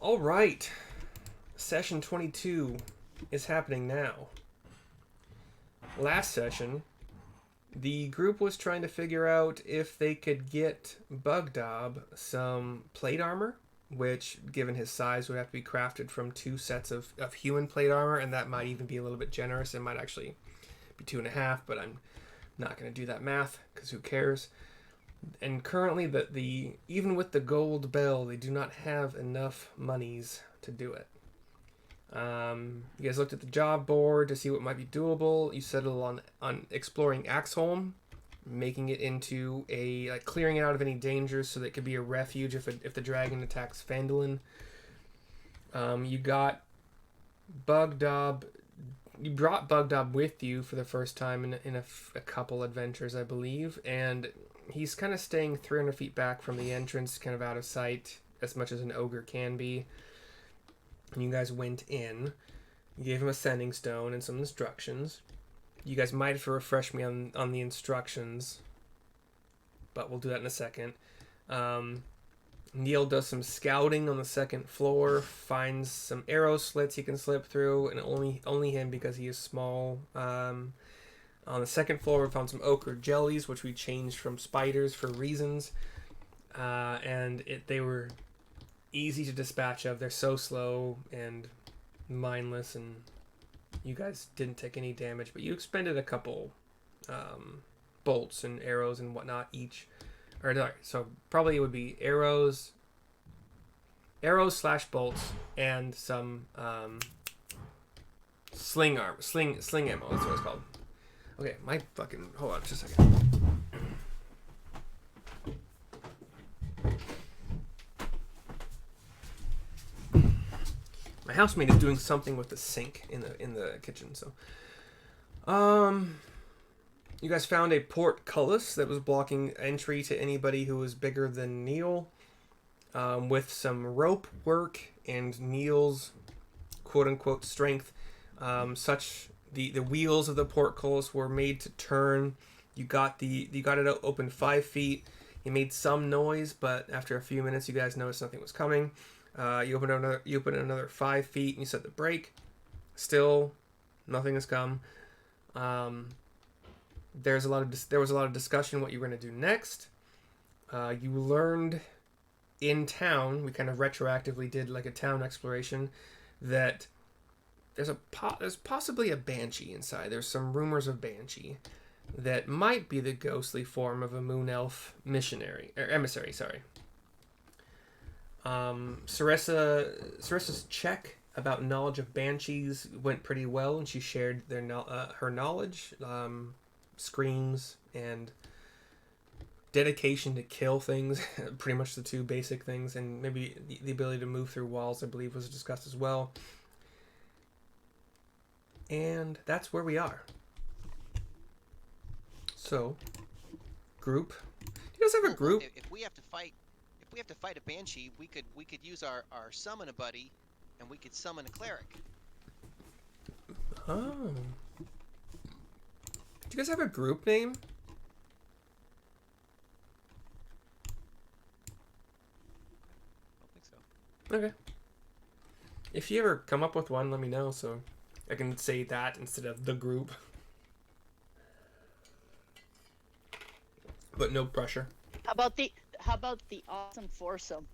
All right. Session 22 is happening now. Last session, the group was trying to figure out if they could get Bugdob some plate armor, which, given his size, would have to be crafted from 2 sets of human plate armor, and that might even be a little bit generous. It might actually be 2.5, but I'm not going to do that math, because who cares? And currently, the even with the gold bell, they do not have enough monies to do it. You guys looked at the job board to see what might be doable. You settled on exploring Axeholm, making it into clearing it out of any dangers so that it could be a refuge if the dragon attacks Phandalin. You got Bugdob. You brought Bugdob with you for the first time in a couple adventures, I believe, and he's kind of staying 300 feet back from the entrance, kind of out of sight, as much as an ogre can be. And you guys went in. You gave him a sending stone and some instructions. You guys might have to refresh me on the instructions, but we'll do that in a second. Neil does some scouting on the second floor, finds some arrow slits he can slip through, and only him because he is small. On the second floor, we found some ochre jellies, which we changed from spiders for reasons, and they were easy to dispatch of. They're so slow and mindless, and you guys didn't take any damage, but you expended a couple bolts and arrows and whatnot each. So probably it would be arrows / bolts and some sling ammo. That's what it's called. Okay, hold on just a second. My housemate is doing something with the sink in the kitchen, so you guys found a portcullis that was blocking entry to anybody who was bigger than Neil, with some rope work and Neil's quote-unquote strength. The wheels of the portcullis were made to turn. You got it open 5 feet. It made some noise, but after a few minutes, you guys noticed nothing was coming. You open another 5 feet, and you set the brake. Still, nothing has come. There was a lot of discussion what you were going to do next. You learned in town, we kind of retroactively did like a town exploration, that there's possibly a banshee inside. There's some rumors of banshee that might be the ghostly form of a moon elf emissary. Sorry. Sarissa's check about knowledge of banshees went pretty well, and she shared her knowledge. Screams and dedication to kill things, pretty much the 2 basic things, and maybe the ability to move through walls, I believe, was discussed as well. And that's where we are. So, group. Do you guys have a group? If we have to fight a banshee, we could use our summon a buddy, and we could summon a cleric. Oh. Do you guys have a group name? I don't think so. Okay. If you ever come up with one, let me know so I can say that instead of the group. But no pressure. How about the awesome foursome?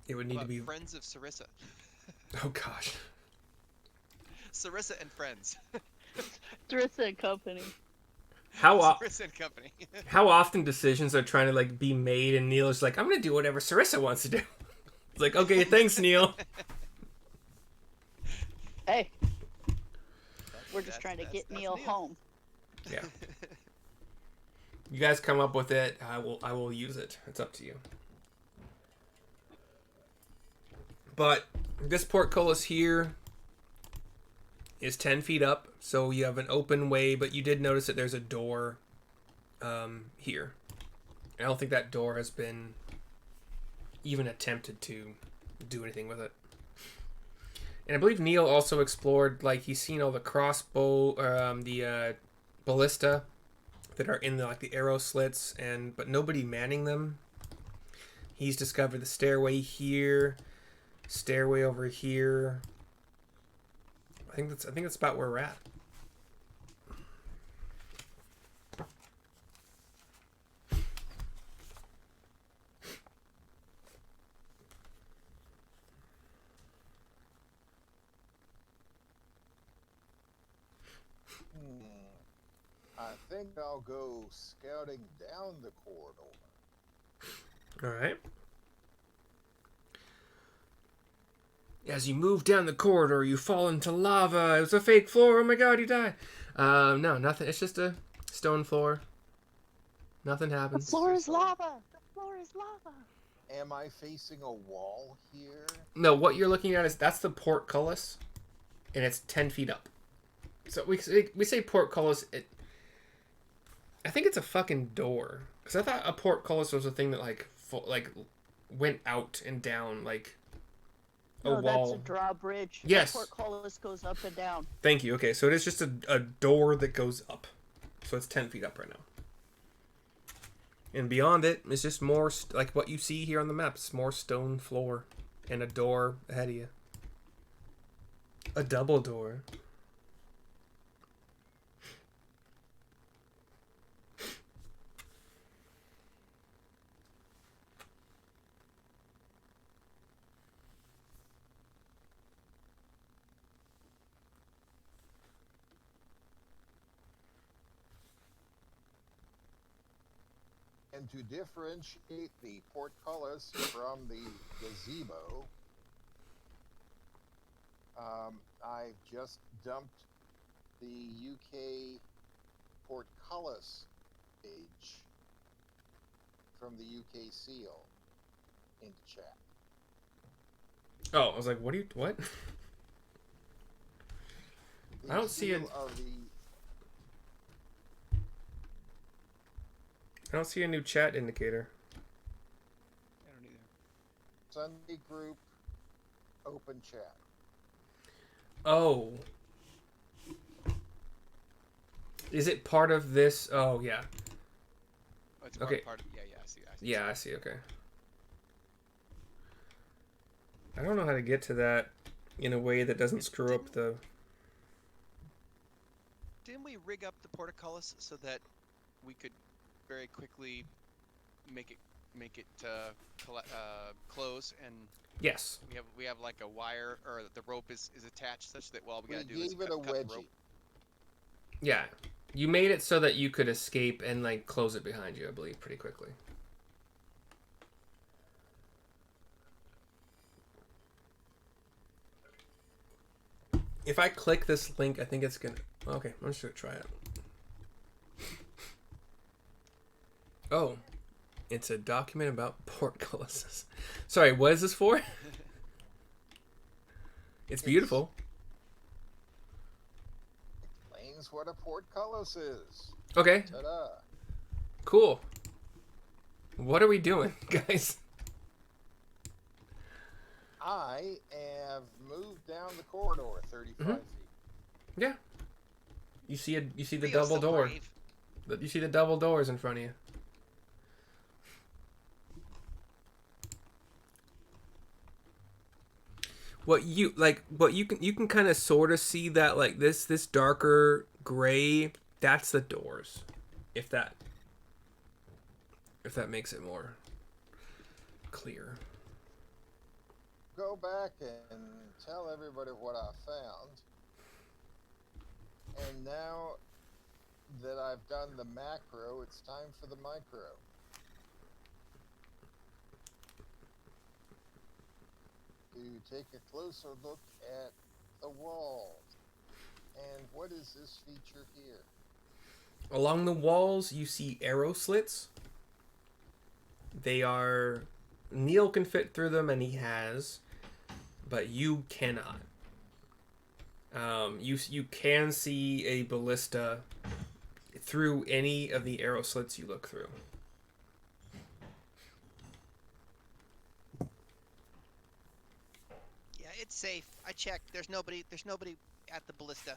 It would need to be Friends of Sarissa. Oh gosh. Sarissa and Friends. Sarissa and Company. Sarissa and Company. How often decisions are trying to be made, and Neil is like, I'm gonna do whatever Sarissa wants to do. It's like, okay, thanks, Neil. Hey, we're just trying to get Neil home. Yeah. You guys come up with it. I will use it. It's up to you. But this portcullis here is 10 feet up, so you have an open way, but you did notice that there's a door here. I don't think that door has been even attempted to do anything with it. And I believe Neil also explored, he's seen all the crossbow, the ballista that are in the arrow slits, but nobody manning them. He's discovered the stairway here, stairway over here. I think that's about where we're at. I think I'll go scouting down the corridor. All right. As you move down the corridor, you fall into lava. It was a fake floor. Oh my god, you die. No, nothing. It's just a stone floor. Nothing The happens. floor is lava. The floor is lava. Am I facing a wall here? No, what you're looking at that's the portcullis, and it's 10 feet up. So we say portcullis. I think it's a fucking door. Because I thought a portcullis was a thing that like went out and down like a No, wall. that's a drawbridge. Yes. The portcullis goes up and down. Thank you. Okay, so it is just a door that goes up. So it's 10 feet up right now. And beyond it is just more, like what you see here on the map. It's more stone floor and a door ahead of you. A double door. And to differentiate the portcullis from the gazebo, I've just dumped the UK portcullis page from the UK seal into chat. Oh, I was like, what? The I don't see it. seal of the I don't see a new chat indicator. I don't either. Sunday group open chat. Oh. Is it part of this? Oh, yeah. Oh, it's Okay. part of, yeah, I see. Yeah, I see. Okay. I don't know how to get to that in a way that doesn't screw up the... Didn't we rig up the portcullis so that we could very quickly make it close, and Yes. we have like a wire, or the rope is attached such that all we gotta do We is gave it cut a the rope. wedgie. Yeah. You made it so that you could escape and, like, close it behind you, I believe, pretty quickly. If I click this link, I think it's gonna... Okay, I'm just gonna try it. Oh. It's a document about portcullises. Sorry, what is this for? It's beautiful. Explains what a portcullis is. Okay, Ta-da. cool. What are we doing, guys? I have moved down the corridor 35 feet. Yeah. You see the Rio's double so door. brave. You see the double doors in front of you. What you can kind of sort of see that, like, this darker gray, that's the doors. If that makes it more clear. Go back and tell everybody what I found. And now that I've done the macro, it's time for the micro. To take a closer look at the walls. And what is this feature here? Along the walls, you see arrow slits. They are... Neil can fit through them, and he has. But you cannot. You can see a ballista through any of the arrow slits you look through. Yeah, it's safe. I checked. There's nobody at the ballista.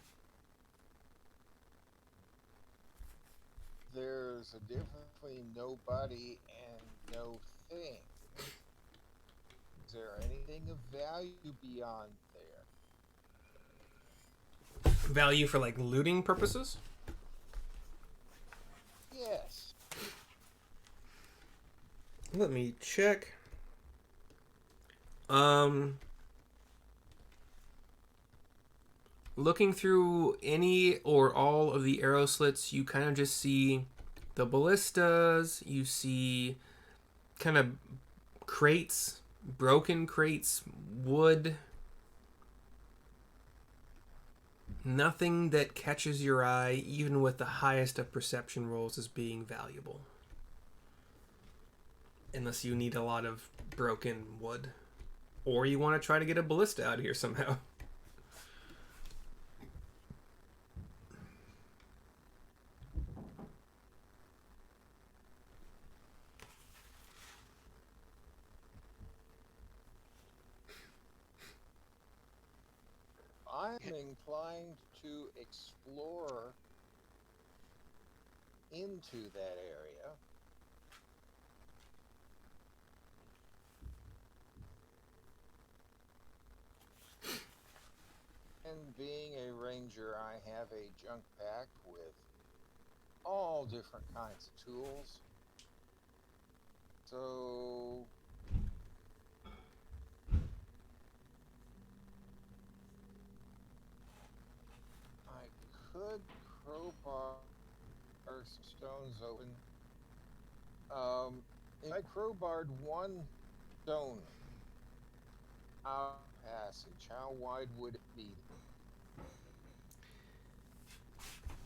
There's a difference between nobody and no thing. anything of value beyond there? Value for like looting purposes? Yes. Let me check. Looking through any or all of the arrow slits, you kind of just see the ballistas. You see kind of crates, broken crates, wood. Nothing that catches your eye, even with the highest of perception rolls, as being valuable. Unless you need a lot of broken wood. Or you want to try to get a ballista out of here somehow. I'm inclined to explore into that area. And being a ranger, I have a junk pack with all different kinds of tools. So I could crowbar some stones open. If I crowbarred one stone out passage, how wide would it be?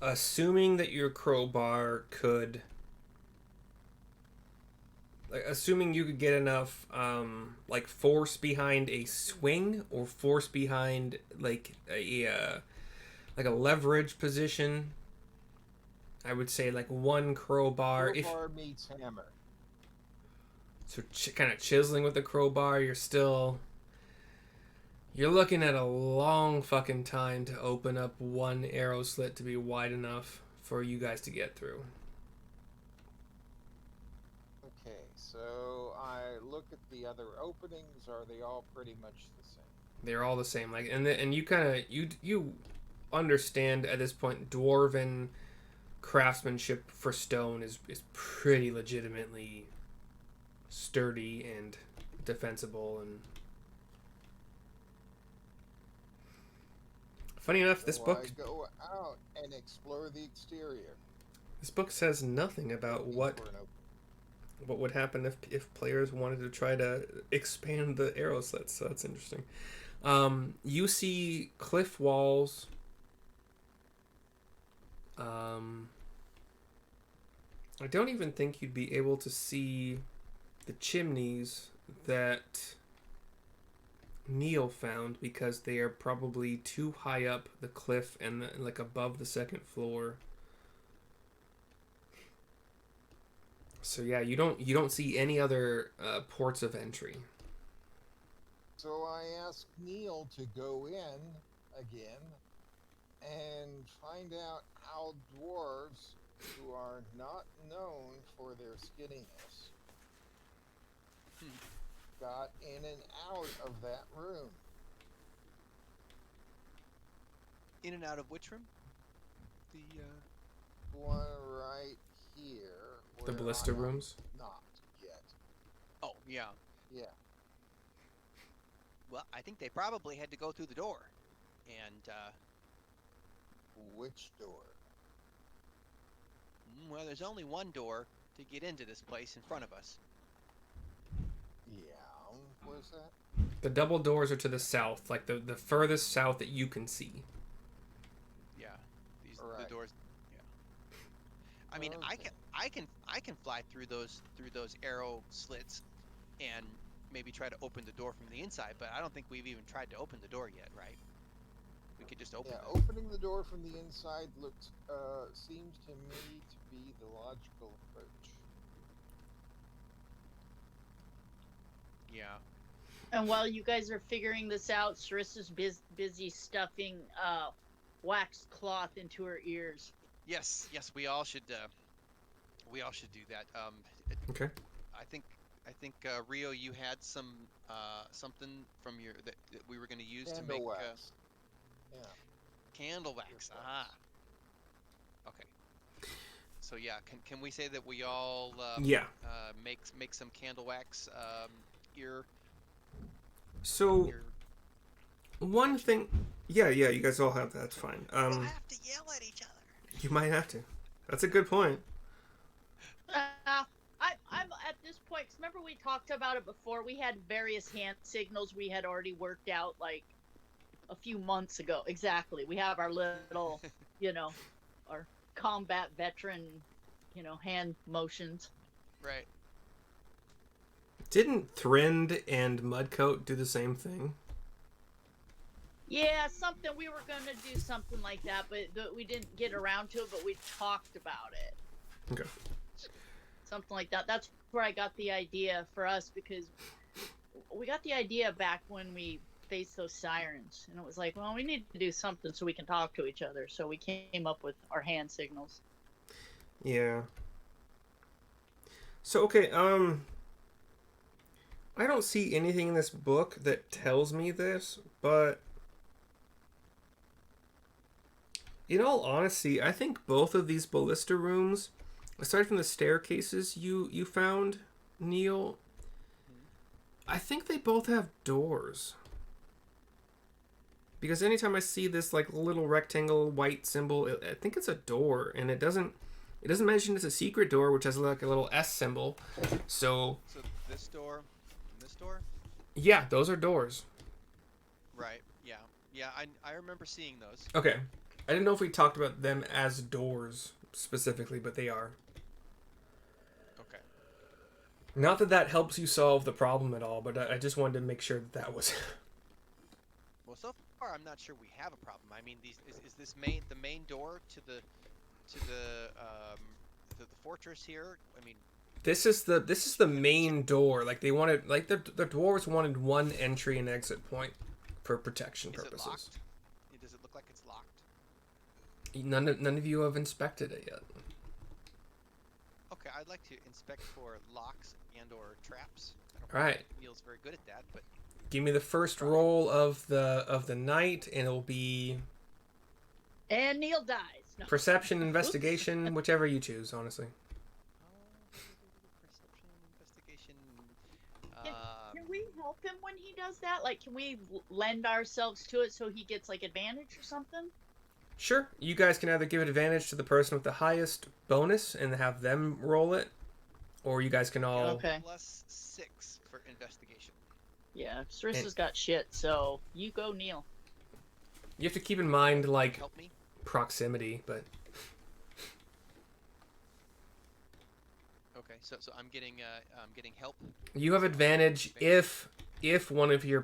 Assuming that your crowbar could... assuming you could get enough, like, force behind a swing or force behind, like, a leverage position, I would say, like, one crowbar. Crowbar meets hammer. So kind of chiseling with the crowbar, you're looking at a long fucking time to open up one arrow slit to be wide enough for you guys to get through. Okay, so I look at the other openings. Are they all pretty much the same? They're all the same. Like, and you kind of you understand at this point, dwarven craftsmanship for stone is pretty legitimately sturdy and defensible. And funny enough, this So book I go out and explore the exterior. says nothing about looking what for an what would happen if players wanted to try to expand the arrow slits. So that's interesting. You see cliff walls. I don't even think you'd be able to see the chimneys that Neil found because they are probably too high up the cliff and like above the second floor. So yeah, you don't see any other ports of entry. So I ask Neil to go in again and find out how dwarves, who are not known for their skinniness, got in and out of that room. In and out of which room? The One right here. The where ballista I am rooms? Not yet. Oh, yeah. Yeah. Well, I think they probably had to go through the door. And Which door? well, there's only one door to get into this place in front of us. Yeah. Where's that? The double doors are to the south, like the furthest south that you can see. Yeah. These Right. the doors. Yeah. I mean, Okay. I can fly through those arrow slits and maybe try to open the door from the inside, but I don't think we've even tried to open the door yet, right? We could just open Yeah, it. opening the door from the inside seems to me to be the logical approach. Yeah. And while you guys are figuring this out, Sarissa's busy stuffing waxed cloth into her ears. Yes, we all should do that. Okay. I think Rio, you had some something from your that we were going to use to Candle make wax. Yeah. candle wax. Wax. Aha. Okay. So yeah, can we say that we all Yeah. make some candle wax ear So ear one protection? thing, yeah, you guys all have that. That's fine. We'll have to yell at each other. You might have to. That's a good point. I'm at this point. 'Cause remember we talked about it before. We had various hand signals we had already worked out like a few months ago. Exactly. We have our little, our combat veteran, hand motions. Right. Didn't Thrend and Mudcoat do the same thing? Yeah, something we were gonna do something like that, but we didn't get around to it. But we talked about it. Okay. Something like that. That's where I got the idea for us, because we got the idea back when we faced those sirens, and it was like, well, we need to do something so we can talk to each other. So we came up with our hand signals. Yeah. So okay, I don't see anything in this book that tells me this, but in all honesty, I think both of these ballista rooms, aside from the staircases you found, Neil, I think they both have doors. Because anytime I see this like little rectangle white symbol, I think it's a door, and it doesn't mention it's a secret door, which has like a little S symbol. So this door, and this door. yeah, those are doors. Right. Yeah. Yeah. I remember seeing those. Okay. I didn't know if we talked about them as doors specifically, but they are. Okay. Not that that helps you solve the problem at all, but I just wanted to make sure that was. Well, so far I'm not sure we have a problem. I mean, is this the main door to the fortress here? I mean, This is the main door. Like they wanted, like the dwarves wanted one entry and exit point for protection is it purposes. locked? Does it look like it's locked? None of you have inspected it yet. Okay, I'd like to inspect for locks and/or traps. I don't All right. think Neil's very good at that, but Give me the first roll of the night, and it'll be And Neil dies. No. perception, investigation, whichever you choose. Honestly. perception, investigation. Can we help him when he does that? Like, can we lend ourselves to it so he gets like advantage or something? Sure. You guys can either give advantage to the person with the highest bonus and have them roll it, or you guys can all. Okay. +6 for investigation. Yeah, Sarissa's got shit, so you go, Neil. You have to keep in mind like Help me. proximity, but Okay, so I'm getting help. you have advantage if one of your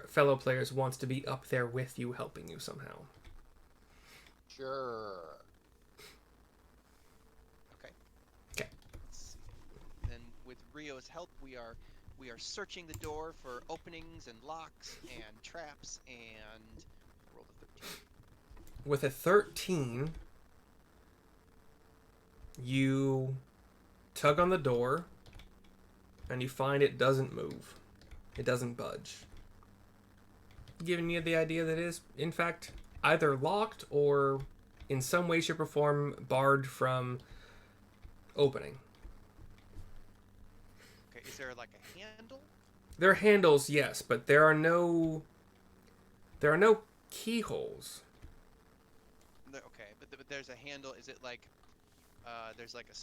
fellow players wants to be up there with you, helping you somehow. Sure. Okay. Okay. Let's see. Then with Rio's help, we are searching the door for openings and locks and traps, and roll the 13. With a 13, you tug on the door, and you find it doesn't move. It doesn't budge. Giving you the idea that it is, in fact, either locked or in some way, shape, or form barred from opening. Okay, is there like a handle? There are handles, yes, but there are no keyholes. Okay, but there's a handle. Is it like there's like a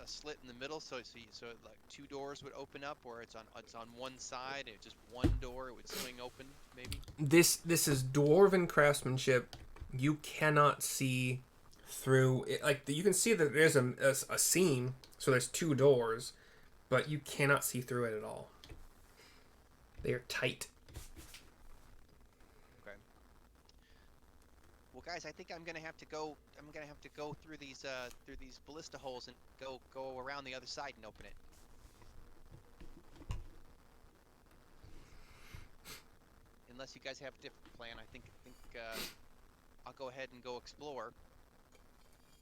slit in the middle, so like two doors would open up, or it's on one side, and it's just one door it would swing open, maybe? This is dwarven craftsmanship. You cannot see through it. Like you can see that there's a seam, so there's two doors, but you cannot see through it at all. They are tight. Okay. Well, guys, I think I'm gonna have to go through these ballista holes and go around the other side and open it. Unless you guys have a different plan, I think I'll go ahead and go explore.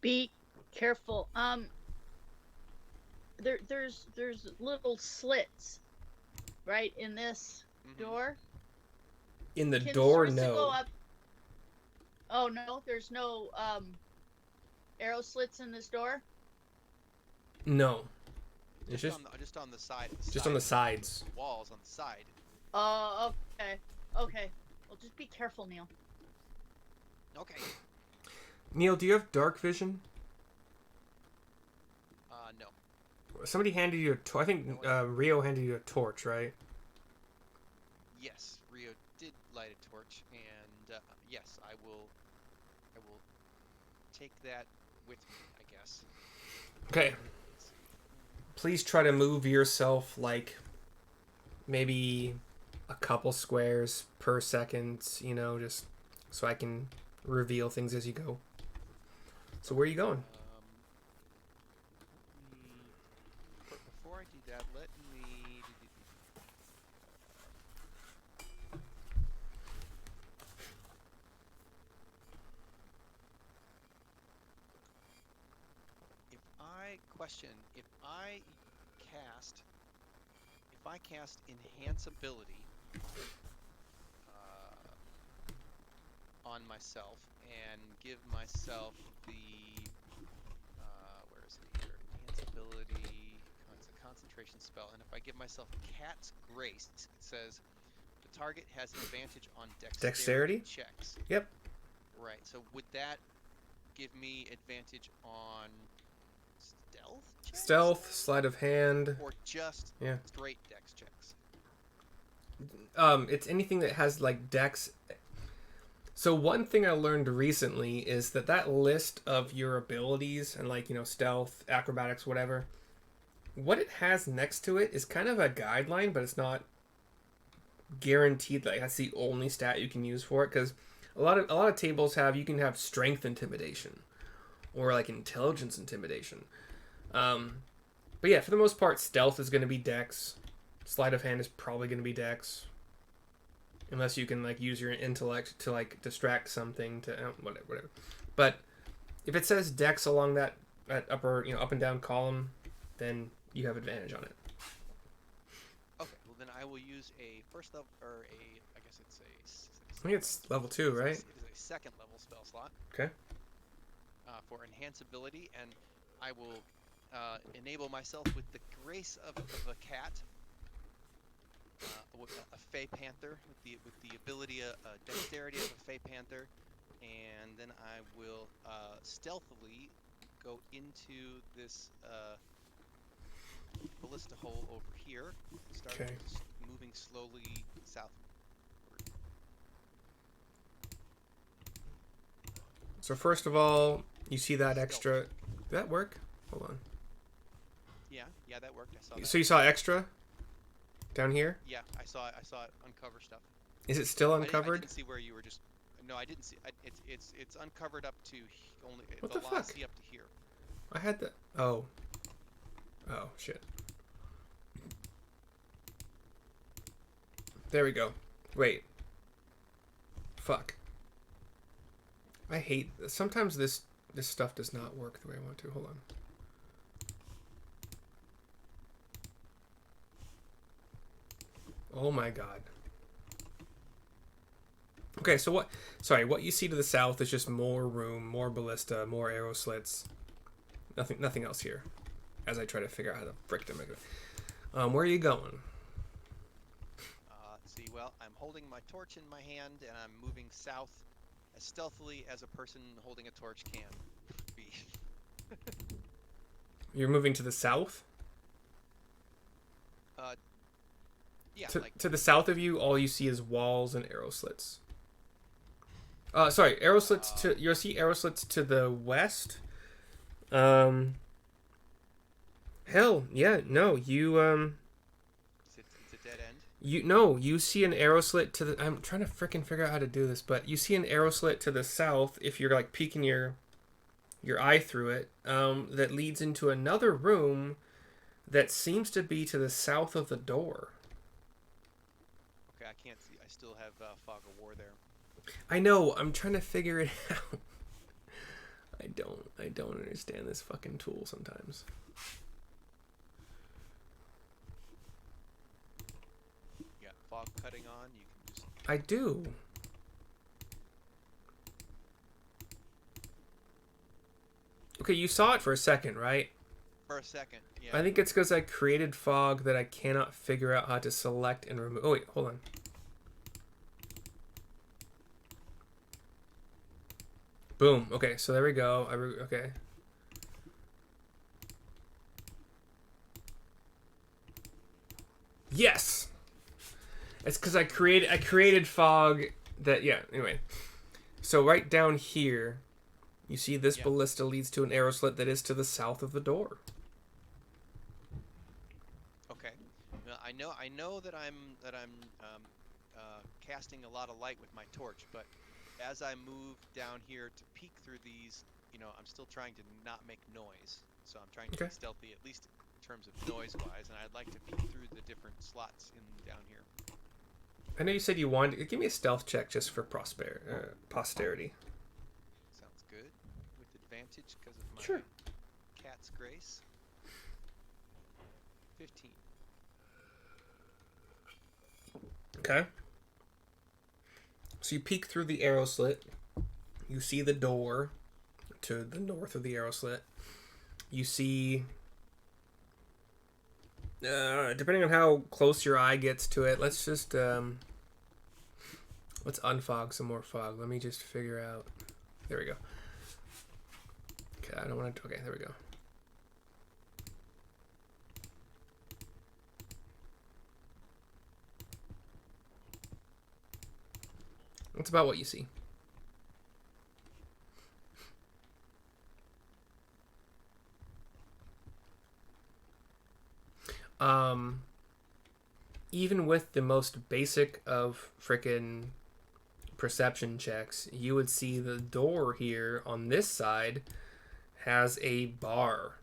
Be careful. there's little slits, right, in this door. In the Can door, Sarissa no. go up? Oh no, there's no arrow slits in this door. No. It's Just on the side. just on the sides. Walls on the side. Oh, okay. Okay. Well, just be careful, Neil. Okay. Neil, do you have dark vision? No. Somebody handed you a torch. I think Rio handed you a torch, right? Yes, Rio did light a torch, and yes, I will take that with me, I guess. Okay. Please try to move yourself like maybe a couple squares per second, you know, just so I can reveal things as you go. So where are you going? Before I do that, let me. If I cast enhance ability on myself and give myself the where is it here? Enhance ability, it's a concentration spell, and if I give myself Cat's Grace, it says the target has advantage on dexterity checks. Yep. Right. So would that give me advantage on stealth checks? Stealth, sleight of hand. Or just straight dex checks? It's anything that has like dex. So one thing I learned recently is that list of your abilities and like, you know, stealth, acrobatics, whatever, what it has next to it is kind of a guideline, but it's not guaranteed that that's the only stat you can use for it, because a lot of tables you can have strength intimidation or like intelligence intimidation. But yeah, for the most part, stealth is going to be dex. Sleight of hand is probably going to be dex. Unless you can like use your intellect to like distract something to whatever. But if it says dex along that upper, you know, up and down column, then you have advantage on it. Okay, well then I will use a first level, or I guess it's a. I think it's level 2, right? It is a second level spell slot. Okay. For enhance ability, and I will enable myself with the grace of a cat. A Fey Panther with the ability, dexterity of a Fey Panther, and then I will stealthily go into this ballista hole over here. Start moving slowly southward. So first of all, you see that extra. Did that work? Hold on. Yeah, that worked. I saw that. So you saw extra down here? Yeah, I saw it uncover stuff. Is it still I uncovered? didn't see where you were just. No, I didn't see. It's uncovered up to only What the the velocity fuck? up to here. I had the. Oh shit. There we go. Wait. Fuck. I hate. Sometimes this stuff does not work the way I want to. Hold on. Oh my god. Okay, so what you see to the south is just more room, more ballista, more arrow slits. Nothing else here. As I try to figure out how the frick to make it. Where are you going? See, well, I'm holding my torch in my hand and I'm moving south as stealthily as a person holding a torch can be. You're moving to the south? Yeah. To the south of you, all you see is walls and arrow slits. Sorry, arrow slits you'll see arrow slits to the west. Hell, yeah, no, you It's a dead end. You see an arrow slit to the. I'm trying to freaking figure out how to do this, but you see an arrow slit to the south if you're like peeking your eye through it. That leads into another room that seems to be to the south of the door. Okay, I can't see. I still have fog of war there. I know. I'm trying to figure it out. I don't understand this fucking tool sometimes. fog cutting on, you can just. I do. Okay, you saw it for a second, right? For a second, yeah. I think it's because I created fog that I cannot figure out how to select and remove. Oh, wait, hold on. Boom. Okay, so there we go. Okay. Yes! It's because I created fog that, yeah, anyway. So right down here, you see this ballista leads to an arrow slit that is to the south of the door. Okay. Well, I know that I'm casting a lot of light with my torch, but as I move down here to peek through these, I'm still trying to not make noise. So I'm trying to be stealthy, at least in terms of noise-wise, and I'd like to peek through the different slots down here. I know you said you wanted. Give me a stealth check just for posterity. Sounds good. With advantage because of my cat's grace. 15. Okay. So you peek through the arrow slit. You see the door to the north of the arrow slit. You see, depending on how close your eye gets to it, let's just, let's unfog some more fog. Let me just figure out. There we go. Okay, I don't want to, okay, there we go. That's about what you see. Even with the most basic of frickin' perception checks, you would see the door here on this side has a bar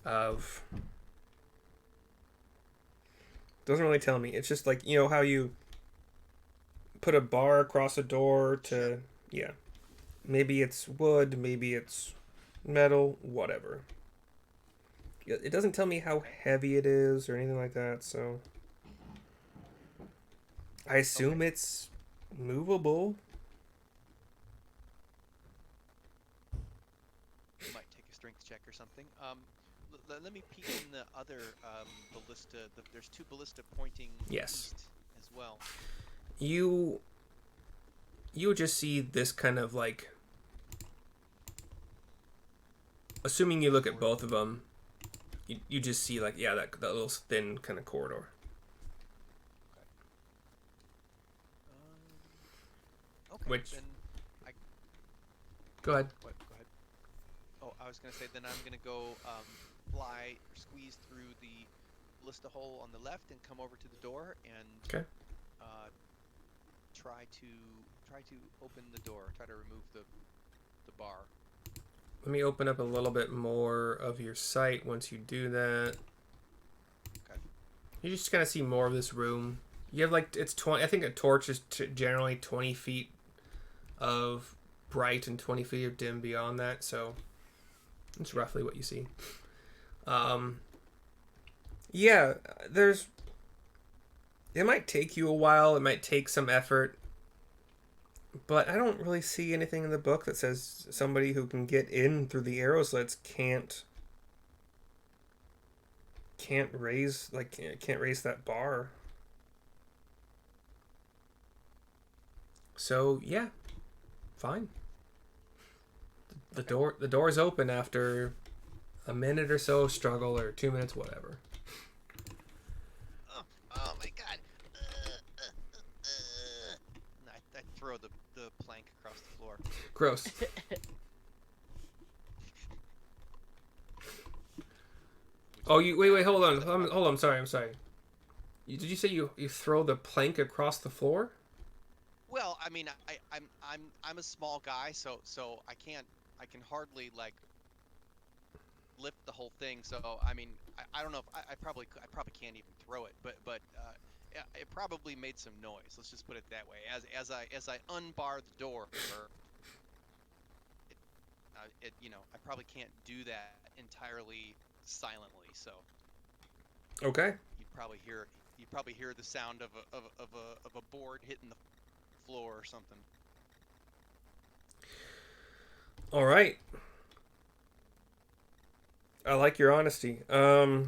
of... Doesn't really tell me. It's just like, you know how you put a bar across a door to... Yeah. Maybe it's wood, maybe it's metal, whatever. It doesn't tell me how heavy it is or anything like that, so... I assume it's movable. You might take a strength check or something. Let me peek in the other ballista. There's two ballista pointing east as well. You would just see this kind of like... Assuming you look at both of them, you just see like, yeah, that little thin kind of corridor. Okay, Which... then Go ahead. What? Go ahead. Oh, I was going to say, then I'm going to go fly or squeeze through the ballista hole on the left and come over to the door and try to open the door, try to remove the bar. Let me open up a little bit more of your sight once you do that. Okay. You just kind of see more of this room. You have like, it's 20, I think a torch is generally 20 feet of bright and 20 feet of dim beyond that, so it's roughly what you see. Yeah, it might take you a while, it might take some effort, but I don't really see anything in the book that says somebody who can get in through the arrow slits can't raise that bar. So yeah, fine. The door's open after a minute or so of struggle, or 2 minutes, whatever. Oh my god! I throw the plank across the floor. Gross. Oh, you wait, hold on, hold on. I'm sorry. Did you say you throw the plank across the floor? Well, I mean, I'm a small guy, so I can hardly like lift the whole thing. So I mean, I don't know if I probably can't even throw it, but it probably made some noise. Let's just put it that way. As I unbar the door, I probably can't do that entirely silently. So Okay. you'd probably hear you probably hear the sound of a board hitting the floor or something. All right. I like your honesty. Oh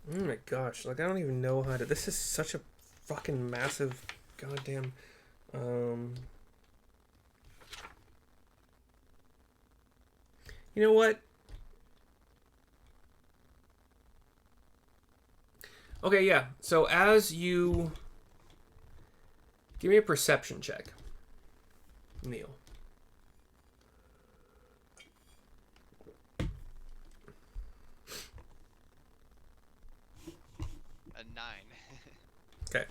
my gosh, like I don't even know how to. This is such a fucking massive goddamn. You know what? Okay, yeah. So as you give me a perception check, Neil. A 9. Okay.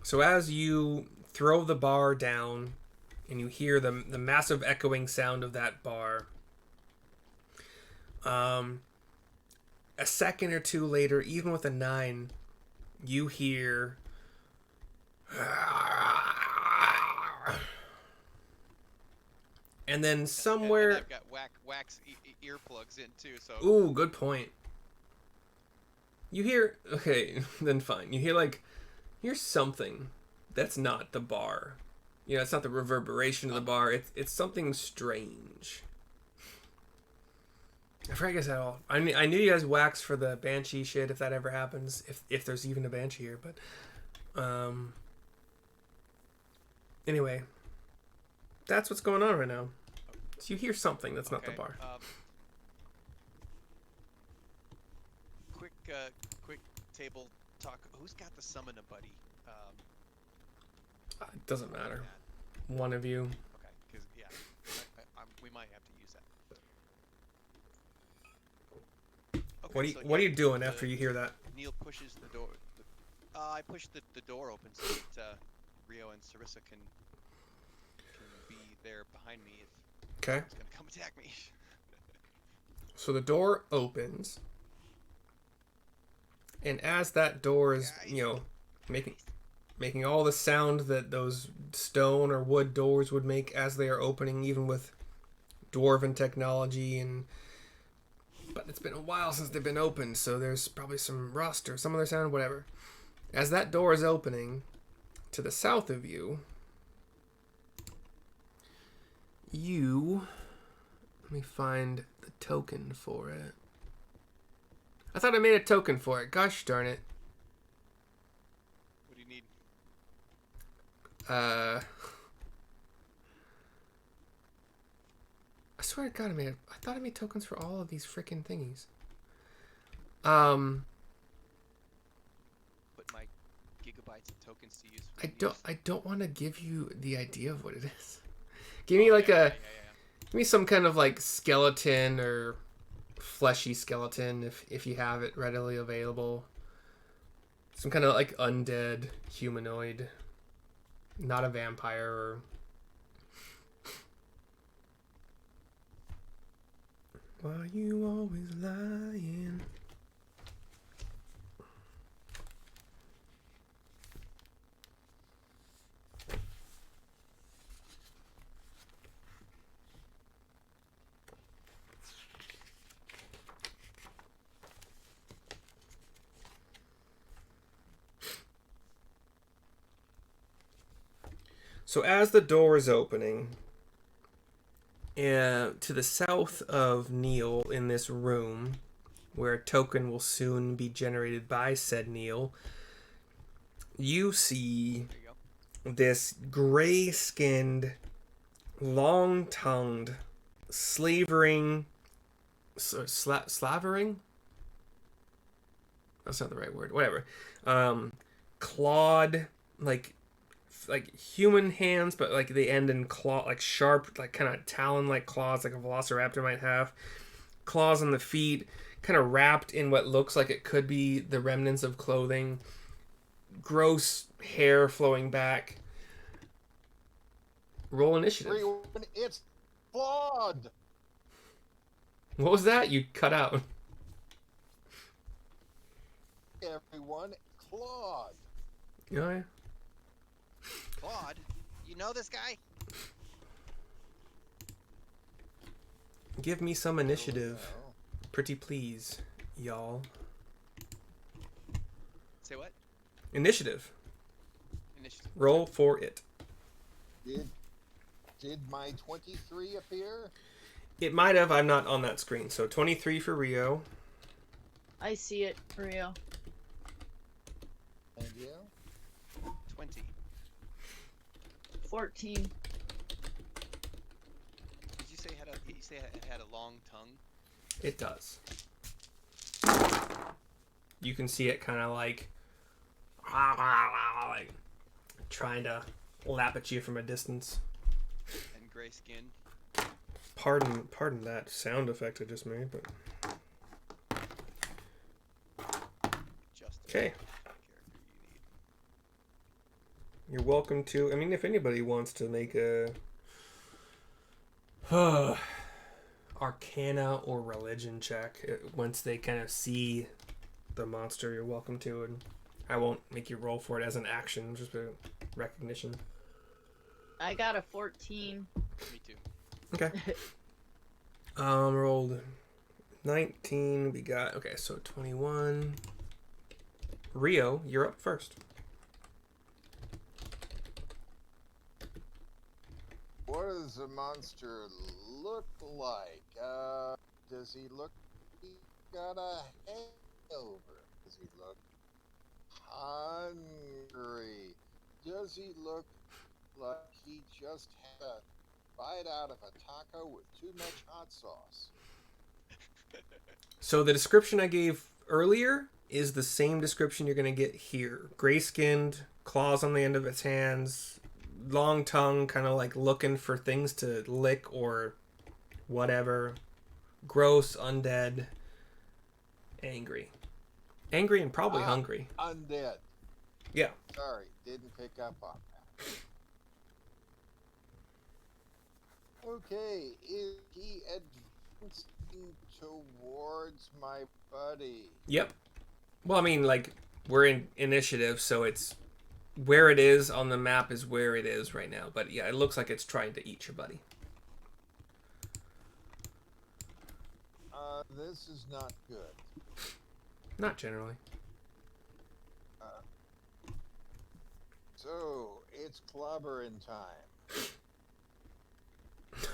So as you throw the bar down and you hear the massive echoing sound of that bar, a second or two later, even with a 9, you hear and then somewhere And I've got wax earplugs in too, so ooh, good point. You hear okay, then fine. You hear something that's not the bar. You know, it's not the reverberation of the bar. It's something strange. I forgot I guess at all. I knew you guys wax for the banshee shit if that ever happens. If there's even a banshee here, but anyway, that's what's going on right now. So you hear something that's not the bar. Quick table talk. Who's got the summon a buddy? It doesn't matter. One of you. Okay, because yeah, we might have to use that. Okay, What are you doing after you hear that? Neil pushes the door. I push the door open so that Rio and Sarissa can be there behind me if Okay. he's gonna come attack me. So the door opens, and as that door is, making all the sound that those stone or wood doors would make as they are opening, even with dwarven technology, but it's been a while since they've been opened, so there's probably some rust or some other sound, whatever. As that door is opening, to the south of you, let me find the token for it. I thought I made a token for it. Gosh darn it. What do you need? I swear to God, I thought I made tokens for all of these freaking thingies. Put my gigabytes of tokens to use. I don't want to give you the idea of what it is. Give me give me some kind of like skeleton or fleshy skeleton if you have it readily available. Some kind of like undead humanoid, not a vampire or. Why you always lying? So as the door is opening, to the south of Neil in this room, where a token will soon be generated by said Neil, you see this gray-skinned, long-tongued, slavering... slavering? That's not the right word. Whatever. Clawed, like human hands, but like they end in claw, like sharp, like kind of talon-like claws, like a velociraptor might have. Claws on the feet, kind of wrapped in what looks like it could be the remnants of clothing. Gross hair flowing back. Roll initiative. It's flawed. What was that? You cut out. Everyone, Claude. Oh, yeah. Claude, you know this guy? Give me some initiative. Pretty please, y'all. Say what? Initiative. Initiative. Roll for it. Did my 23 appear? It might have. I'm not on that screen. So 23 for Rio. I see it, Rio. And you? 20. 14. Did you say it had a long tongue? It does. You can see it kind of like trying to lap at you from a distance. And gray skin. Pardon that sound effect I just made, but Just okay. character you need. You're welcome to. I mean, if anybody wants to make a Arcana or religion check once they kind of see the monster, you're welcome to, and I won't make you roll for it as an action, just a recognition. I got a 14. Me too. Okay. Rolled 19. We got so 21. Rio, you're up first. What does the monster look like? Does he look? He got a hangover. Does he look hungry? Does he look like he just had a bite out of a taco with too much hot sauce? So the description I gave earlier is the same description you're going to get here. Gray-skinned, claws on the end of its hands, long tongue, kind of like looking for things to lick or whatever. Gross, undead, angry. Angry and probably hungry. Undead. Yeah. Sorry, didn't pick up on that. Okay, is he advancing towards my buddy? Yep. Well, I mean, like, we're in initiative, so it's where it is on the map is where it is right now. But yeah, it looks like it's trying to eat your buddy. This is not good. Not generally. So, it's clobbering time.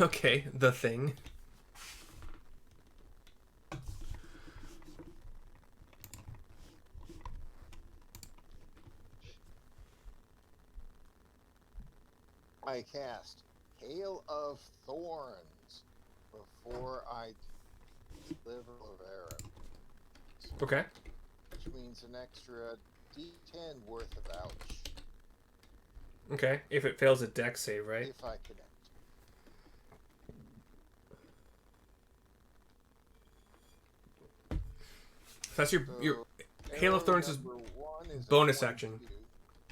Okay, the thing. I cast Hail of Thorns before I deliver of arrow, Okay. which means an extra D10 worth of ouch Okay. If it fails a dex save, right? if I connect. That's your So, Hail of arrow Thorns is number 1 is a bonus action.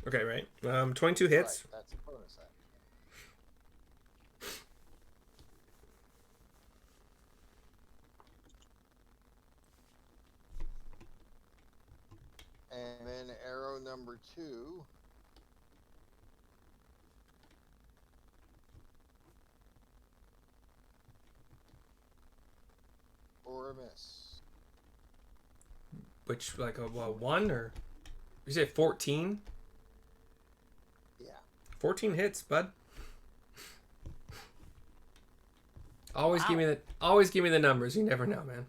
22. okay, right? 22 hits. Right, that's a bonus action. And then arrow number 2. Or a miss. Which like a one or you say 14? Yeah. 14 hits, bud. Always Wow. give me the numbers. You never know, man.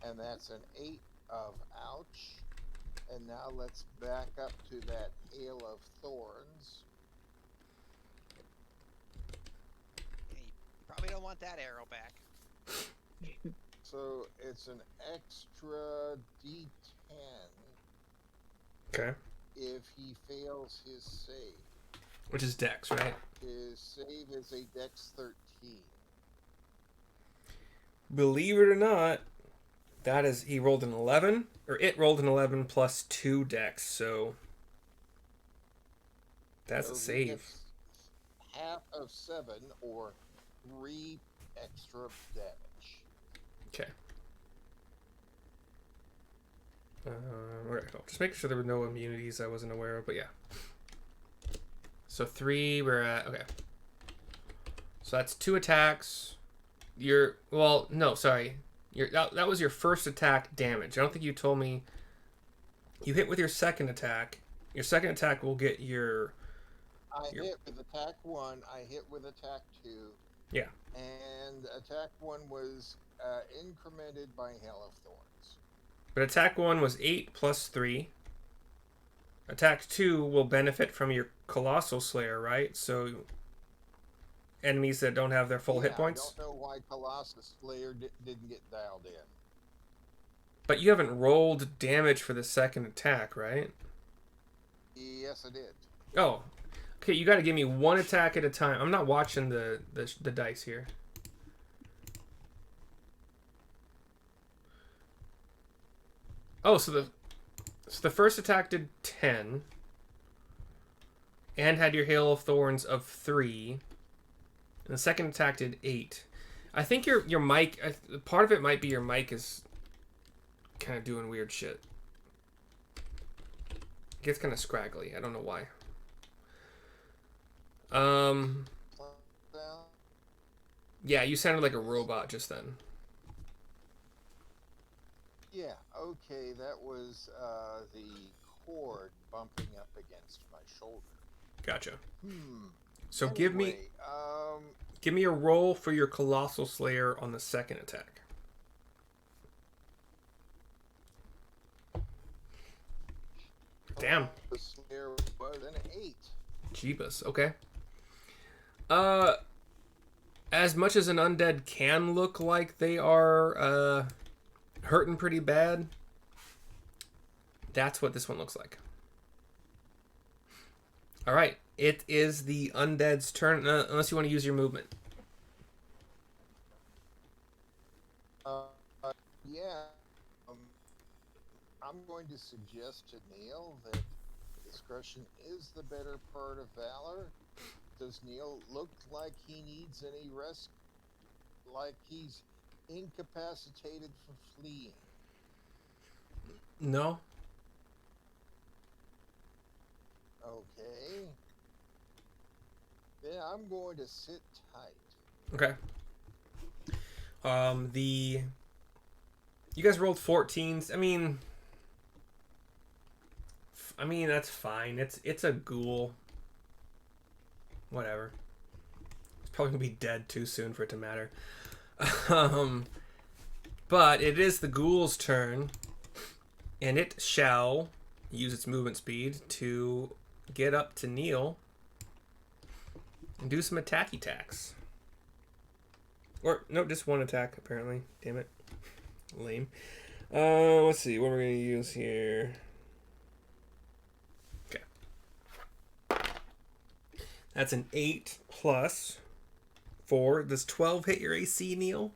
And that's an 8 of ouch. And now let's back up to that Hail of Thorns. Hey, you probably don't want that arrow back. So it's an extra D10 Okay. if he fails his save. Which is dex, right? His save is a Dex 13. Believe it or not, that is he rolled an 11 or it rolled an 11 plus 2 dex, so that's So a he save. gets half of 7 or 3 extra damage. Okay. Okay, cool. Just making sure there were no immunities I wasn't aware of, but yeah. So 3, we're at, okay. So that's 2 attacks. That was your first attack damage. I don't think you told me You hit with your second attack. Your second attack will get your... I hit with attack 1. I hit with attack 2. Yeah. And attack 1 was incremented by Hail of Thorns. But attack 1 was 8 plus 3. Attack 2 will benefit from your Colossal Slayer, right? So enemies that don't have their full hit points. I don't know why Colossus Slayer didn't get dialed in. But you haven't rolled damage for the second attack, right? Yes, I did. Oh. Okay, you got to give me one attack at a time. I'm not watching the dice here. Oh, so the first attack did 10 and had your Hail of Thorns of 3. And the second attack did 8. I think your mic, part of it might be your mic is kind of doing weird shit. It gets kind of scraggly. I don't know why. Yeah, you sounded like a robot just then. Yeah, okay, that was the cord bumping up against my shoulder. Gotcha. So Anyway, give me a roll for your Colossal Slayer on the second attack. Damn. The Slayer was an 8. Jeebus. Okay. As much as an undead can look like they are hurting pretty bad, that's what this one looks like. All right. It is the undead's turn, unless you want to use your movement. Yeah. I'm going to suggest to Neil that discretion is the better part of valor. Does Neil look like he needs any rest? Like he's incapacitated for fleeing? No. Okay. Then I'm going to sit tight. Okay. You guys rolled 14s. I mean that's fine. It's a ghoul. Whatever. It's probably gonna be dead too soon for it to matter. But it is the ghoul's turn, and it shall use its movement speed to get up to Neil and do some attacky attacks. Or no, just one attack apparently. Damn it, lame. Let's see what we're gonna use here. Okay, that's an 8 plus 4. Does 12 hit your AC, Neil?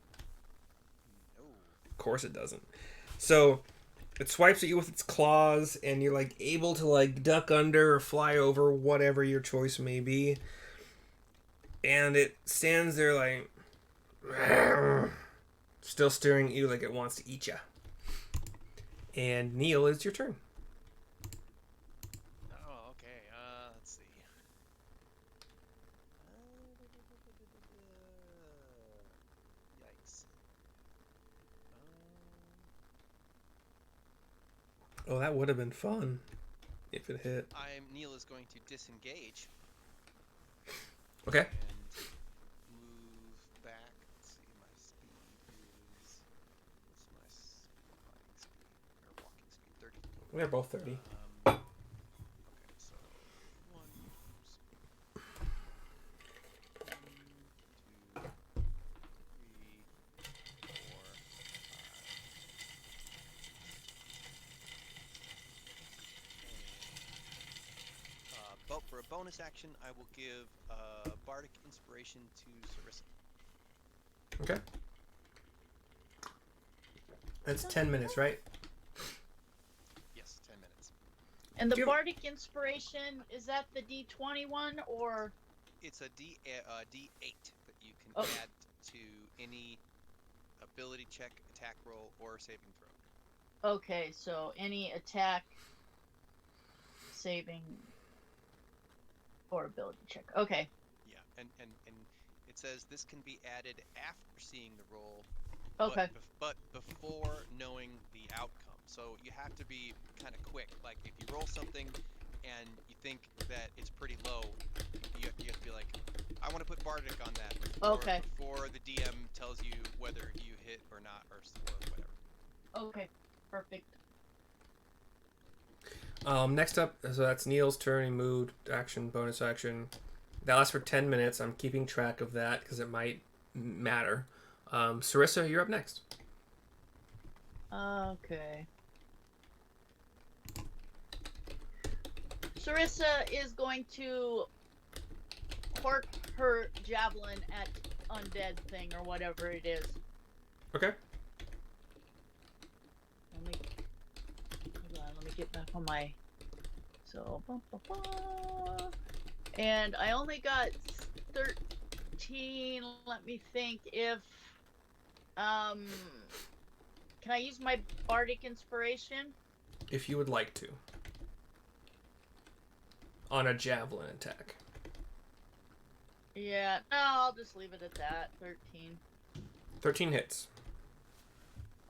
No. Of course it doesn't. So it swipes at you with its claws, and you're like able to like duck under or fly over, whatever your choice may be. And it stands there like still staring at you like it wants to eat you. And Neil, it's your turn. Oh, okay. Let's see. Yikes. Oh, that would have been fun if it hit. Neil is going to disengage Okay. and move back. Let's see, my speed is. What's my flying speed or walking speed? 30. They're both 30. Okay, so 1, 2, 3, 4, 5, but for a bonus action, I will give Bardic Inspiration to Sarissa. Okay. That's 10 minutes, right? Yes, 10 minutes. And the Do you- Bardic Inspiration, is that the D20 one, or? It's a D8 that you can Oh. add to any ability check, attack roll, or saving throw. Okay, so any attack, saving, or ability check. Okay. Yeah, and it says this can be added after seeing the roll, Okay. but before knowing the outcome. So you have to be kind of quick. Like if you roll something and you think that it's pretty low, you have to be like, I want to put Bardic on that Okay. before the DM tells you whether you hit or not or whatever. Okay. Perfect. Next up, so that's Neil's turn. He moved, action, bonus action. That lasts for 10 minutes. I'm keeping track of that because it might matter. Sarissa, you're up next. Okay. Sarissa is going to cork her javelin at undead thing or whatever it is. Okay. Let me get back on my. So, and I only got 13. Let me think if can I use my bardic inspiration? If you would like to. On a javelin attack. Yeah, no, I'll just leave it at that. 13. 13 hits.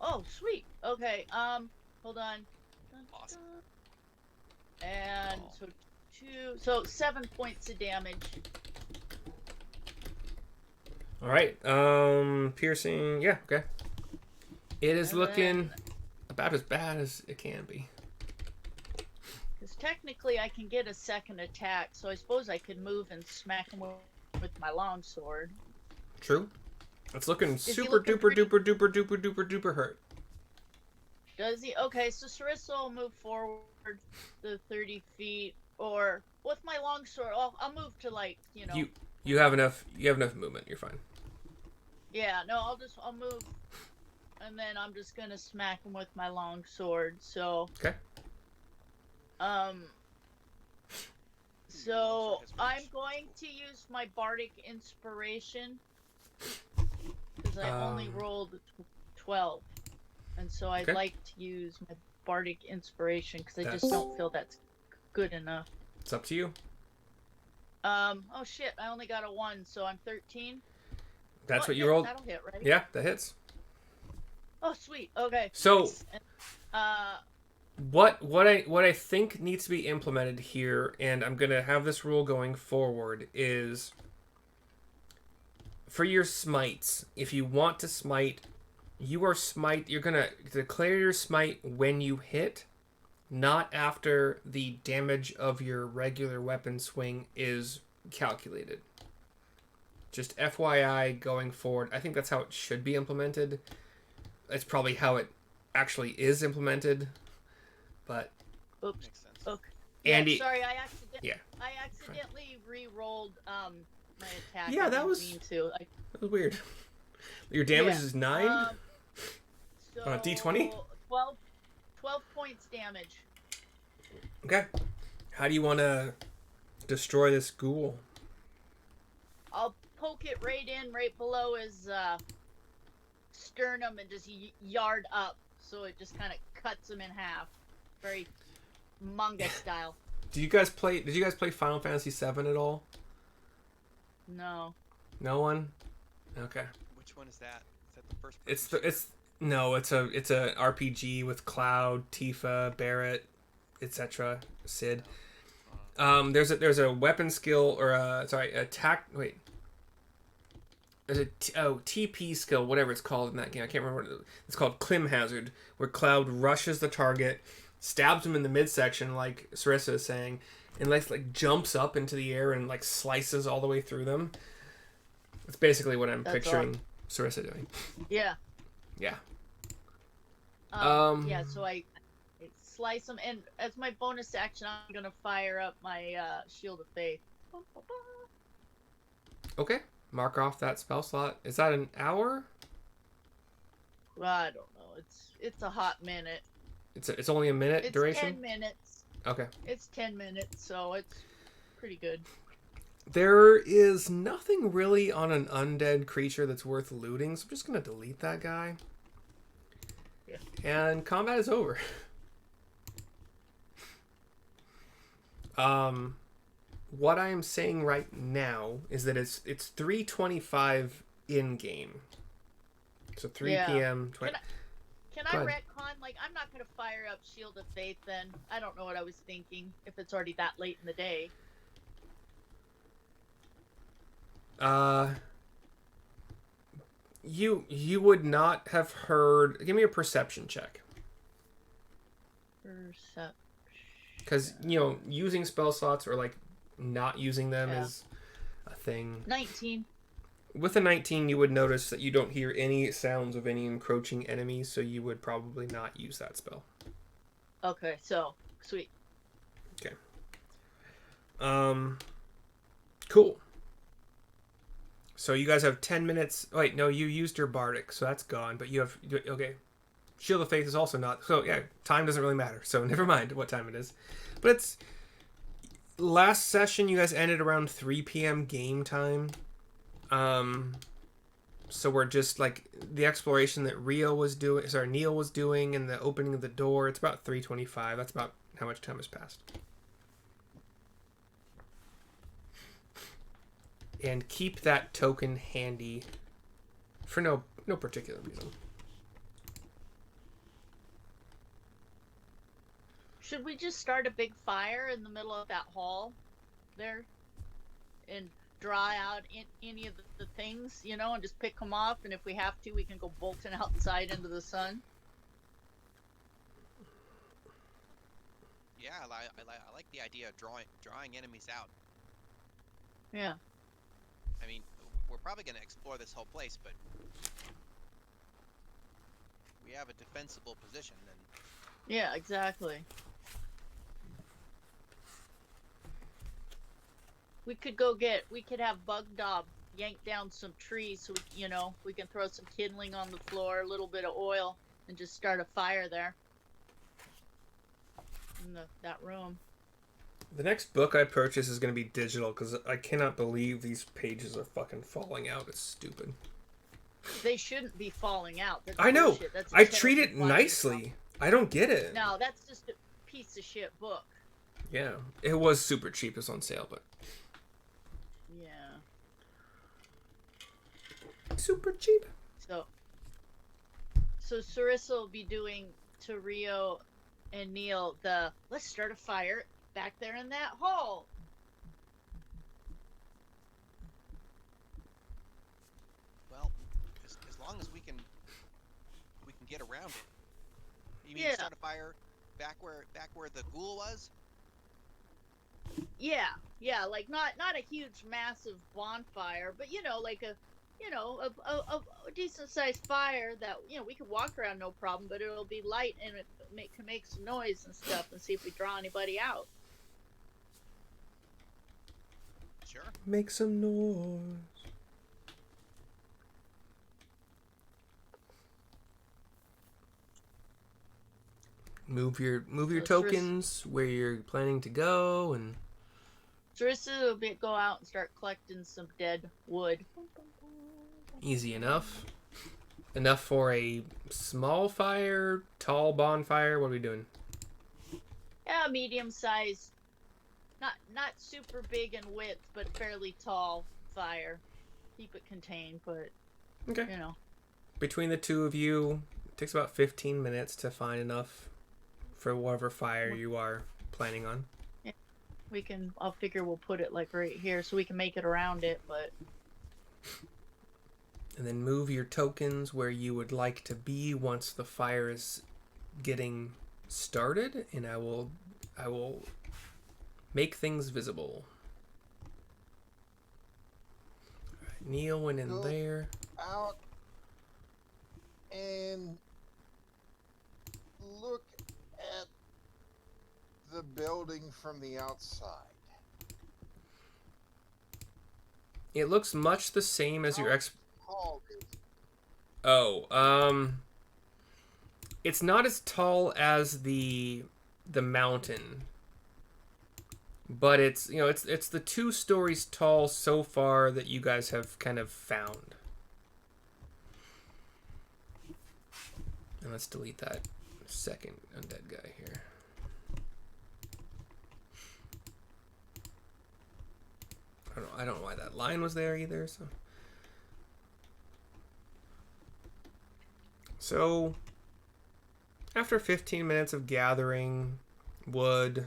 Oh, sweet. Okay, hold on. Awesome. And so 7 points of damage. All right. Piercing. Yeah. Okay. It is looking about as bad as it can be. Because technically I can get a second attack, so I suppose I could move and smack him with my longsword. True. It's looking he super looking duper duper duper duper duper duper hurt. Does he? Okay, so Sarissa will move forward the 30 feet, or with my longsword, I'll move to like, you know. You have enough. You have enough movement. You're fine. Yeah, no, I'll move, and then I'm just gonna smack him with my longsword. So. Okay. So I'm going to use my bardic inspiration because I only rolled 12, and so I'd like to use my bardic inspiration because I just don't feel that's good enough. It's up to you. Oh shit! I only got a 1, so I'm 13. That's what you rolled. That'll hit, right? Yeah, that hits. Oh sweet. Okay. So. Nice. What I think needs to be implemented here, and I'm gonna have this rule going forward, is for your smites. If you want to smite, you're gonna declare your smite when you hit, not after the damage of your regular weapon swing is calculated. Just FYI going forward. I think that's how it should be implemented. That's probably how it actually is implemented. But oops. Makes sense. Okay. Andy, yeah, sorry, I accidentally re-rolled my attack. Yeah, that was that was weird. Your damage is 9 so on a D20. 12 points damage. Okay. How do you want to destroy this ghoul? I'll poke it right below his sternum and just yard up, so it just kind of cuts him in half. Very manga style. Did you guys play Final Fantasy VII at all? No. No one? Okay. Which one is that? Is that the first? It's a RPG with Cloud, Tifa, Barrett, etc. Cid. There's a weapon skill or attack. Wait. There's a TP skill, whatever it's called in that game. I can't remember what it is. It's called Clim Hazard, where Cloud rushes the target, stabs him in the midsection, like Sarissa is saying, and like jumps up into the air and like slices all the way through them. That's basically what I'm picturing Sarissa doing. Yeah. Yeah. Yeah, so I slice them, and as my bonus action, I'm gonna fire up my Shield of Faith. Okay. Mark off that spell slot. Is that an hour? I don't know. It's a hot minute. It's only a minute duration? 10 minutes. Okay. It's 10 minutes, so it's pretty good. There is nothing really on an undead creature that's worth looting, so I'm just going to delete that guy. Yeah. And combat is over. What I am saying right now is that it's 3:25 in game. So 3 p.m. Can Go I ahead. retcon? Like, I'm not gonna fire up Shield of Faith then. I don't know what I was thinking. If it's already that late in the day. You would not have heard. Give me a perception check. Perception. Because, using spell slots or, like, not using them is a thing. 19. With a 19, you would notice that you don't hear any sounds of any encroaching enemies, so you would probably not use that spell. Okay, so, sweet. Okay. Cool. So you guys have 10 minutes. Wait, no, you used your bardic, so that's gone, but you have... Okay. Shield of Faith is also not... So, yeah, time doesn't really matter, so never mind what time it is. But it's... Last session, you guys ended around 3 p.m. game time. So we're just, like, the exploration that Neil was doing, and the opening of the door, it's about 3:25. That's about how much time has passed. And keep that token handy for no particular reason. Should we just start a big fire in the middle of that hall there? And dry out any of the things, and just pick them off, and if we have to, we can go bolting outside into the sun. Yeah, I like the idea of drawing enemies out. Yeah. I mean, we're probably going to explore this whole place, but we have a defensible position, and Yeah, exactly. We could have Bugdob yank down some trees so we can throw some kindling on the floor, a little bit of oil, and just start a fire there in that room. The next book I purchase is going to be digital because I cannot believe these pages are fucking falling out. It's stupid. They shouldn't be falling out. That's I know. bullshit. That's I treat terrible it flying nicely. stuff. I don't get it. No, that's just a piece of shit book. Yeah. It was super cheap. It's on sale, but... Yeah. Super cheap. So Sarissa will be doing to Rio and Neil let's start a fire back there in that hall. well, as long as we can get around it. You mean Yeah. start a fire back where the ghoul was? Yeah, like not a huge massive bonfire, but like a decent sized fire that we could walk around no problem, but it'll be light and it can make some noise and stuff, and see if we draw anybody out. Sure. Make some noise. Move your tokens where you're planning to go, and Sarissa will go out and start collecting some dead wood. easy enough. Enough for a small fire, tall bonfire. What are we doing? Yeah, medium size. Not super big in width, but fairly tall fire. Keep it contained, but Okay. Between the two of you, it takes about 15 minutes to find enough for whatever fire you are planning on. I'll figure we'll put it like right here so we can make it around it, but And then move your tokens where you would like to be once the fire is getting started, and I will make things visible. All right, Neil went in there. Out and look at the building from the outside. It looks much the same as your Tall is it? Oh, it's not as tall as the mountain, but it's it's the 2 stories tall so far that you guys have kind of found. And let's delete that second undead guy here. I don't know why that line was there either. So after 15 minutes of gathering wood,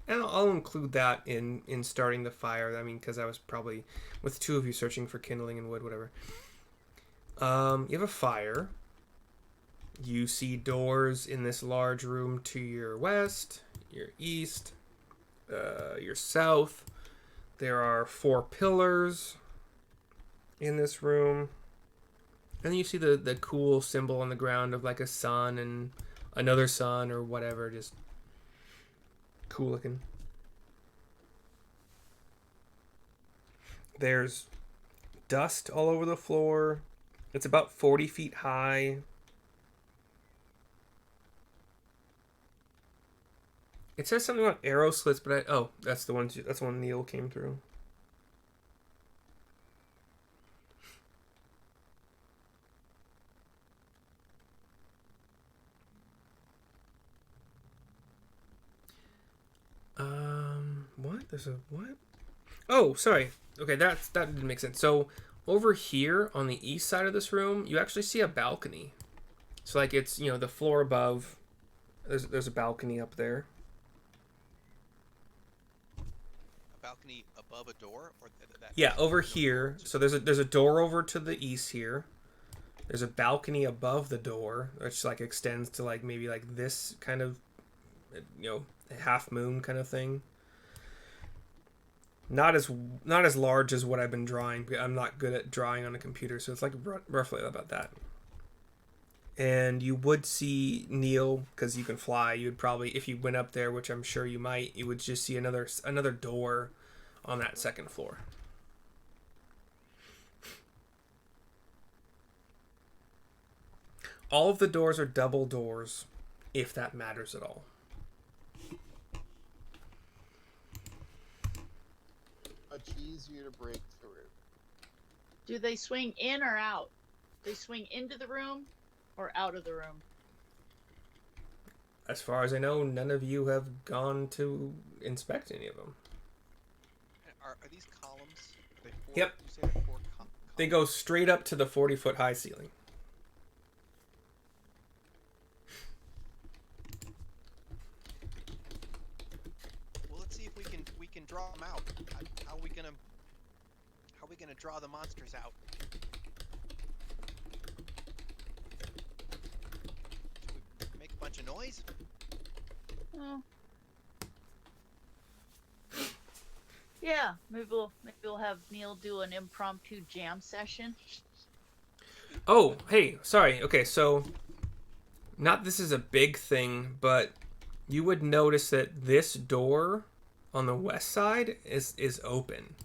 and I'll include that in starting the fire. I mean, because I was probably with two of you searching for kindling and wood, whatever. You have a fire. You see doors in this large room to your west, your east, your south. There are 4 pillars in this room. And then you see the cool symbol on the ground of like a sun and another sun or whatever. Just cool looking. There's dust all over the floor. It's about 40 feet high. It says something about arrow slits, but that's the one. That's the one Neil came through. What? There's a what? Oh, sorry. Okay, that didn't make sense. So over here on the east side of this room, you actually see a balcony. So like it's the floor above. There's a balcony up there. A balcony above a door, or that? Yeah, over here. So there's a door over to the east here. There's a balcony above the door, which like extends to like maybe like this kind of half moon kind of thing. Not as large as what I've been drawing. I'm not good at drawing on a computer, so it's like roughly about that. And you would see Neil, because you can fly. You would probably, if you went up there, which I'm sure you might, you would just see another door on that second floor. All of the doors are double doors, if that matters at all. Much easier to break through. Do they swing in or out? They swing into the room or out of the room? As far as I know, none of you have gone to inspect any of them. Are these columns? Are they 4? Yep. You say they're 4 columns? They go straight up to the 40-foot high ceiling. Well, let's see if we can draw them out. How are we gonna draw the monsters out? Should we make a bunch of noise? Oh. Yeah, maybe we'll have Neil do an impromptu jam session. Oh, hey, sorry. Okay, so not this is a big thing, but you would notice that this door on the west side is open.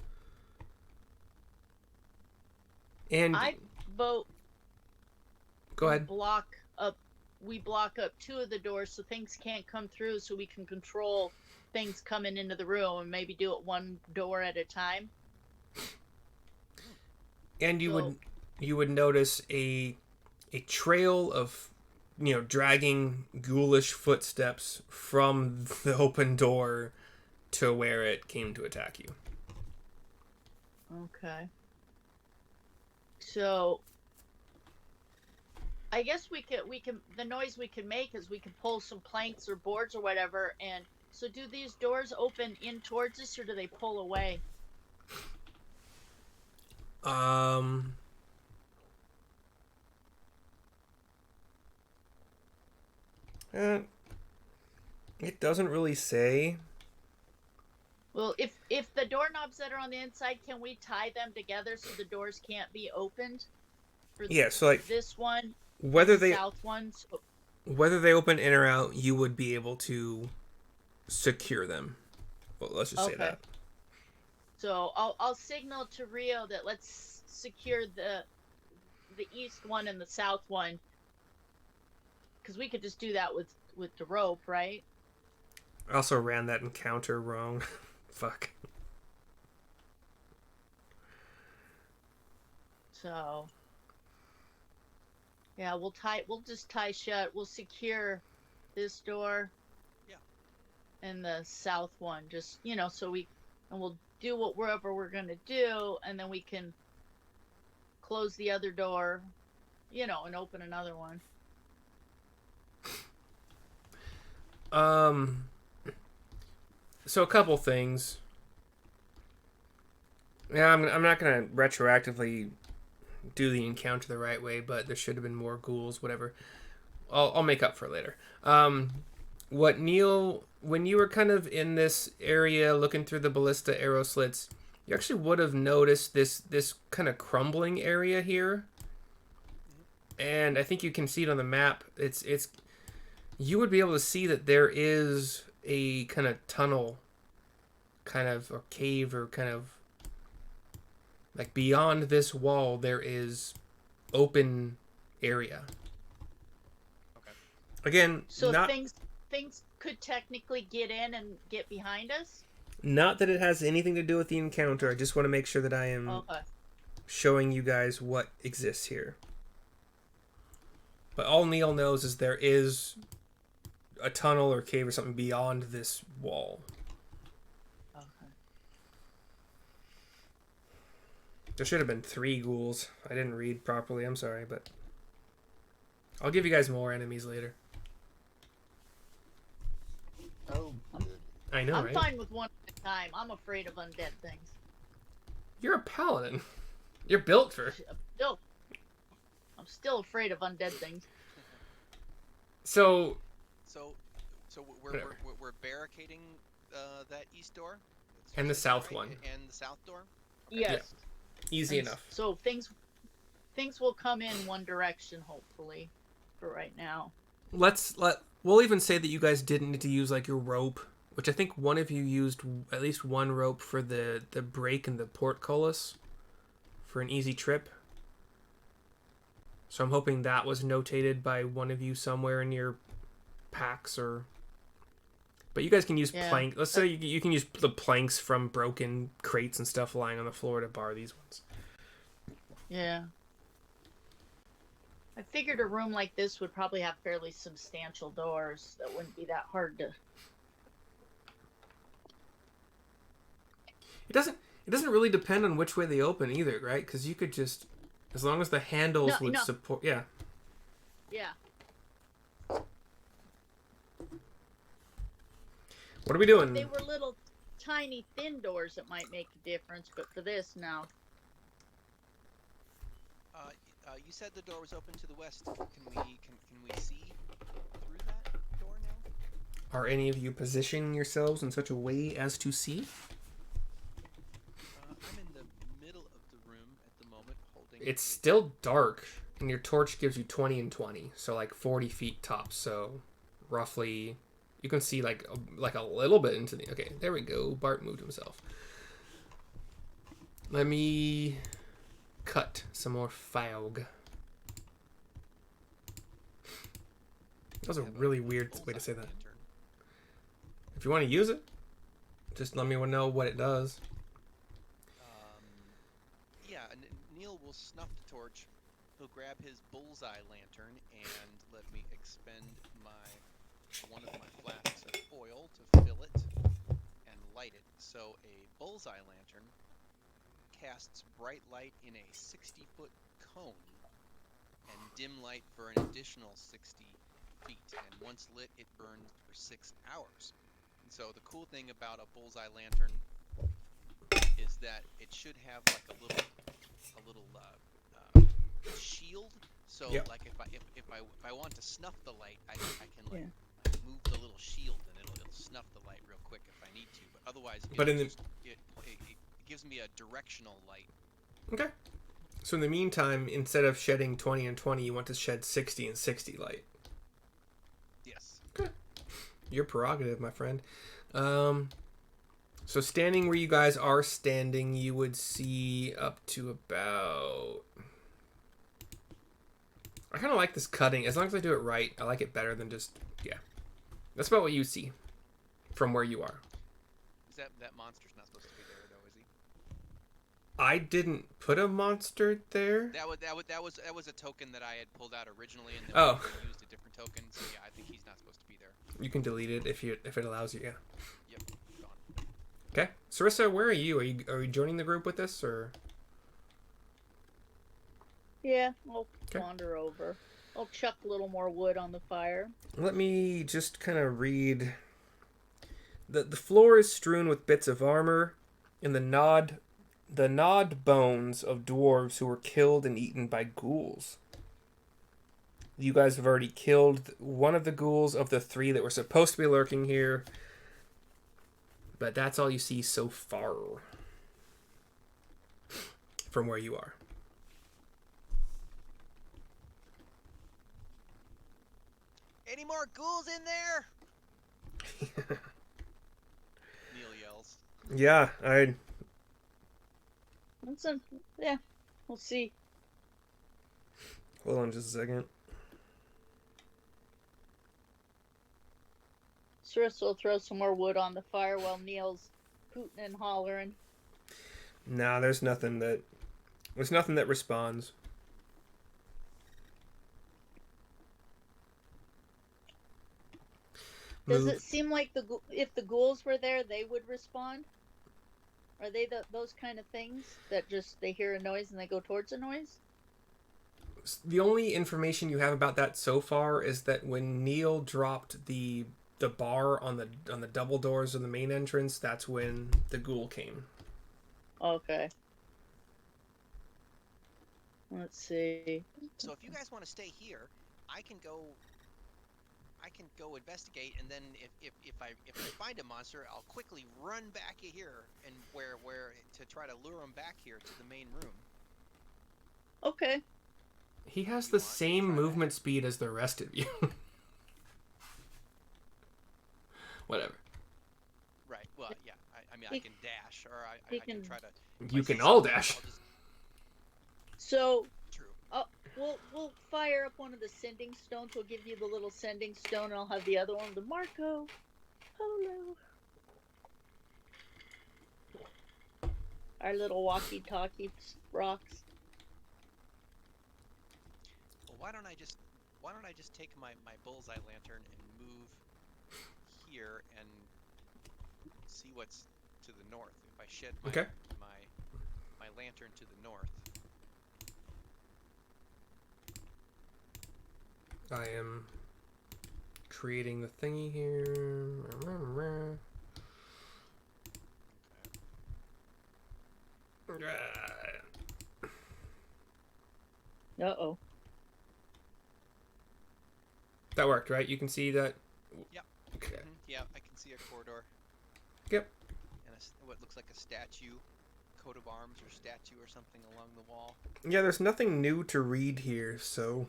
And I vote go ahead. we block up 2 of the doors so things can't come through, so we can control things coming into the room and maybe do it one door at a time. And you would notice a trail of dragging ghoulish footsteps from the open door to where it came to attack you. Okay. So I guess we can the noise we can make is we can pull some planks or boards or whatever. And so do these doors open in towards us or do they pull away? It doesn't really say. Well, if the doorknobs that are on the inside, can we tie them together so the doors can't be opened? Yeah, so like this one, whether the they south one. So, whether they open in or out, you would be able to secure them. Well, let's just say that. So I'll signal to Rio that let's secure the east one and the south one, because we could just do that with the rope, right? I also ran that encounter wrong. Fuck. So yeah, we'll just tie shut. We'll secure this door. Yeah. And the south one, just so we'll do whatever we're gonna do, and then we can close the other door, and open another one. Um. So a couple things. Yeah, I'm not gonna retroactively do the encounter the right way, but there should have been more ghouls. Whatever. I'll make up for it later. What Neil, when you were kind of in this area looking through the ballista arrow slits, you actually would have noticed this kind of crumbling area here, and I think you can see it on the map. It's you would be able to see that there is a kind of tunnel, kind of or cave or kind of like beyond this wall. There is open area. Okay. Again, So not things could technically get in and get behind us. not that it has anything to do with the encounter. I just want to make sure that I am Okay. showing you guys what exists here. But all Neil knows is there is a tunnel or cave or something beyond this wall. Okay. There should have been 3 ghouls. I didn't read properly. I'm sorry, but I'll give you guys more enemies later. Oh, good. I know, I'm right? fine with one at a time. I'm afraid of undead things. You're a paladin. You're built for. I'm still afraid of undead things. So So we're Whatever. we're barricading that east door. And the south right? one. And the south door. Yes. easy And enough. So things will come in one direction, hopefully, for right now. We'll even say that you guys didn't need to use like your rope, which I think one of you used at least one rope for the break and the portcullis for an easy trip. So I'm hoping that was notated by one of you somewhere in your packs or. But you guys can use plank. Let's say you can use the planks from broken crates and stuff lying on the floor to bar these ones. Yeah. I figured a room like this would probably have fairly substantial doors that wouldn't be that hard to. It doesn't really depend on which way they open either, right? Because you could just, as long as the handles would support. Yeah. Yeah. What are we doing? If they were little, tiny, thin doors, it might make a difference. But for this, no. You said the door was open to the west. Can we see through that door now? Are any of you positioning yourselves in such a way as to see? I'm in the middle of the room at the moment, holding. It's still dark, and your torch gives you 20 and 20, so like 40 feet tops. So roughly, you can see like a little bit into the. Okay, there we go. Bart moved himself. Let me cut some more fog. That was a really weird way to say that. Lantern. If you want to use it, just let me know what it does. Yeah, Neil will snuff the torch. He'll grab his bullseye lantern and let me expend one of my flasks of oil to fill it and light it. So a bullseye lantern casts bright light in a 60-foot cone and dim light for an additional 60 feet. And once lit, it burns for 6 hours. And so the cool thing about a bullseye lantern is that it should have like a little shield. So Yep. like if I want to snuff the light, I can like move the little shield and it'll snuff the light real quick if I need to. But otherwise, it gives me a directional light. Okay. So in the meantime, instead of shedding 20 and 20, you want to shed 60 and 60 light. Yes. Okay. Your prerogative, my friend. So standing where you guys are standing, you would see up to about... I kind of like this cutting. As long as I do it right, I like it better than just... Yeah. That's about what you see from where you are. Is that monster's not supposed to be there though, is he? I didn't put a monster there. That was a token that I had pulled out originally, and then we used a different token. So yeah, I think he's not supposed to be there. You can delete it if it allows you. Yeah. Yep, gone. Okay, Sarissa, where are you? Are you joining the group with us or? Yeah, we'll Okay. wander over. I'll chuck a little more wood on the fire. Let me just kind of read. The floor is strewn with bits of armor and the gnawed bones of dwarves who were killed and eaten by ghouls. You guys have already killed one of the ghouls of the 3 that were supposed to be lurking here. But that's all you see so far from where you are. Any more ghouls in there? Neil yells. Yeah, Yeah, we'll see. Hold on just a second. Sarissa will throw some more wood on the fire while Neil's hooting and hollering. Nah, there's nothing that responds. Does Move. it seem like if the ghouls were there, they would respond? Are they those kind of things that just they hear a noise and they go towards a noise? The only information you have about that so far is that when Neil dropped the bar on the double doors of the main entrance, that's when the ghoul came. Okay. Let's see. So if you guys want to stay here, I can go investigate, and then if I find a monster, I'll quickly run back here and where to try to lure them back here to the main room. Okay. He has the same movement speed as the rest of you. Whatever. Right. Well, yeah. I mean, I can dash, or I can try to. You can all dash. So. True. We'll fire up one of the sending stones. We'll give you the little sending stone, and I'll have the other one, the Marco Polo. Our little walkie-talkie rocks. Well, why don't I just take my bullseye lantern and move here and see what's to the north. If I shed my lantern to the north. I am creating the thingy here. Uh-oh. That worked, right? You can see that? Yep. Okay. Mm-hmm. Yeah, I can see a corridor. Yep. And what looks like a statue, coat of arms or statue or something along the wall. Yeah, there's nothing new to read here, so...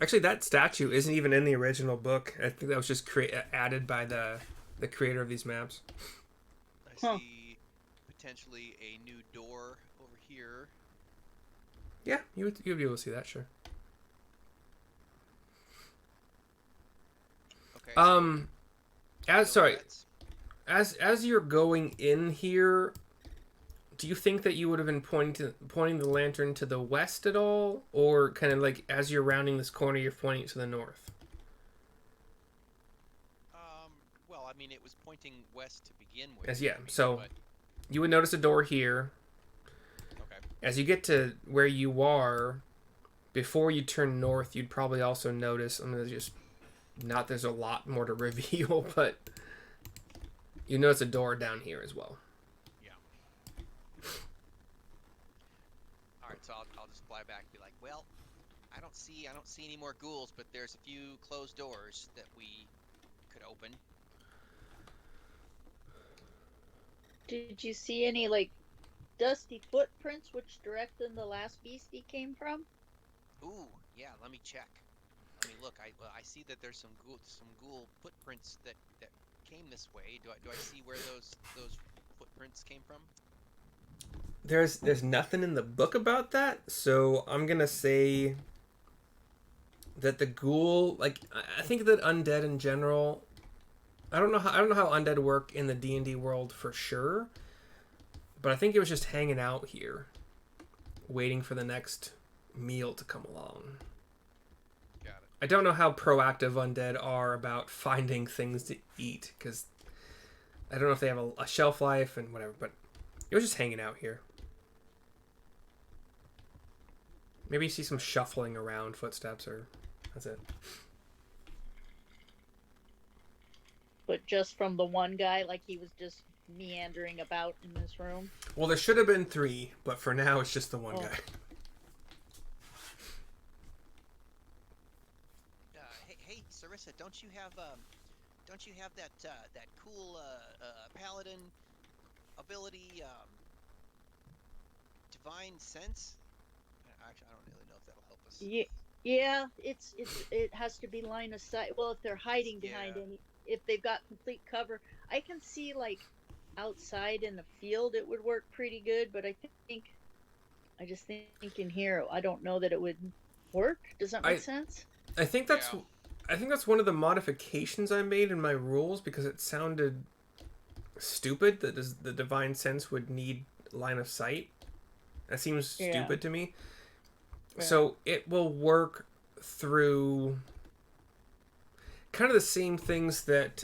Actually, that statue isn't even in the original book. I think that was just added by the creator of these maps. I see potentially a new door over here. Yeah, you'd be able to see that, sure. Okay. As you're going in here, do you think that you would have been pointing the lantern to the west at all, or kind of like as you're rounding this corner, you're pointing it to the north? Well, I mean, it was pointing west to begin with. You would notice a door here. Okay. As you get to where you are, before you turn north, you'd probably also notice. I'm gonna just there's a lot more to reveal, but you notice a door down here as well. So I'll just fly back and be like, well, I don't see any more ghouls, but there's a few closed doors that we could open. Did you see any, like, dusty footprints? Which direction the last beastie came from? Ooh, yeah, let me check. I mean, look, I see that there's some ghoul footprints that came this way. Do I see where those footprints came from? There's nothing in the book about that, so I'm gonna say that the ghoul, like, I think that undead in general, I don't know how undead work in the D&D world for sure, but I think it was just hanging out here, waiting for the next meal to come along. Got it. I don't know how proactive undead are about finding things to eat, because I don't know if they have a shelf life and whatever, but it was just hanging out here. Maybe you see some shuffling around footsteps, or that's it. But just from the one guy, like he was just meandering about in this room. Well, there should have been 3, but for now it's just the one guy. Hey, Sarissa, don't you have that that cool paladin ability, divine sense? Actually, I don't really know if that'll help us. Yeah, it has to be line of sight. Well, if they're hiding behind any, if they've got complete cover, I can see like outside in the field it would work pretty good, but I just think in here I don't know that it would work. Does that make sense? I think that's one of the modifications I made in my rules, because it sounded stupid that the divine sense would need line of sight. That seems stupid to me. Yeah. So it will work through kind of the same things that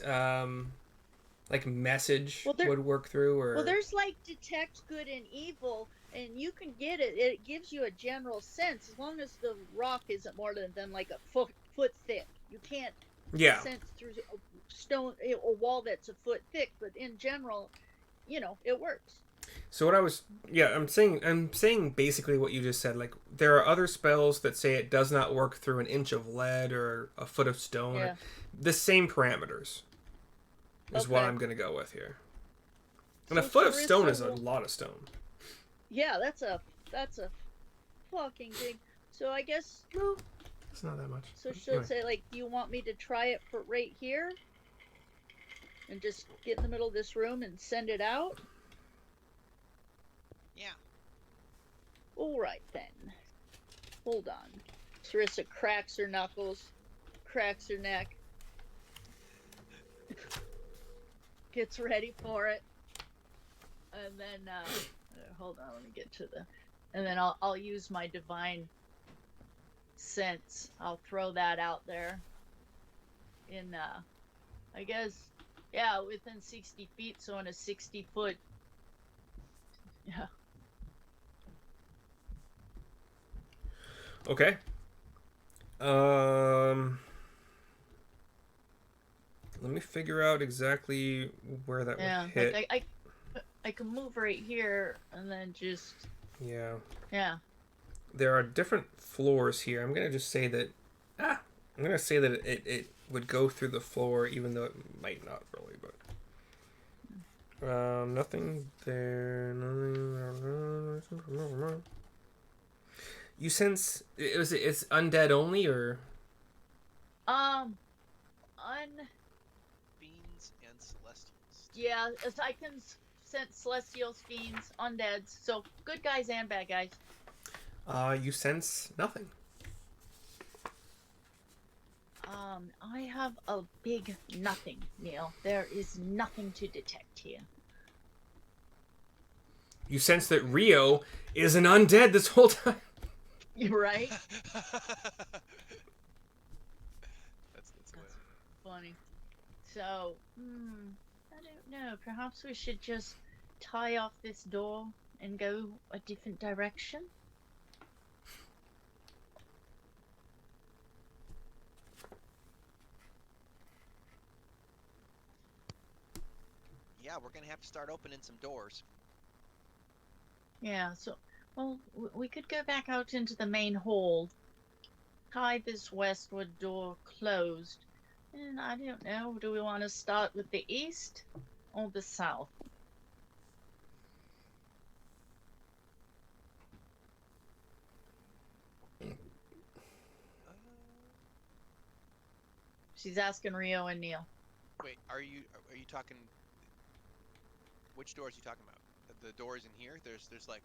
like message would work through. Or there's like detect good and evil, and you can get it. It gives you a general sense as long as the rock isn't more than like a foot thick. You can't sense through a stone, a wall that's a foot thick, but in general, it works. So what I'm saying basically what you just said. Like, there are other spells that say it does not work through an inch of lead or a foot of stone. Yeah. The same parameters is what I'm going to go with here. And a foot of stone is a lot of stone. Yeah, that's a fucking big. So I guess it's not that much. So she'll say, like, do you want me to try it for right here? And just get in the middle of this room and send it out? Yeah. All right, then. Hold on. Sarissa cracks her knuckles, cracks her neck, gets ready for it, and then, hold on, let me get to and then I'll use my divine sense. I'll throw that out there in, I guess, within 60 feet, so in a 60-foot, Okay. Let me figure out exactly where that would hit. Like I can move right here and then just... Yeah. Yeah. There are different floors here. I'm gonna just say that... I'm gonna say that it would go through the floor, even though it might not really, but... nothing there. Nothing... You sense it's undead only, or fiends and celestials. Yeah, I can sense celestials, fiends, undeads. So good guys and bad guys. You sense nothing. I have a big nothing, Neil. There is nothing to detect here. You sense that Rio is an undead this whole time. You're right. That's funny. So, I don't know. Perhaps we should just tie off this door and go a different direction. Yeah, we're gonna have to start opening some doors. Yeah, so, well, we could go back out into the main hall, tie this westward door closed, and I don't know, do we want to start with the east or the south? She's asking Rio and Neil. Wait, are you talking? Which doors are you talking about? The doors in here? There's like.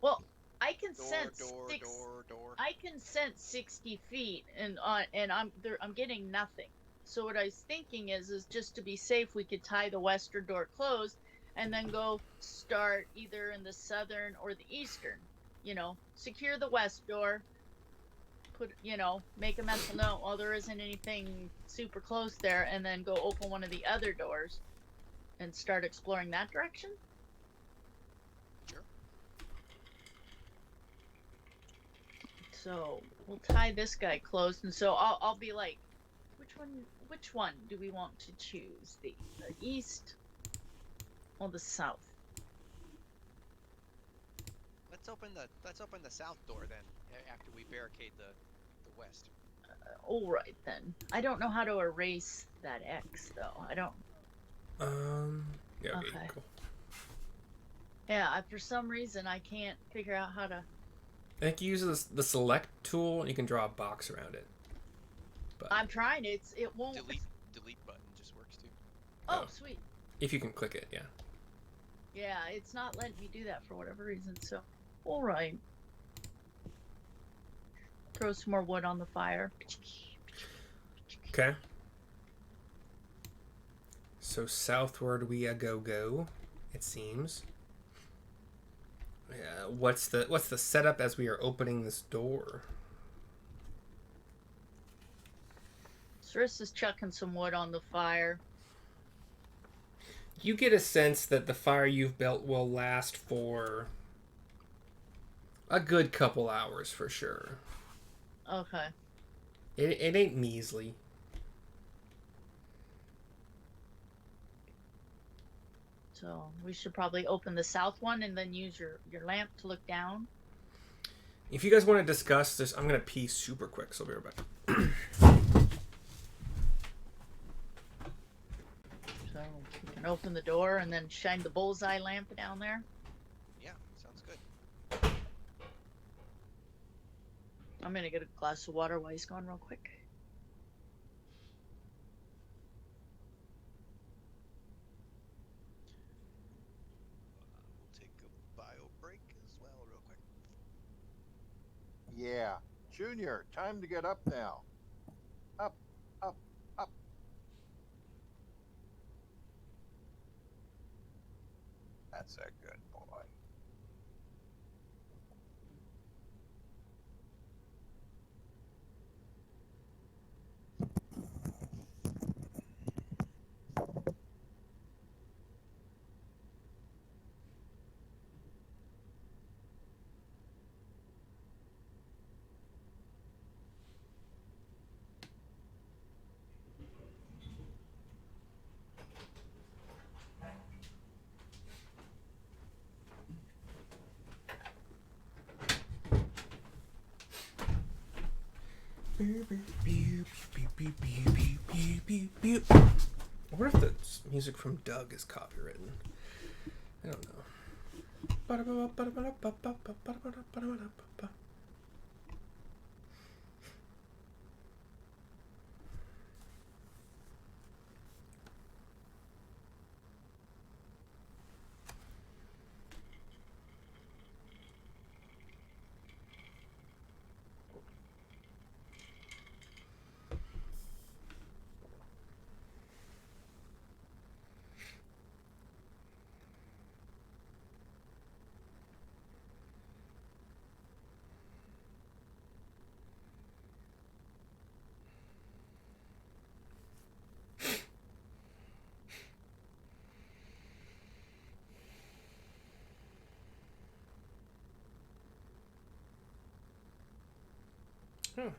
Well, I can door, sense door. I can sense 60 feet, and I'm getting nothing. So what I was thinking is just to be safe, we could tie the western door closed, and then go start either in the southern or the eastern. Secure the west door. Make a mental note. Well, there isn't anything super close there, and then go open one of the other doors, and start exploring that direction. So we'll tie this guy close, and so I'll be like, which one do we want to choose? The east or the south? Let's open the south door then. After we barricade the west. All right then. I don't know how to erase that X though. I don't. Yeah. Okay. Okay. Cool. Yeah, for some reason I can't figure out how to. I think you use the select tool and you can draw a box around it. But I'm trying. It won't. Delete button just works too. Oh, sweet. if you can click it, yeah. Yeah, it's not letting me do that for whatever reason. So, all right. Throw some more wood on the fire. Okay. So southward we go. It seems. Yeah. What's the setup as we are opening this door? Sarissa's chucking some wood on the fire. You get a sense that the fire you've built will last for a good couple hours for sure. Okay. It ain't measly. So we should probably open the south one and then use your lamp to look down. If you guys want to discuss this, I'm gonna pee super quick, so I'll be right back. So we can open the door and then shine the bullseye lamp down there. Yeah, sounds good. I'm gonna get a glass of water while he's gone real quick. We'll take a bio break as well, real quick. Yeah. Junior, time to get up now. Up, up, up. That's a good boy. I wonder if the music from Doug is copywritten. I don't know. Huh.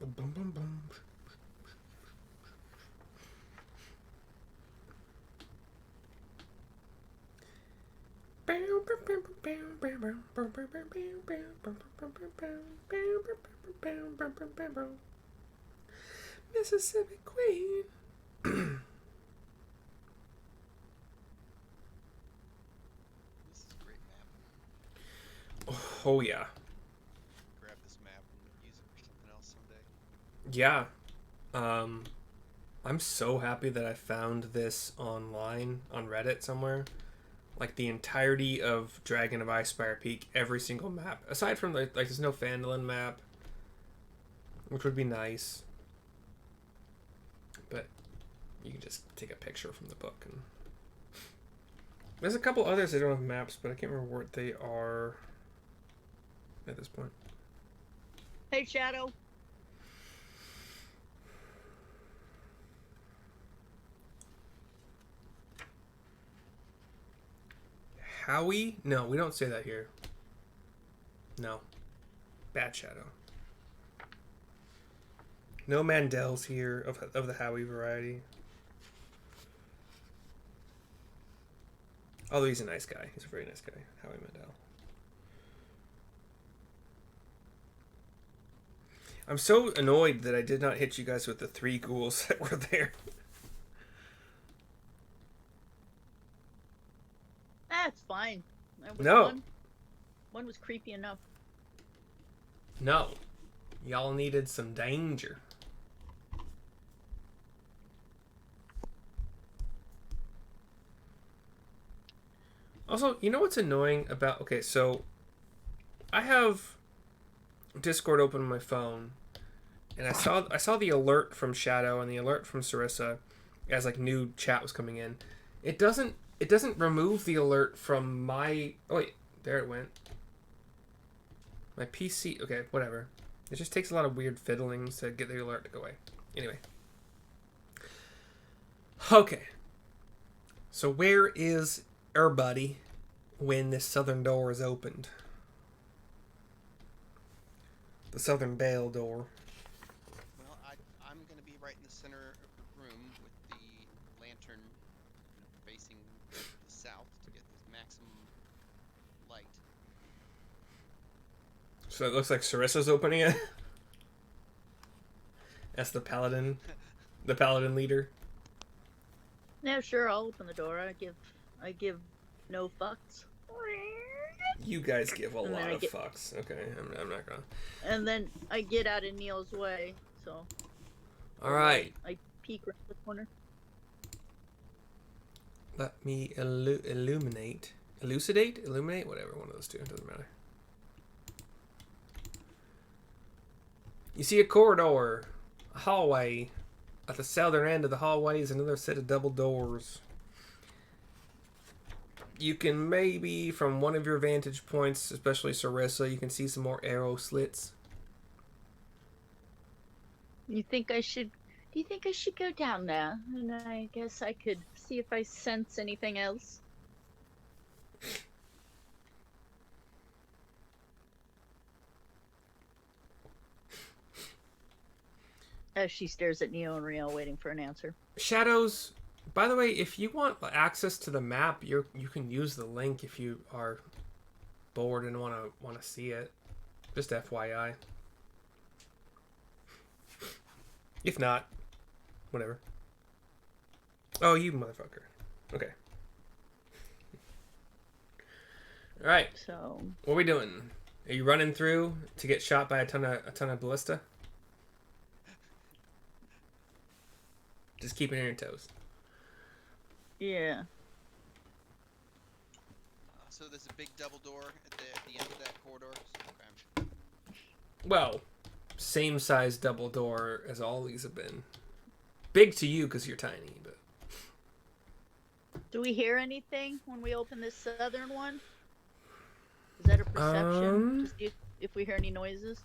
Boom, boom, boom. Mississippi Queen. This is a great map. Oh yeah. Grab this map and use it for something else someday. Yeah. I'm so happy that I found this online on Reddit somewhere. Like the entirety of Dragon of Icespire Peak, every single map. Aside from like there's no Phandalin map, which would be nice. But you can just take a picture from the book and there's a couple others that don't have maps, but I can't remember what they are at this point. Hey, Shadow. Howie? No, we don't say that here. No. Bad shadow. No Mandels here of the Howie variety. Although he's a nice guy. He's a very nice guy. Howie Mandel. I'm so annoyed that I did not hit you guys with the 3 ghouls that were there. That's fine. That was No. One was creepy enough. No. Y'all needed some danger. Also, you know what's annoying about... Okay, so I have Discord open on my phone, and I saw the alert from Shadow and the alert from Sarissa as like new chat was coming in. It doesn't remove the alert from my... Oh wait, there it went. My PC... Okay, whatever. It just takes a lot of weird fiddlings to get the alert to go away. Anyway. Okay. So where is everybody when this southern door is opened? The southern bale door. Well, I'm going to be right in the center of the room with the lantern facing the south to get this maximum light. So it looks like Sarissa's opening it. That's the paladin leader. Yeah, sure. I'll open the door. I give no fucks. You guys give a And then lot I of get- fucks. Okay, I'm not gonna. And then I get out of Neil's way. So. All right, I peek around the corner. let me illuminate, whatever. One of those two. It doesn't matter. You see a corridor, a hallway. At the southern end of the hallway is another set of double doors. You can maybe, from one of your vantage points, especially Sarissa, you can see some more arrow slits. Do you think I should go down there? And I guess I could see if I sense anything else. As she stares at Neo and Rio, waiting for an answer. Shadows, by the way, if you want access to the map, you can use the link if you are bored and want to see it. Just FYI. If not, whatever. Oh, you motherfucker. Okay. All right. So What are we doing? Are you running through to get shot by a ton of ballista? Just keeping it on your toes. yeah. So there's a big double door at the end of that corridor. Okay. Well, same size double door as all these have been. Big to you because you're tiny, but Do we hear anything when we open this southern one? Is that a perception? To see if we hear any noises?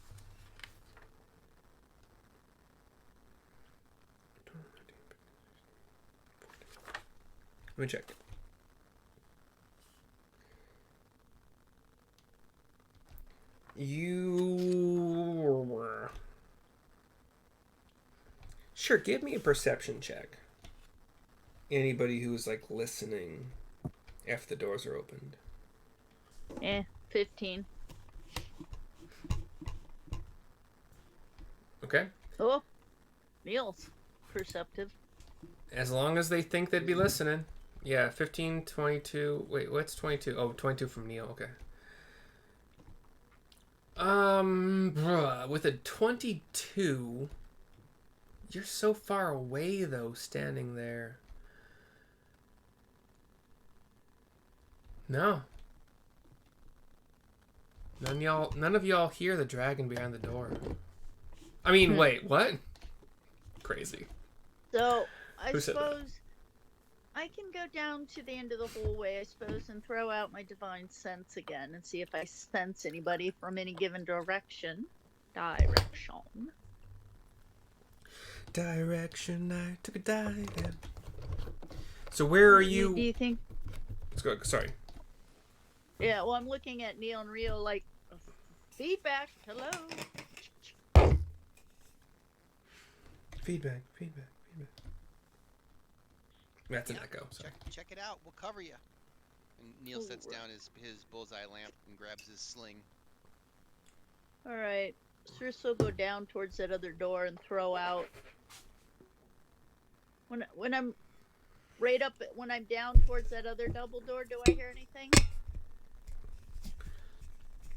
let me check. Sure, give me a perception check. Anybody who's like listening after the doors are opened. 15. Okay. Oh, Neil's perceptive. As long as they think they'd be listening. Yeah, 15, 22. Wait, what's 22? Oh, 22 from Neil. Okay. With a 22, you're so far away though, standing there. No. None of y'all hear the dragon behind the door. I mean, wait, what? Crazy. So, I Who said that? suppose I can go down to the end of the hallway, I suppose, and throw out my divine sense again and see if I sense anybody from any given direction. Direction, I took a dive. So where are Do you? you think? Let's go. Sorry. Yeah, well, I'm looking at Neil and Rio like, feedback. Hello. Feedback, feedback, feedback. That's an Yeah, echo. Sorry. check it out. We'll cover you. And Neil sets Alright. down his bullseye lamp and grabs his sling. All right. Circe will go down towards that other door and throw out. When I'm right up, when I'm down towards that other double door, do I hear anything?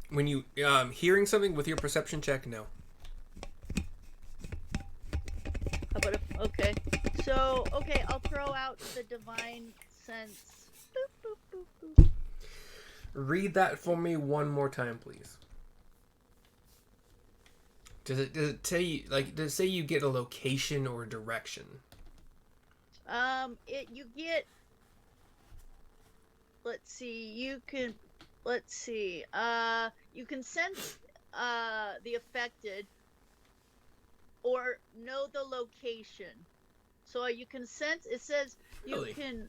When you hearing something with your perception check, no. How about if, okay. So, okay, I'll throw out the divine sense. Boop, boop, boop, boop. Read that for me one more time, please. Does it say does it say you get a location or a direction? You get. Let's see. You can sense the affected or know the location. So you can sense. It says you Really? can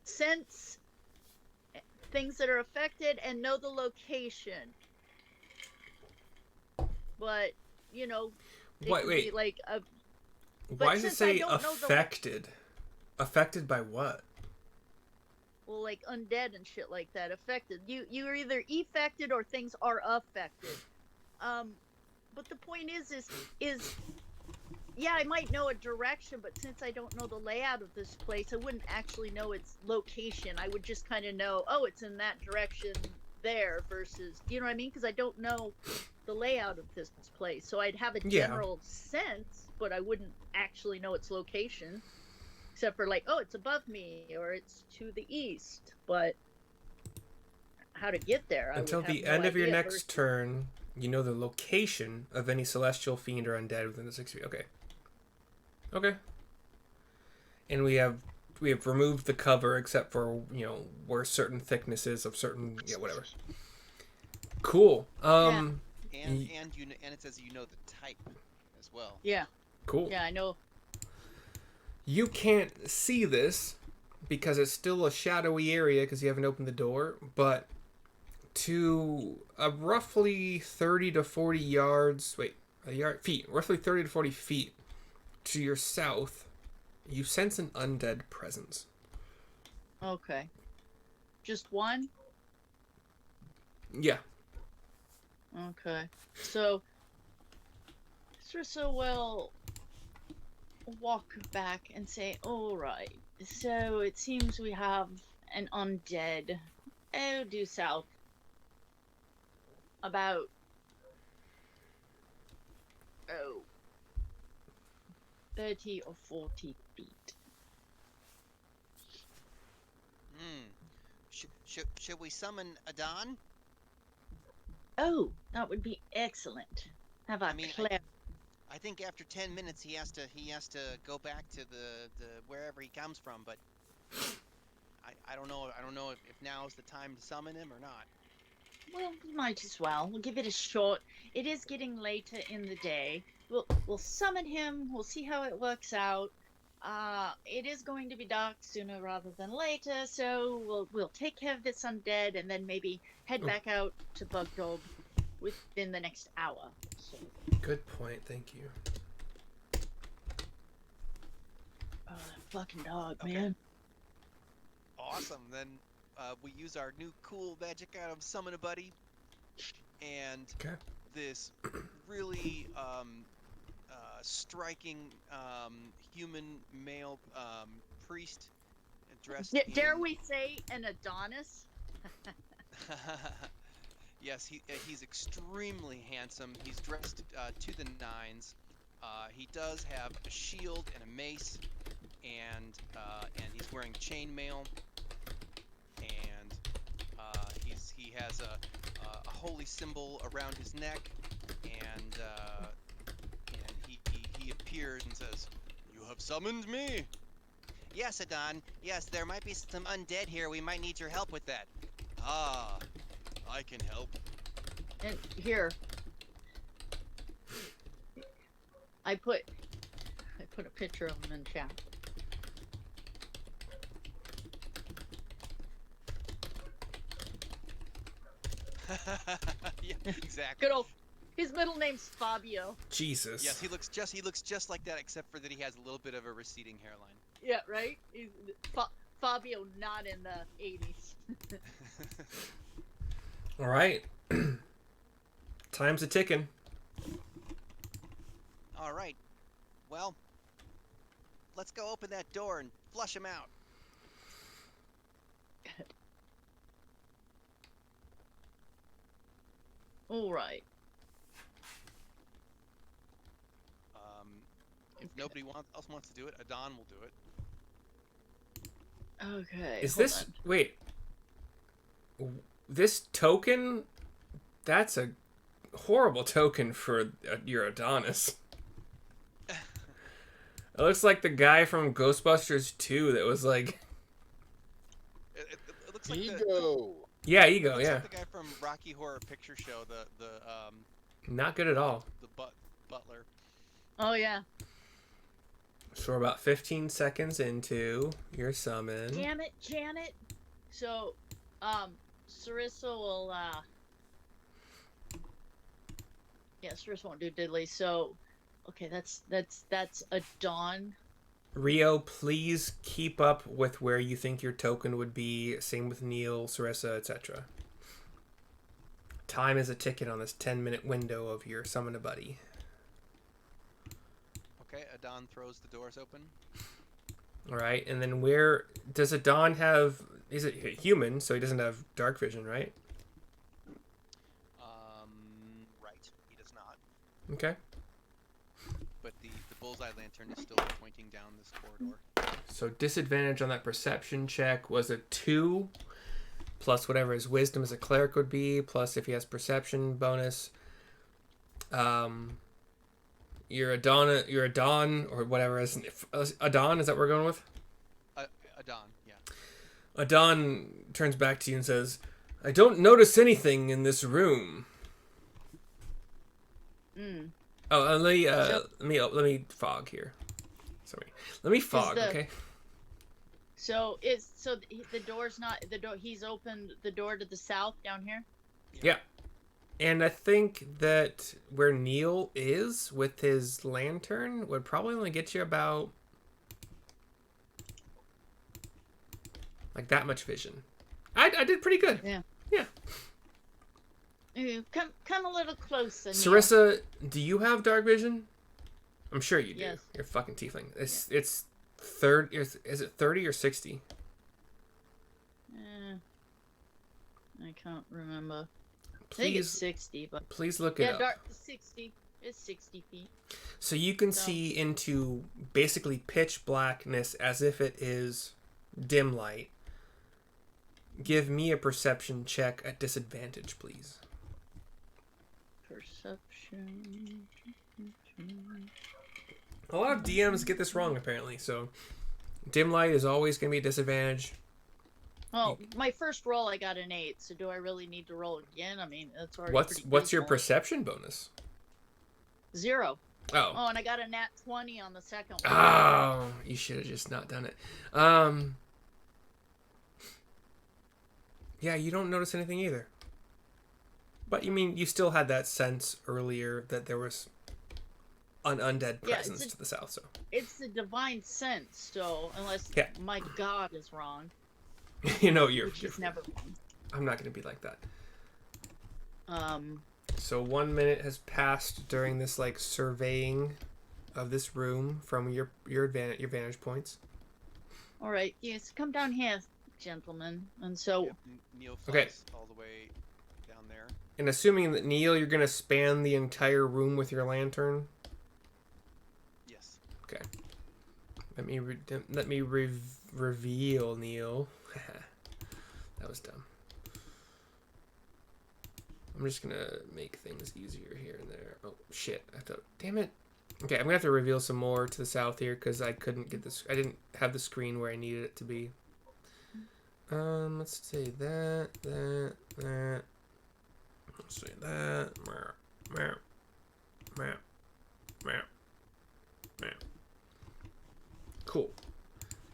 sense things that are affected and know the location. But it could Wait. be like a. Why does it since I say don't know the- affected? Affected by what? Well, like undead and shit like that. Affected. You're either affected or things are affected. But the point is yeah, I might know a direction, but since I don't know the layout of this place, I wouldn't actually know its location. I would just kind of know, oh, it's in that direction there versus, you know what I mean? Because I don't know the layout of this place. So I'd have a Yeah. general sense, but I wouldn't actually know its location. Except for like, oh, it's above me or it's to the east. But how to get there, Until I would have the no end of your idea next versus- turn, you know the location of any celestial fiend or undead within the 6 feet. Okay. And we have removed the cover except for where certain thicknesses of certain whatever. Cool. And it says you know the type as well. Yeah. Cool. Yeah, I know. You can't see this because it's still a shadowy area because you haven't opened the door, but to a roughly 30 to 40 yards, roughly 30 to 40 feet to your south, you sense an undead presence. Okay. Just one? Yeah. Okay. So will walk back and say, all right, so it seems we have an undead due south about 30 or 40 feet. Should we summon Adon? Oh, that would be excellent. Have a I think after 10 minutes he has to go back to the wherever he comes from, but I don't know if now is the time to summon him or not. Well, we might as well. We'll give it a shot. It is getting later in the day. We'll summon him. We'll see how it works out. It is going to be dark sooner rather than later, so we'll take care of this undead and then maybe head back out to Bugdog within the next hour. So. Good point. Thank you. Oh, that fucking dog, Okay. man. Awesome. Then we use our new cool magic item, Summon a Buddy, and this really striking human male priest dressed Dare we say an Adonis? Yes, he's extremely handsome. He's dressed to the nines. He does have a shield and a mace, and he's wearing chainmail, and he has a holy symbol around his neck, and he appears and says, "You have summoned me." Yes, Adon. Yes, there might be some undead here. We might need your help with that. Ah, I can help. And here, I put a picture of him in chat. Yeah, exactly. Good old. His middle name's Fabio. Jesus. Yes, he looks just like that, except for that he has a little bit of a receding hairline. Yeah, right. He's Fabio, not in the '80s. All right. Time's a ticking. All right. Well, let's go open that door and flush him out. All right. If nobody else wants to do it, Adon will do it. Okay. Is hold this on. wait? This token? That's a horrible token for your Adonis. It looks like the guy from Ghostbusters 2 that was like. It looks like Ego. Yeah, Ego. looks Yeah, like the guy from Rocky Horror Picture Show. not good at all. The butler. Oh yeah. So we're about 15 seconds into your summon. Damn it, Janet. So, Sarissa will. Yeah, Sarissa won't do diddly. So, okay, that's a dawn. Rio, please keep up with where you think your token would be. Same with Neil, Sarissa, etc. Time is a ticket on this 10-minute window of your summon a buddy. Okay, Adon throws the doors open. All right, and then where does Adon have? Is it human? So he doesn't have dark vision, right? Right. He does not. Okay. But the bullseye lantern is still pointing down this corridor. So disadvantage on that perception check was a 2, plus whatever his wisdom as a cleric would be, plus if he has perception bonus. Your Adon, or whatever is Adon. Is that what we're going with? Adon, yeah. Adon turns back to you and says, "I don't notice anything in this room." Mm. Oh, let me fog here. Sorry, let me fog. Okay. So the door's not the door. He's opened the door to the south down here. Yeah. And I think that where Neil is with his lantern would probably only get you about like that much vision. I did pretty good. Yeah. Yeah. Come a little closer. Neil. Sarissa, do you have dark vision? I'm sure you do. Yes. You're a fucking tiefling. It's third. Is it 30 or 60? I can't remember. I think it's Please, 60, but please look it yeah, up. dark 60. It's 60 feet. So you can So- see into basically pitch blackness as if it is dim light. Give me a perception check at disadvantage, please. Perception. A lot of DMs get this wrong, apparently. So dim light is always going to be a disadvantage. Well, my first roll I got an 8, so do I really need to roll again? I mean, that's already What's pretty your dismal. perception bonus? 0. Oh. Oh, and I got a nat 20 on the second one. Oh, you should have just not done it. Yeah, you don't notice anything either. But you mean you still had that sense earlier that there was an undead Yeah, presence to the south, so. It's the divine sense, so unless Yeah. my god is wrong, You know you're which is never wrong. I'm not going to be like that. Um, So 1 minute has passed during this like surveying of this room from your vantage points. all right, yes, come down here, gentlemen. And so, Yep, Neil flies Okay. all the way down there. And assuming that Neil, you're going to span the entire room with your lantern. Yes. Okay. Let me reveal Neil. That was dumb. I'm just gonna make things easier here and there. Oh shit! I have to. Damn it. Okay, I'm gonna have to reveal some more to the south here because I couldn't get this. I didn't have the screen where I needed it to be. Let's say that. Let's say that. Cool.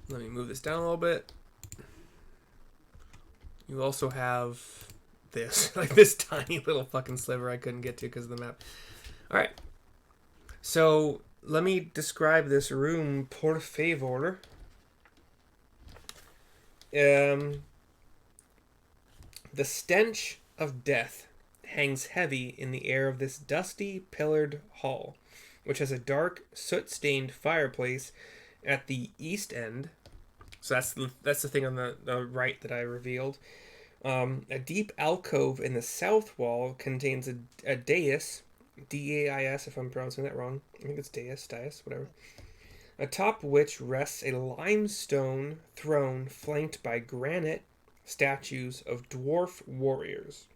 Let me move this down a little bit. You also have this. Like this tiny little fucking sliver I couldn't get to because of the map. Alright. So, let me describe this room, por favor. The stench of death hangs heavy in the air of this dusty, pillared hall, which has a dark, soot-stained fireplace at the east end. So that's the thing on the right that I revealed. A deep alcove in the south wall contains a dais, D-A-I-S if I'm pronouncing that wrong. I think it's dais, whatever. Atop which rests a limestone throne flanked by granite statues of dwarf warriors.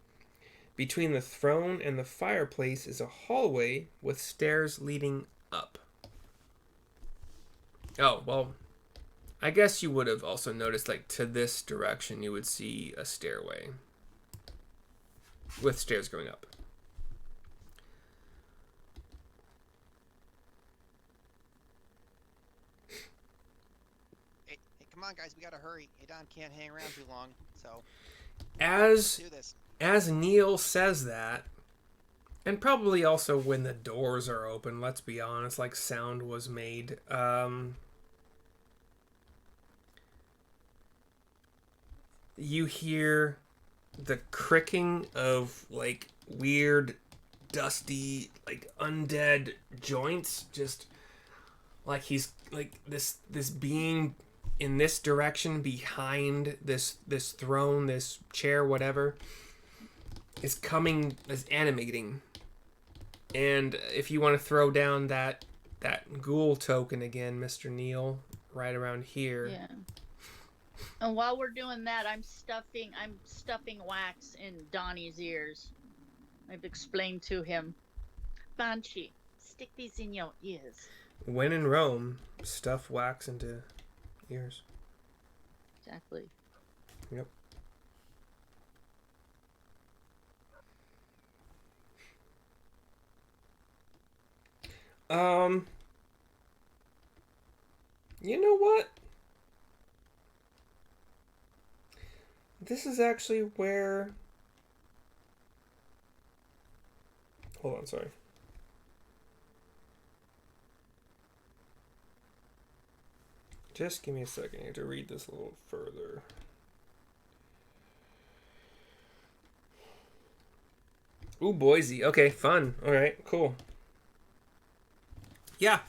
Between the throne and the fireplace is a hallway with stairs leading up. Oh, well, I guess you would have also noticed, like, to this direction, you would see a stairway with stairs going up. Hey, come on, guys, we gotta hurry. Adon can't hang around too long, so As do this. as Neil says that, and probably also when the doors are open, let's be honest, like sound was made. You hear the cricking of like weird, dusty, like undead joints. Just like he's like this being in this direction behind this throne, this chair, whatever, is coming, is animating. And if you want to throw down that ghoul token again, Mr. Neil, right around here. Yeah. And while we're doing that, I'm stuffing wax in Donnie's ears. I've explained to him, Banshee, stick these in your ears. When in Rome, stuff wax into ears. Exactly. Yep. You know what? This is actually where... Hold on, sorry. Just give me a second here to read this a little further. Ooh, Boise. Okay, fun. Alright, cool. Yeah.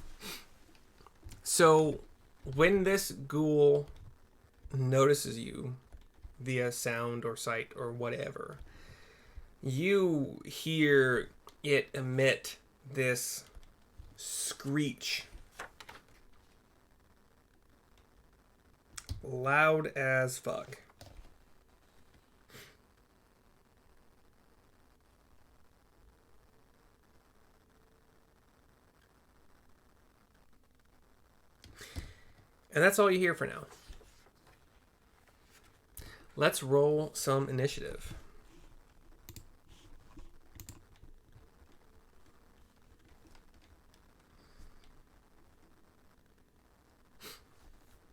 So, when this ghoul notices you via sound or sight or whatever, you hear it emit this screech. Loud as fuck. And that's all you hear for now. Let's roll some initiative.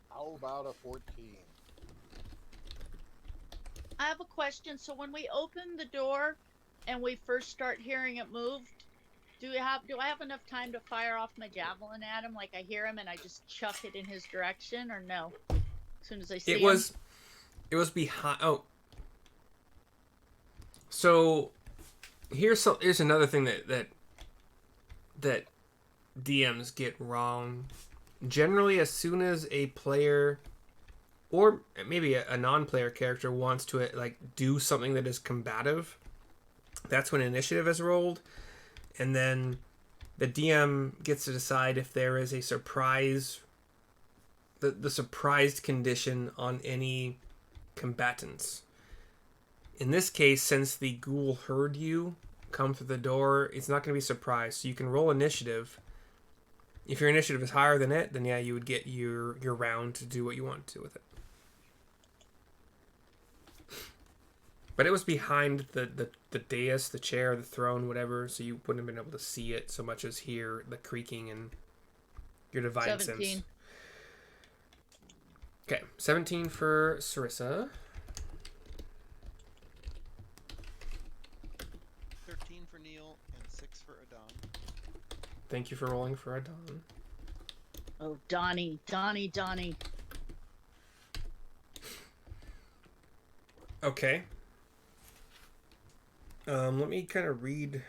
How about a 14? I have a question. So when we open the door and we first start hearing it move, do I have enough time to fire off my javelin at him? Like I hear him and I just chuck it in his direction, or no? As soon as I see him. It was behind. Oh, so here's another thing that DMs get wrong. Generally, as soon as a player or maybe a non-player character wants to like do something that is combative, that's when initiative is rolled, and then the DM gets to decide if there is a surprise, the surprised condition on any combatants. In this case, since the ghoul heard you come through the door, it's not going to be surprised. So you can roll initiative. If your initiative is higher than it, then yeah, you would get your round to do what you want to with it. But it was behind the dais, the chair, the throne, whatever, so you wouldn't have been able to see it so much as hear the creaking and your divine 17. sense. Okay, 17 for Sarissa. 6 for Adon. Thank you for rolling for Adon. Oh, Donnie. Okay. Let me kind of read.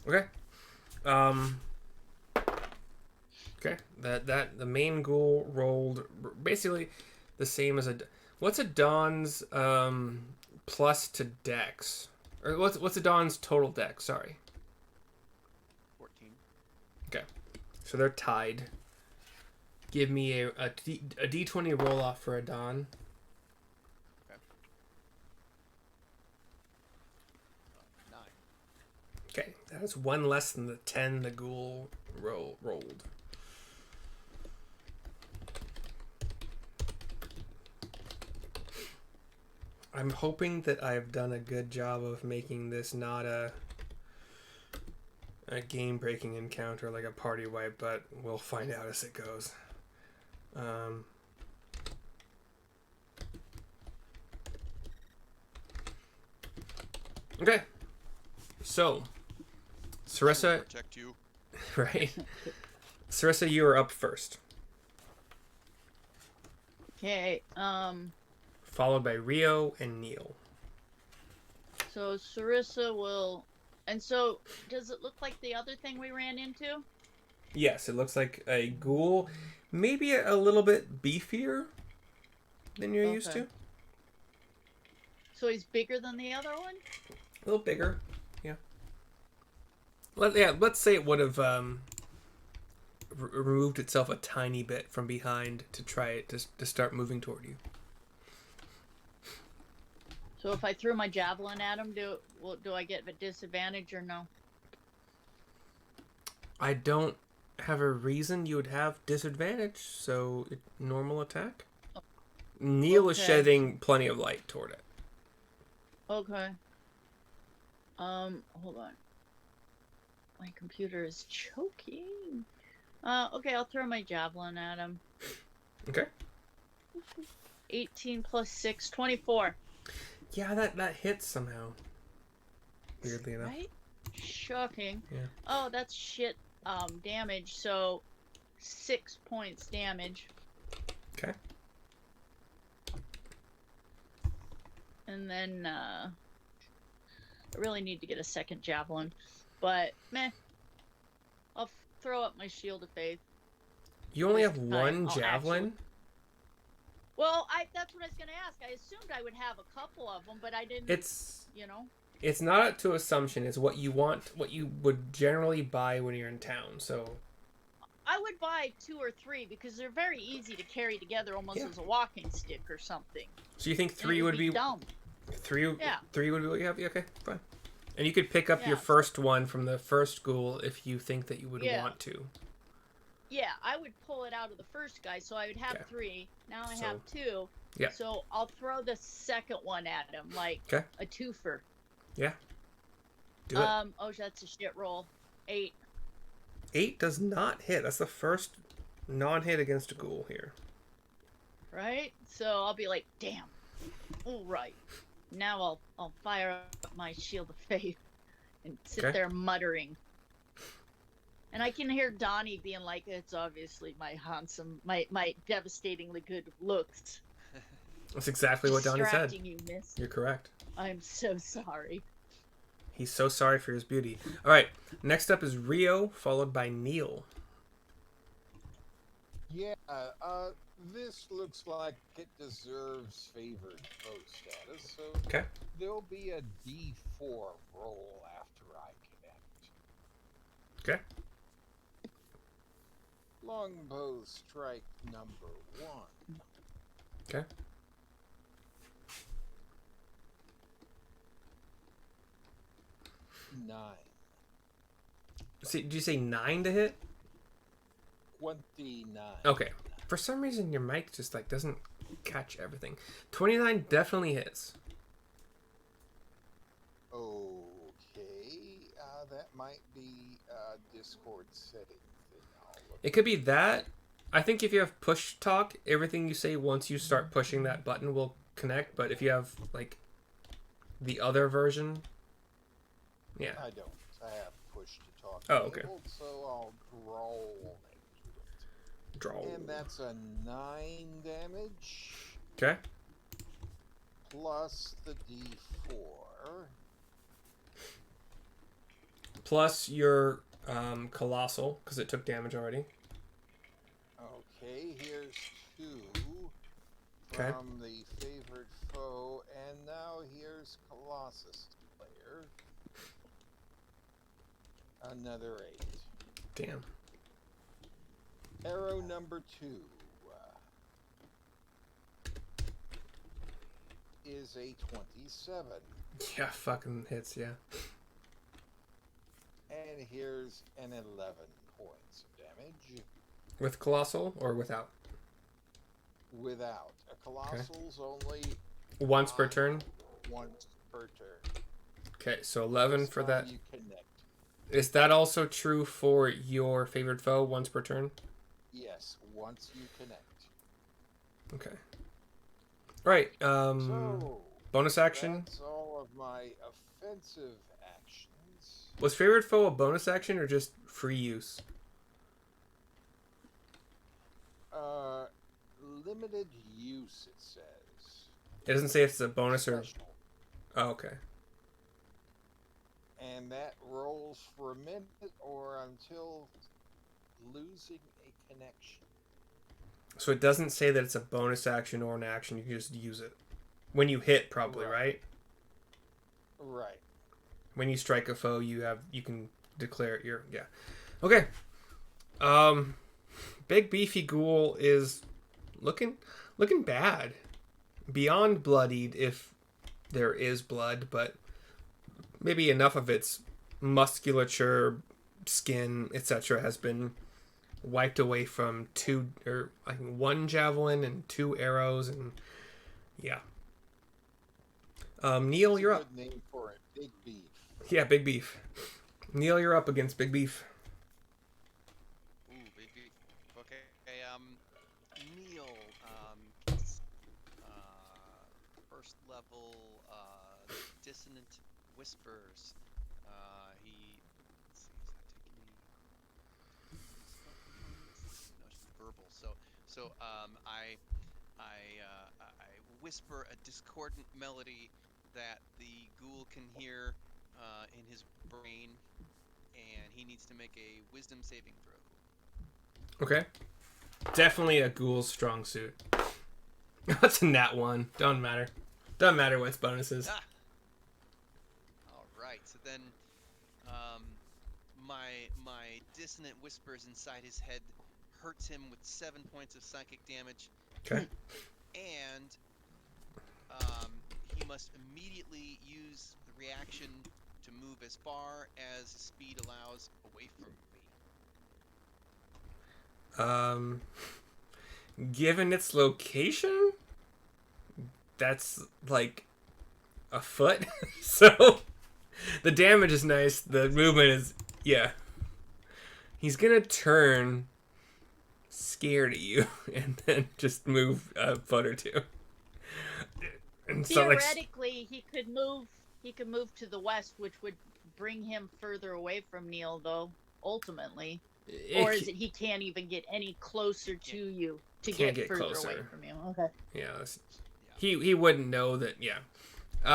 Okay. Okay. That the main ghoul rolled basically the same as a. What's a Dawn's plus to Dex? Or what's a Dawn's total Dex? Sorry. 14. Okay. So they're tied. Give me a D20 roll off for a Dawn. Okay. 9. Okay, that is one less than the 10 the ghoul rolled. I'm hoping that I've done a good job of making this not a game-breaking encounter like a party wipe, but we'll find out as it goes. Okay, so Sarissa, Protect you. right? Sarissa, you are up first, Okay. followed by Rio and Neil. So Sarissa will. And so, does it look like the other thing we ran into? Yes, it looks like a ghoul, maybe a little bit beefier than you're used Okay. to. So he's bigger than the other one? A little bigger, yeah. Let's say it would have removed itself a tiny bit from behind to try it to start moving toward you. So if I threw my javelin at him, do I get a disadvantage or no? I don't have a reason you would have disadvantage, so normal attack. Neil is Okay. shedding plenty of light toward it. Okay. Hold on. My computer is choking. Okay, I'll throw my javelin at him. Okay. 18 plus 6, 24. Yeah, that hits somehow. Weirdly enough. Right? Shocking. Yeah. Oh, that's shit damage, so 6 points damage. Okay. And then, I really need to get a second javelin. But, meh. I'll throw up my shield of faith. You only This have time, one I'll javelin? Well, that's what I was going to ask. I assumed I would have a couple of them, but I didn't, you know. It's not up to assumption. It's what you want, what you would generally buy when you're in town. So I would buy 2 or 3 because they're very easy to carry together, almost as a walking stick or something. So you think And 3 it would be dumb. Three would be what you have? Okay, fine. And you could pick up your Yeah. first one from the first ghoul if you think that you would want to. Yeah, I would pull it out of the first guy, so I would have 3. Now I have 2. Yeah. So I'll throw the second one at him, like a twofer. Yeah. Do it. Oh, that's a shit roll. 8. 8 does not hit. That's the first non-hit against a ghoul here. Right? So I'll be like, damn. All right. Now I'll fire up my shield of faith and sit there muttering. And I can hear Donnie being like, it's obviously my handsome, my devastatingly good looks. That's exactly what Donnie said. You, miss. You're correct. I'm so sorry. He's so sorry for his beauty. All right. Next up is Rio, followed by Neil. Yeah, this looks like it deserves favored foe status, so there'll be a D4 roll after I connect. Okay. Longbow strike number 1. Okay. Nine. See, did you say 9 to hit? 29. Okay. For some reason, your mic just doesn't catch everything. 29 definitely hits. Okay, that might be Discord settings. It could be that, I think if you have push talk, everything you say once you start pushing that button will connect. But if you have like the other version, yeah. I don't. I have push to talk Oh, okay. enabled, so I'll drawl into it. Draw. And that's a 9 damage Okay. plus the D4. Plus your colossal because it took damage already. Okay, here's 2 Okay. from the favored foe, and now here's Colossus player. Another 8. Damn. Arrow number 2 is a 27. Yeah, fucking hits. Yeah. And here's an 11 points of damage. With colossal or without? Without. A colossal's only Once per turn. once per turn. Okay, so 11 This for time that. You connect. Is that also true for your favorite foe once per turn? Yes, once you connect. Okay. Right. So Bonus action. that's all of my offensive actions. Was favorite foe a bonus action or just free use? Limited use, it says. It doesn't say if it's a bonus or. Special. Oh, okay. And that rolls for a minute or until losing a connection. So it doesn't say that it's a bonus action or an action. You can just use it when you hit, probably, right? Right. When you strike a foe, you can declare it your Okay. Big beefy ghoul is looking bad. Beyond bloodied if there is blood, but maybe enough of its musculature, skin, etc. has been wiped away from one javelin and 2 arrows, and yeah. Neil, That's you're a up. good name for it. Big beef. Yeah, Big Beef. Neil, you're up against Big Beef. Ooh, big beef. Okay, Neil, gets, first level, dissonant whispers. Let's see, is that taking me? No, it's just verbal. So, I whisper a discordant melody that the ghoul can hear in his brain, and he needs to make a wisdom saving throw. Okay. Definitely a ghoul's strong suit. That's a nat 1. Doesn't matter. Doesn't matter what its bonus is. Ah! Alright, so then my dissonant whispers inside his head hurts him with 7 points of psychic damage. Okay. And he must immediately use the reaction to move as far as speed allows away from me. Given its location, that's like a foot. So the damage is nice. The movement is, yeah. He's gonna turn scared at you and then just move a foot or 2. And so, Theoretically, he could move to the west, which would bring him further away from Neil, though, ultimately. Or is it he can't even get any closer to you to Can't get get further away closer. from you? Okay. Yeah, he wouldn't know that. Yeah,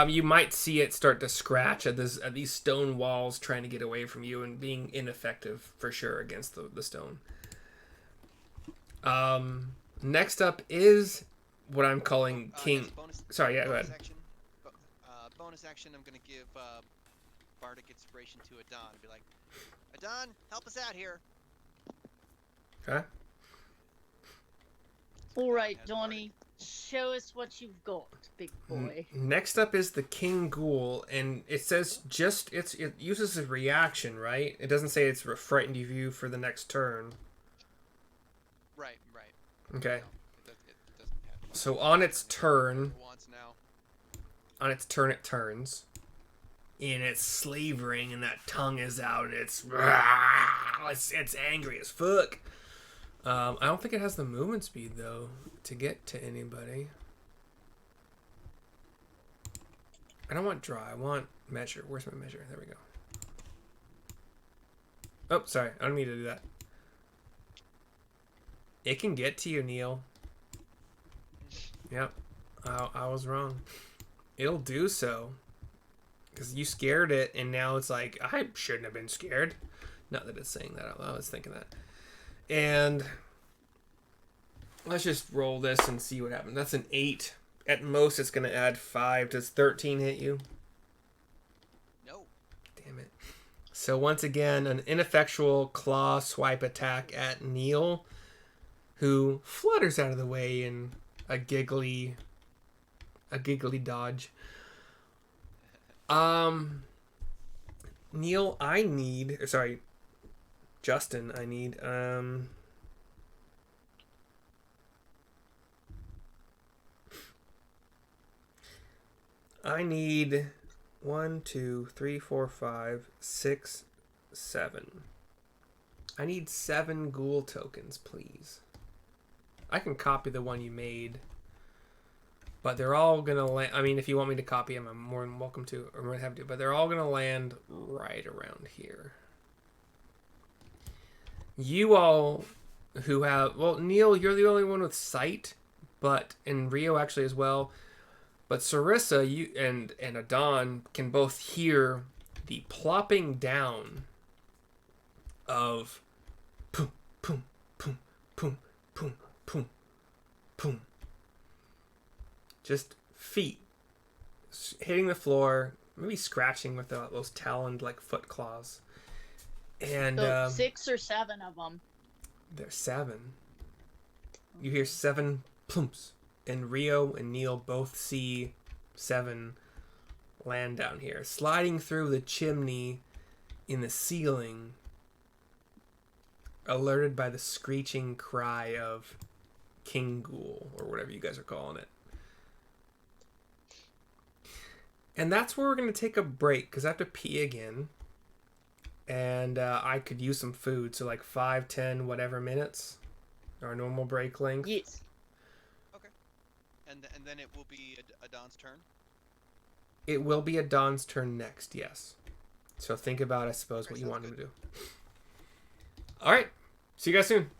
you might see it start to scratch at these stone walls, trying to get away from you, and being ineffective for sure against the stone. Next up is what I'm calling King. Yes, Sorry, yeah, go ahead. Bonus action. I'm gonna give bardic inspiration to Adon and be like, Adon, help us out here. Okay. All right, Donnie, show us what you've got, big boy. Next up is the King Ghoul, and it says it uses a reaction, right? It doesn't say it's frightened of you for the next turn. Right. Okay. No, it doesn't have. So on its turn, Wants now. it turns, and it's slavering, and that tongue is out, and it's angry as fuck. I don't think it has the movement speed though to get to anybody. I don't want draw. I want measure. Where's my measure? There we go. Oh, sorry. I don't need to do that. It can get to you, Neil. Yep. I was wrong. It'll do so. Because you scared it, and now it's like, I shouldn't have been scared. Not that it's saying that out loud. I was thinking that. And let's just roll this and see what happens. That's an 8. At most, it's going to add 5. Does 13 hit you? No. Damn it. So once again, an ineffectual claw swipe attack at Neil, who flutters out of the way in a giggly dodge. Neil, Justin, I need 1, 2, 3, 4, 5, 6, 7. I need 7 ghoul tokens, please. I can copy the one you made, but they're all gonna land. I mean, if you want me to copy them, I'm more than welcome to, or more than happy to. But they're all gonna land right around here. You all who have, well, Neil, you're the only one with sight, and Rio actually as well. But Sarissa, you and Adon can both hear the plopping down of boom, boom, boom, boom, boom, boom, boom. Just feet hitting the floor, maybe scratching with those taloned like foot claws. And So 6 or 7 of them. There's 7. You hear 7 plumps, and Rio and Neil both see 7 land down here, sliding through the chimney in the ceiling, alerted by the screeching cry of King Ghoul, or whatever you guys are calling it. And that's where we're going to take a break, because I have to pee again. And I could use some food, so like 5, 10, whatever minutes. Our normal break length. Yes. Okay. And then it will be Adon's turn? It will be Adon's turn next, yes. So think about, I suppose, Okay, what you want him good. to do. Alright. See you guys soon.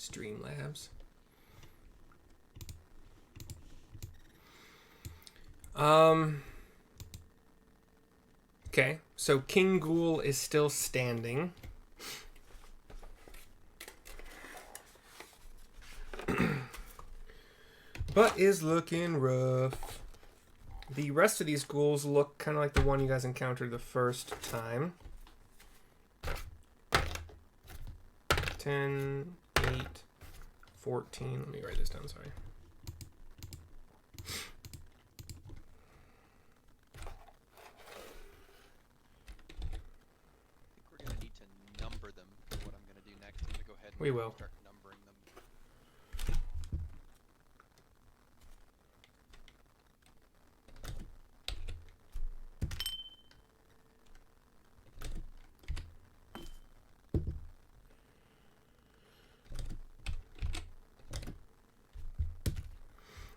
Streamlabs. Okay, so King Ghoul is still standing. But is looking rough. The rest of these ghouls look kind of like the one you guys encountered the first time. 10, 8, 14. Let me write this down, sorry. I think we're going to need to number them for what I'm going to do next. I'm going to go ahead and We will. start numbering them.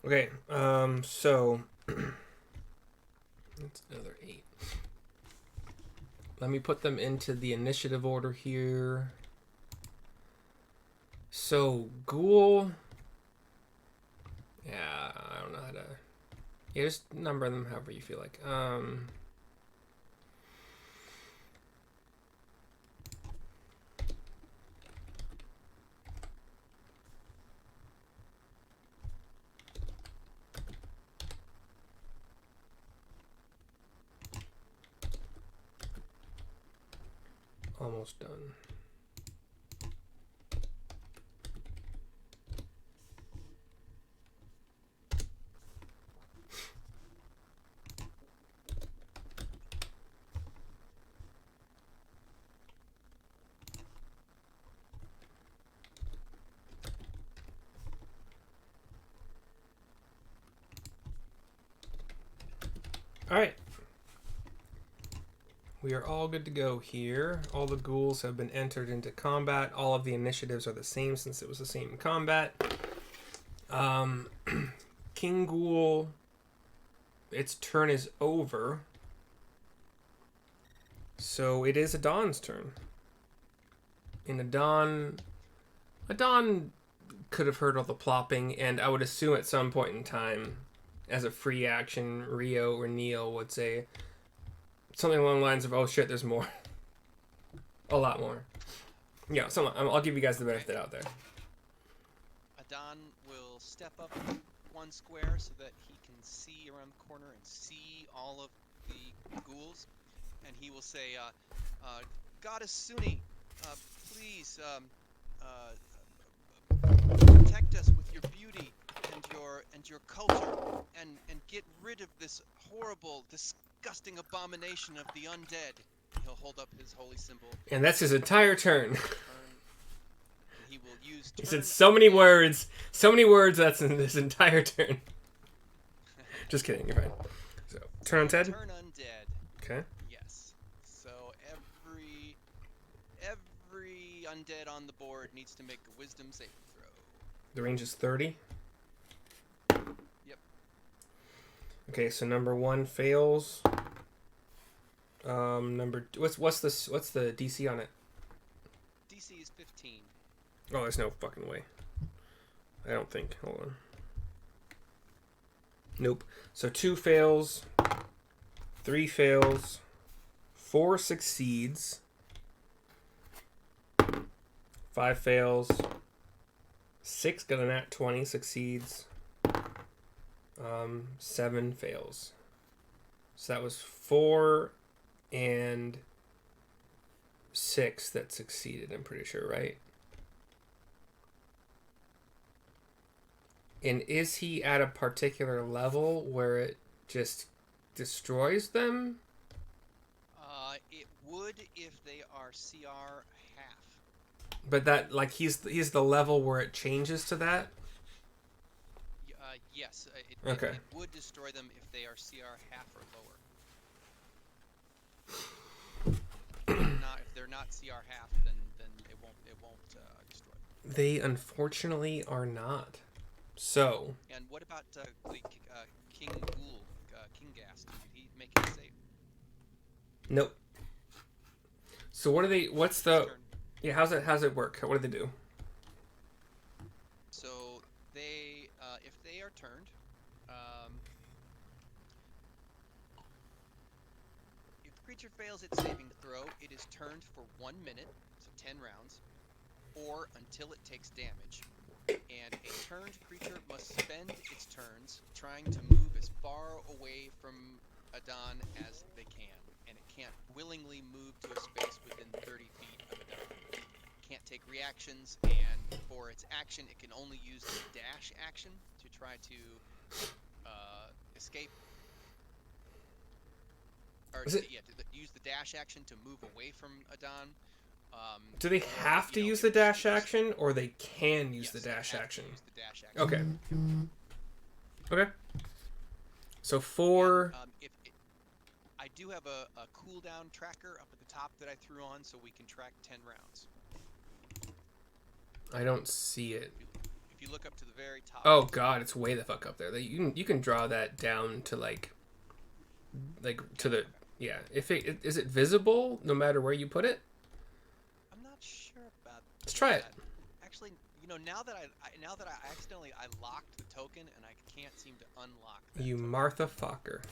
Okay, so that's another 8. Let me put them into the initiative order here. So, Ghoul. Yeah, I don't know how to. Yeah, just number them however you feel like. Almost done. All right. We are all good to go here. All the ghouls have been entered into combat. All of the initiatives are the same since it was the same combat. King Ghoul, its turn is over. So it is Adon's turn. And Adon could have heard all the plopping, and I would assume at some point in time, as a free action, Rio or Neil would say something along the lines of, "Oh shit, there's more, a lot more." Yeah, I'll give you guys the benefit out there. Adon will step up one square so that he can see around the corner and see all of the ghouls, and he will say, "Goddess Suni, please protect us with your beauty and your culture, and get rid of this horrible, disgusting abomination of the undead." He'll hold up his holy symbol. And that's his entire turn. He will use. He said so many words. That's in this entire turn. Just kidding, you're fine. So, turn undead? Turn undead. Okay. Yes. So every undead on the board needs to make a wisdom saving throw. The range is 30. Yep. Okay, so number 1 fails. What's the DC on it? DC is 15. Oh, there's no fucking way. I don't think. Hold on. Nope. So 2 fails, 3 fails, 4 succeeds, 5 fails, 6 got a nat 20, succeeds, 7 fails. So that was 4 and 6 that succeeded, I'm pretty sure, right? And is he at a particular level where it just destroys them? It would if they are CR half. But that, like, he's the level where it changes to that? Yes. Okay. It would destroy them if they are CR half or lower. If they're not CR half, then it won't destroy them. They unfortunately are not. So. And what about the King Ghoul, King Gas? Did he make it safe? Nope. So what do they? What's the? Yeah, how's it work? What do they do? turned. If the creature fails its saving throw, it is turned for 1 minute, so 10 rounds, or until it takes damage. And a turned creature must spend its turns trying to move as far away from Adon as they can, and it can't willingly move to a space within 30 feet of Adon. It can't take reactions, and for its action, it can only use the dash action to try to escape. Or Is it- use the dash action to move away from Adon. Do they or, have to use the dash action, or they can use the Yes, they dash have to action? use the dash action. Okay. Okay. So 4. And, I do have a cooldown tracker up at the top that I threw on, so we can track 10 rounds. I don't see it. If you look up to the very top. Oh god, it's way the fuck up there. You can draw that down to like to the yeah. If it is it visible no matter where you put it? I'm not sure about. Let's try it. Actually, now that I accidentally locked the token and I can't seem to unlock. That You token. Martha Fokker.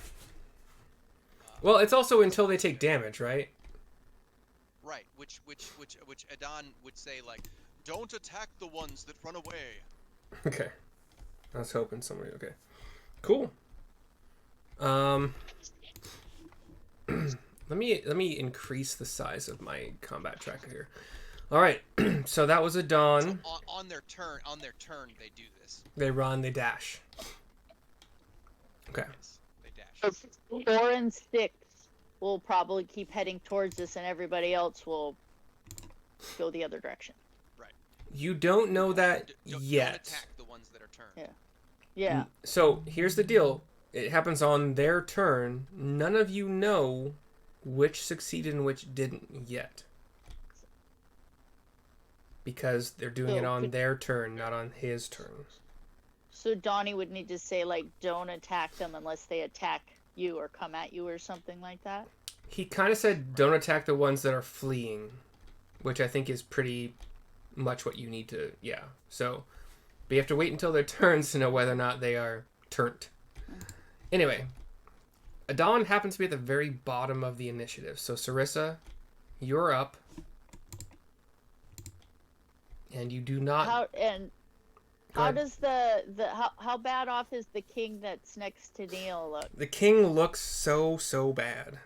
Well, it's also until they take damage, right? Right, which Adon would say like, don't attack the ones that run away. Okay. I was hoping somebody. Okay. Cool. Let me increase the size of my combat tracker here. All right. So that was a dawn. So on their turn, they do this. They run. They dash. Okay. Yes, they dash. 4 and 6 will probably keep heading towards us, and everybody else will go the other direction. You don't know that yet. Don't attack the ones that are turned. Yeah. So here's the deal. It happens on their turn. None of you know which succeeded and which didn't yet. Because they're doing it on their turn, not on his turn. So Donnie would need to say, like, don't attack them unless they attack you or come at you or something like that. He kind of said don't attack the ones that are fleeing, which I think is pretty much what you need to, yeah. So, but you have to wait until their turns to know whether or not they are turned. Anyway, Adon happens to be at the very bottom of the initiative. So Sarissa, you're up. And you do not... How ahead. does how bad off is the king that's next to Neil look? The king looks so bad.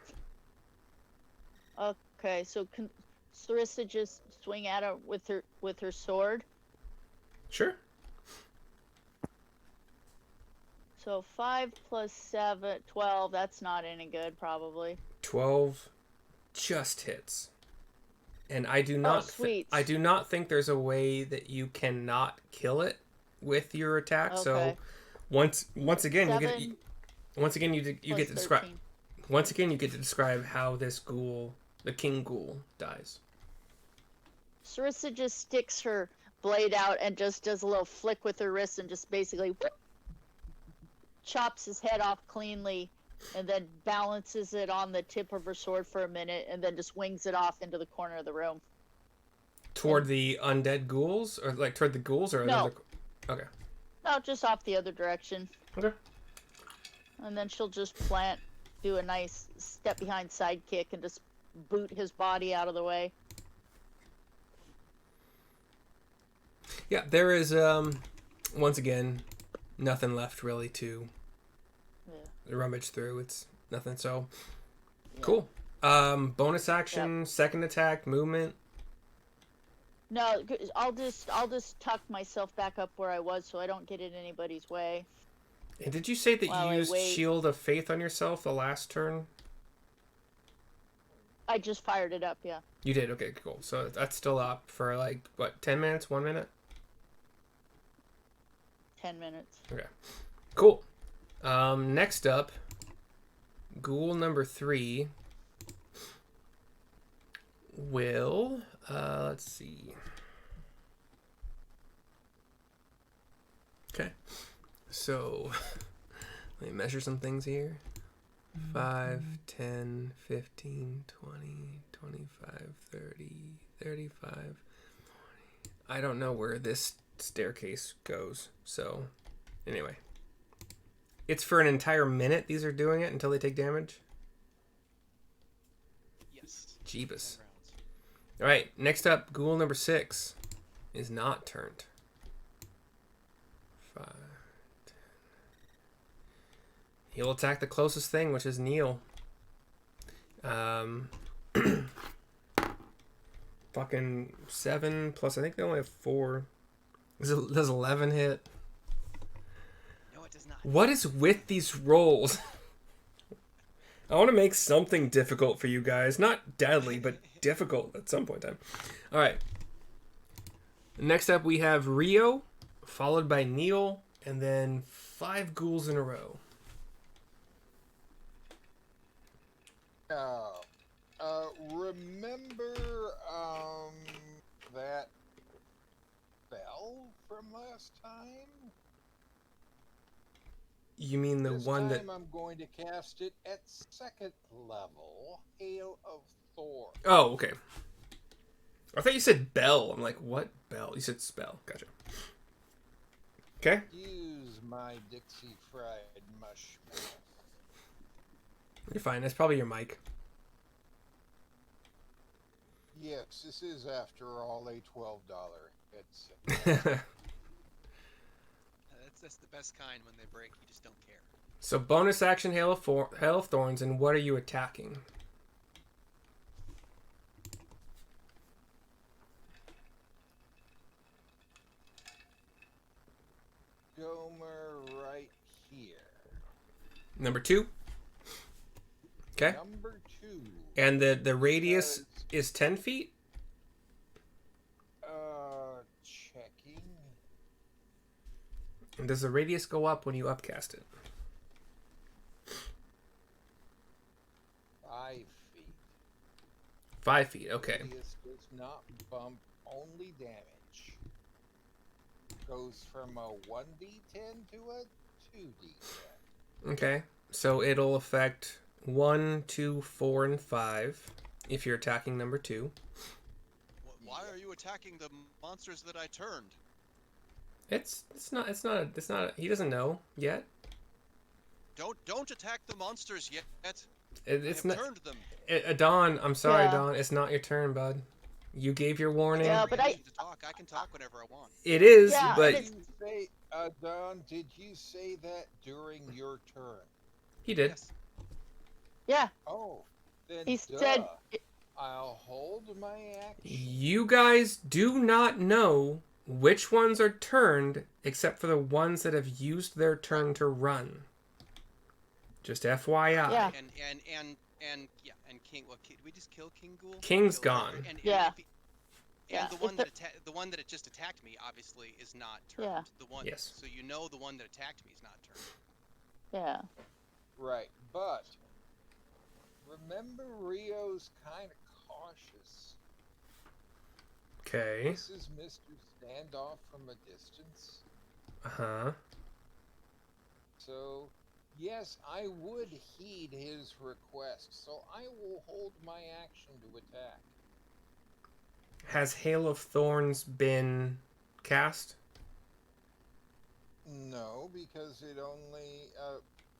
Okay, so can Sarissa just swing at her with her sword? Sure. So 5 plus 7, 12. That's not any good, probably. 12 just hits. And I do not sweet. I do not think there's a way that you cannot kill it with your attack. Okay. So once again 7 you get to describe 13. once again you get to describe how this ghoul, the king ghoul, dies. Sarissa just sticks her blade out and just does a little flick with her wrist and just basically whoop, chops his head off cleanly, and then balances it on the tip of her sword for a minute, and then just wings it off into the corner of the room. Toward the undead ghouls, or like toward the ghouls, or No. Okay. No, just off the other direction. Okay. And then she'll just do a nice step behind sidekick and just boot his body out of the way. Yeah, there is once again nothing left really to rummage through. It's nothing. So cool. Bonus action, second attack, movement. No, I'll just tuck myself back up where I was so I don't get in anybody's way. And did you say that While you I used wait. Shield of Faith on yourself the last turn? I just fired it up, yeah. You did. Okay, cool. So that's still up for like what, 10 minutes, 1 minute? 10 minutes. Okay. Cool. Next up, ghoul number 3 will let's see. Okay. So let me measure some things here. 5, 10, 15, 20, 25, 30, 35, 40. I don't know where this staircase goes. So anyway, It's for an entire minute these are doing it until they take damage? Yes. Jeebus. 10 rounds. Alright, next up, ghoul number 6 is not turned. 5, 10. He'll attack the closest thing, which is Neil. Fucking 7 plus, I think they only have 4. Does 11 hit? No, it does not. What is with these rolls? I want to make something difficult for you guys. Not deadly, but difficult at some point in time. Alright. Next up, we have Rio, followed by Neil, and then 5 ghouls in a row. Remember that spell from last time? You mean the This one time that... I'm going to cast it at 2nd level, Hail of Thor. Oh, okay. I thought you said bell. I'm like, what bell? You said spell. Gotcha. Okay. Use my Dixie fried mush mouth. You're fine. That's probably your mic. Yes, this is after all a $12 headset. That's the best kind. When they break, you just don't care. So bonus action, Hail of Thorns, and what are you attacking? Gomer right here. Number 2. Okay. Number 2. And the radius is 10 feet? Checking. And does the radius go up when you upcast it? 5 feet. 5 feet, okay. Radius does not bump, only damage. Goes from a 1d10 to a 2d10. Okay. So it'll affect 1, 2, 4, and 5 if you're attacking number 2. Why are you attacking the monsters that I turned? It's not he doesn't know yet. Don't attack the monsters yet. It's I have not turned them. Don, I'm sorry, Yeah. Don. It's not your turn, bud. You gave your warning. Yeah, but To talk. I can talk whenever I want. It is, Yeah, but and Did you say, Don, did you say that during your turn? he did. Yes. Yeah, Oh, then he duh. said. I'll hold my action. You guys do not know which ones are turned except for the ones that have used their turn to run. Just FYI. Yeah. And King. What? Did we just kill King Ghoul? King's Kill- gone. Yeah. And Yeah, the if one the- that the one that just attacked me obviously is not turned. Yeah. The one. Yes. So you know the one that attacked me is not turned. Yeah. Right, but remember Rio's kind of cautious. Okay. This is Mr. Standoff from a distance. Uh-huh. So, yes, I would heed his request, so I will hold my action to attack. Has Hail of Thorns been cast? No, because it only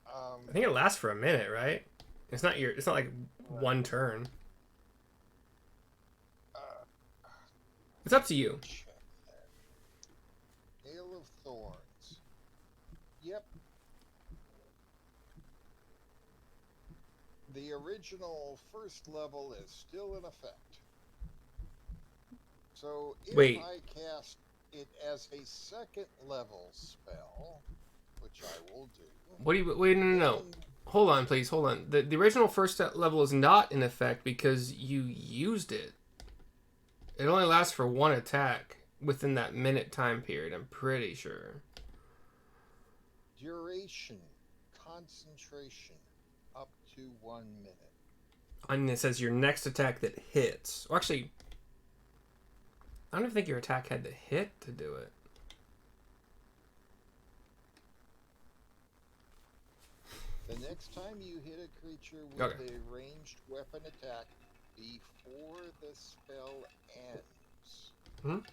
I think it lasts for a minute, right? It's not like one turn. It's up to you. check that. Hail of Thorns. Yep. The original first level is still in effect. So if Wait. I cast it as a 2nd level spell, which I will do. What do you... Wait, no. then- Hold on, please. Hold on. The original first level is not in effect because you used it. It only lasts for one attack within that minute time period, I'm pretty sure. Duration, concentration, up to 1 minute. And it says your next attack that hits. Well, actually, I don't even think your attack had to hit to do it. The next time you hit a creature with Okay. a ranged weapon attack before the spell ends.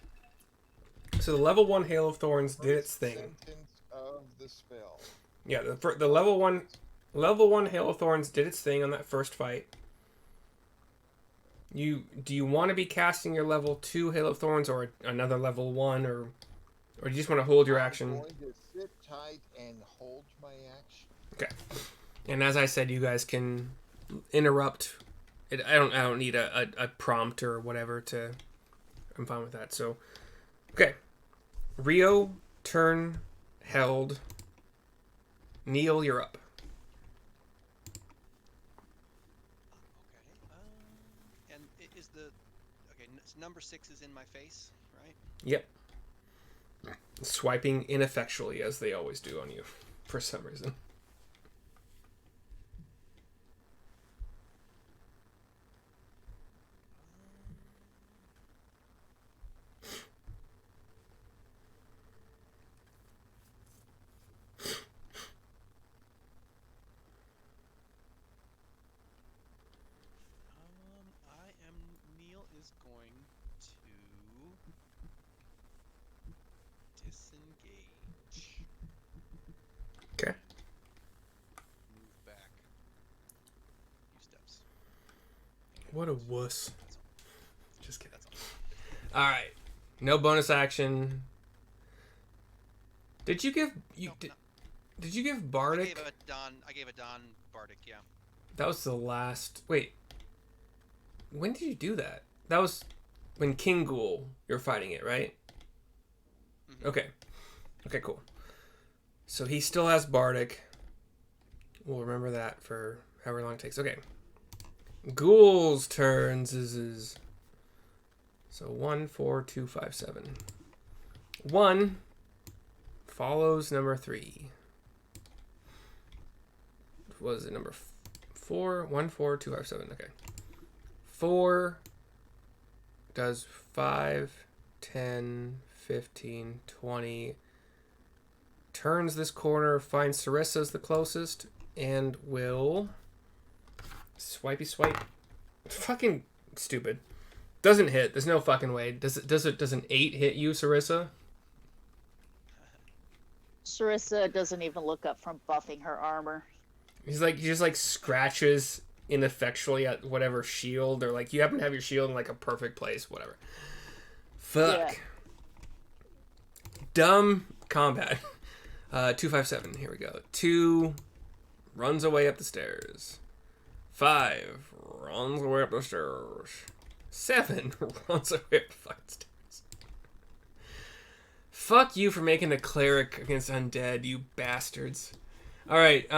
So the level 1 Hail of Thorns did its First thing. sentence of the spell. Yeah, the level 1 Hail of Thorns did its thing on that first fight. Do you want to be casting your level 2 Hail of Thorns or another level 1 or do you just want to hold your action? I'm going to sit tight and hold my action. Okay. And as I said, you guys can interrupt. I don't need a prompt or whatever to. I'm fine with that. So, okay. Rio, turn held. Neil, you're up. Okay. And is the so number 6 is in my face, right? Yep. Swiping ineffectually as they always do on you, for some reason. Neil is going to disengage. Okay. Move back a few steps. What a wuss. That's all. Just kidding. That's all. All right. No bonus action. Did you give Did you give Bardic? I gave a Don Bardic, yeah. That was the last. Wait. When did you do that? That was when King Ghoul you're fighting it, right? Mm-hmm. Okay. Okay, cool. So he still has Bardic. We'll remember that for however long it takes. Okay. Ghoul's turns is so 1, 4, 2, 5, 7. 1 follows number 3. What was it? Number 4? 1, 4, 2, 5, 7. Okay. 4 does 5, 10, 15, 20. Turns this corner, finds Sarissa's the closest, and will swipey swipe. Fucking stupid. Doesn't hit. There's no fucking way. Does an 8 hit you, Sarissa? Sarissa doesn't even look up from buffing her armor. He just like scratches ineffectually at whatever shield, or like you happen to have your shield in like a perfect place, whatever. Fuck. Yeah. Dumb combat. 257. Here we go. 2 runs away up the stairs. 5 runs away up the stairs. 7 runs away up the fucking stairs. Fuck you for making a cleric against undead, you bastards. All right.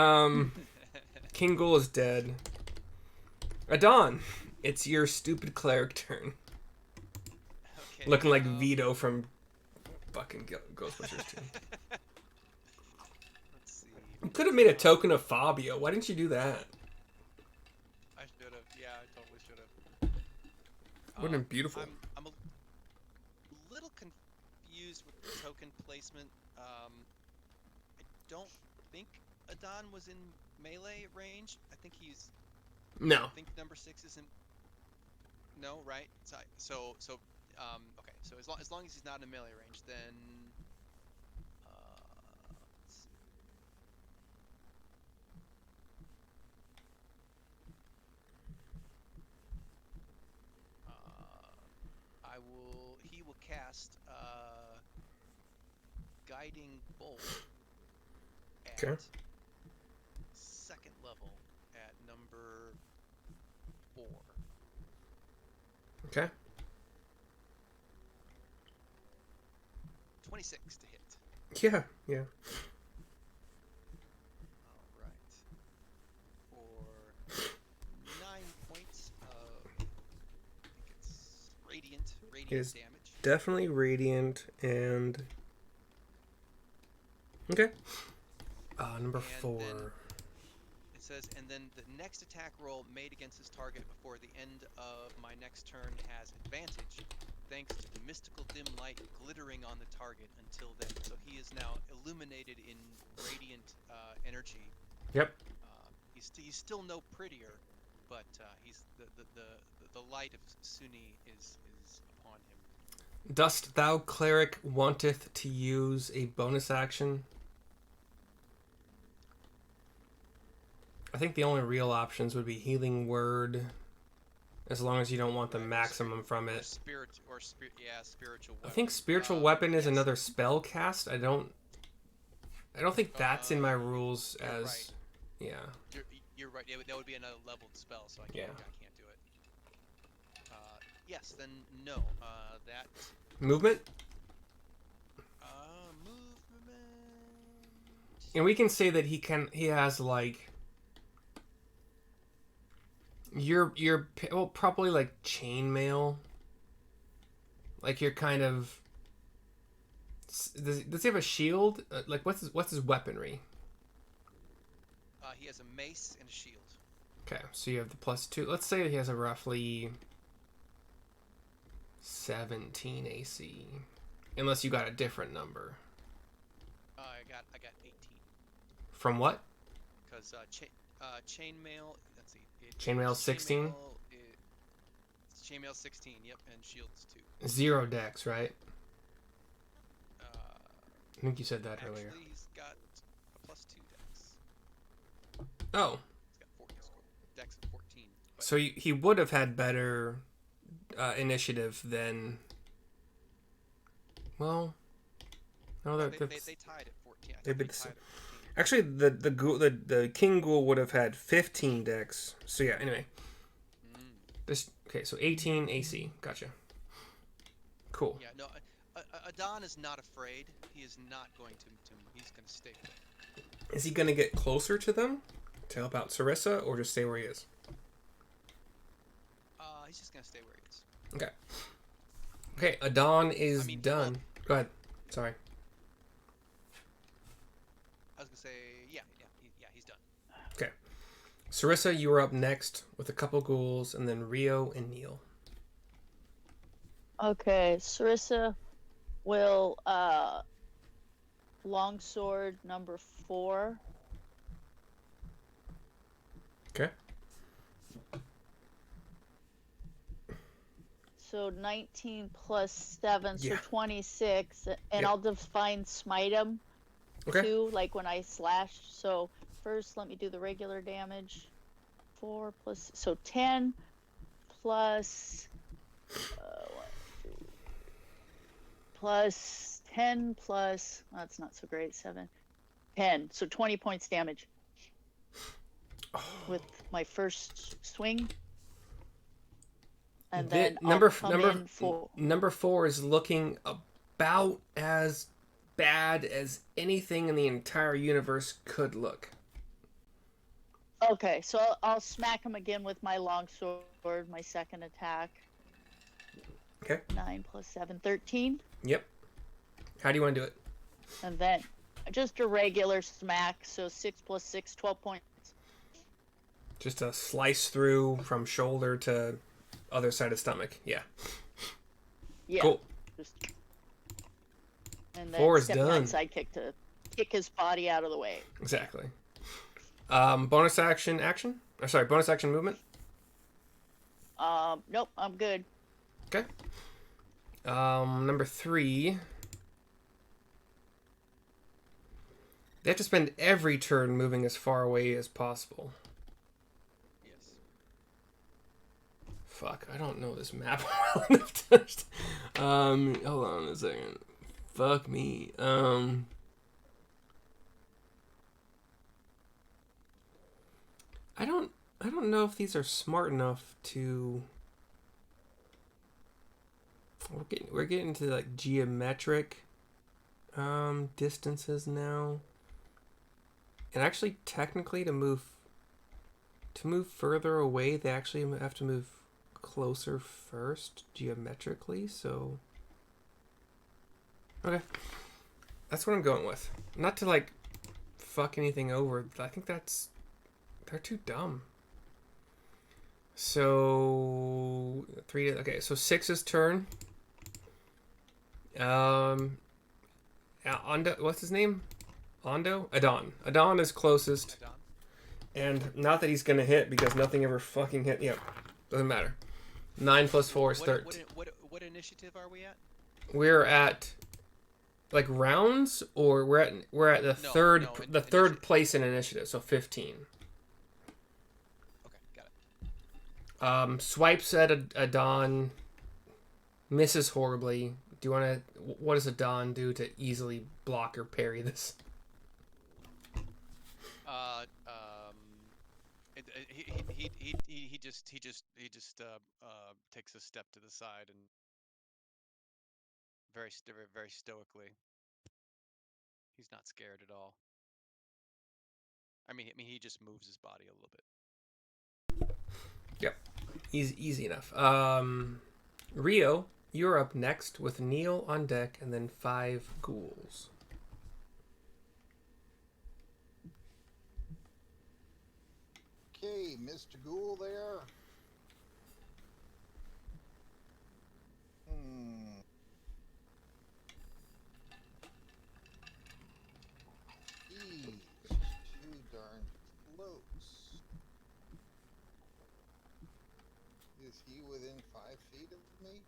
King Ghoul is dead. Adon, it's your stupid cleric turn. Okay. Looking like Vito from fucking Ghostbusters 2. Let's see. You could have made a token of Fabio. Why didn't you do that? I should have. Yeah, I totally should have. Would have been beautiful. I'm a little confused with the token placement. I don't think Adon was in melee range. I think he's. No. I think number 6 isn't. No, right? So okay. So as long as he's not in melee range, then. Let's see. He will cast Guiding Bolt at Okay. 2nd level at number 4. Okay. 26 to hit. Yeah. Yeah. All right. For 9 points of, I think it's radiant Is damage. Definitely radiant and. Okay. Number 4. then It says, and then the next attack roll made against this target before the end of my next turn has advantage, thanks to the mystical dim light glittering on the target until then. So he is now illuminated in radiant energy. Yep. He's still no prettier, but he's the light of Sunni is upon him. Dost thou, cleric, wanteth to use a bonus action? I think the only real options would be healing word, as long as you don't want the maximum from it. Spiritual I weapon. think spiritual weapon is yes. another spell cast. I don't think that's in my rules you're as right. yeah. You're right. That would be another leveled spell, so I can't do it. Yes, then no. That Movement? movement. And we can say that he has like well, probably like chainmail. Like you're kind of does he have a shield? Like what's his weaponry? He has a mace and a shield. Okay, so you have the +2. Let's say he has a roughly 17 AC, unless you got a different number. I got 18. From what? Because chainmail. Let's see. Chainmail 16. Chainmail 16. Yep, and shields 2. 0 dex, right? I think you said that earlier. Actually, he's got a +2 dex. Oh. He's got 14 dex of 14. So he would have had better initiative than. Well, no, they tied at 14. They tied at 14. Actually, the king ghoul would have had 15 dex. So yeah. Anyway. Okay. So 18 AC. Gotcha. Cool. Yeah. No. Adon is not afraid. He is not going to. He's going to stay. Is he going to get closer to them to help out Sarissa, or just stay where he is? He's just going to stay where he is. Okay. Okay. Adon is done. Go ahead. Sorry. I was going to say, yeah, he's done. Okay. Sarissa, you were up next with a couple ghouls, and then Rio and Neil. Okay, Sarissa will longsword number 4. Okay. So 19 plus 7, so Yeah. 26, and Yep. I'll define smite him Okay. too, like when I slash. So first, let me do the regular damage. 4 plus, so 10 plus 10 plus, oh, that's not so great, 7, 10, so 20 points damage with my first swing. And then number number 4 is looking about as bad as anything in the entire universe could look. Okay, so I'll smack him again with my longsword, my second attack. Okay. 9 plus 7, 13. Yep. How do you want to do it? And then just a regular smack, so 6 plus 6, 12 points. Just a slice through from shoulder to other side of stomach. Yeah. Yeah. Cool. And then 4 is step done. my sidekick to kick his body out of the way. Exactly. Bonus action bonus action movement. Nope, I'm good. Okay. Number 3. They have to spend every turn moving as far away as possible. Yes. Fuck, I don't know this map well enough to... hold on a second. Fuck me. I don't know if these are smart enough to... We're getting to like geometric distances now. And actually technically to move further away, they actually have to move closer first geometrically, so okay. That's what I'm going with. Not to like fuck anything over. I think they're too dumb. So 3 okay, so 6's turn. Ondo, what's his name? Ondo? Adon is closest. Adon. And not that he's gonna hit because nothing ever fucking hit. Yep, doesn't matter. 9 plus 4 is 13. What initiative are we at? We're at like rounds, or we're at the third initiative. place in initiative, so 15. Swipes at a Dawn, misses horribly. Do you want to? What does a Dawn do to easily block or parry this? Uh, um, he just takes a step to the side and very stoically. He's not scared at all. I mean, he just moves his body a little bit. Yep, easy enough. Rio, you're up next with Neil on deck, and then 5 ghouls. Okay, Mr. Ghoul there. He's too darn close. Is he within 5 feet of me?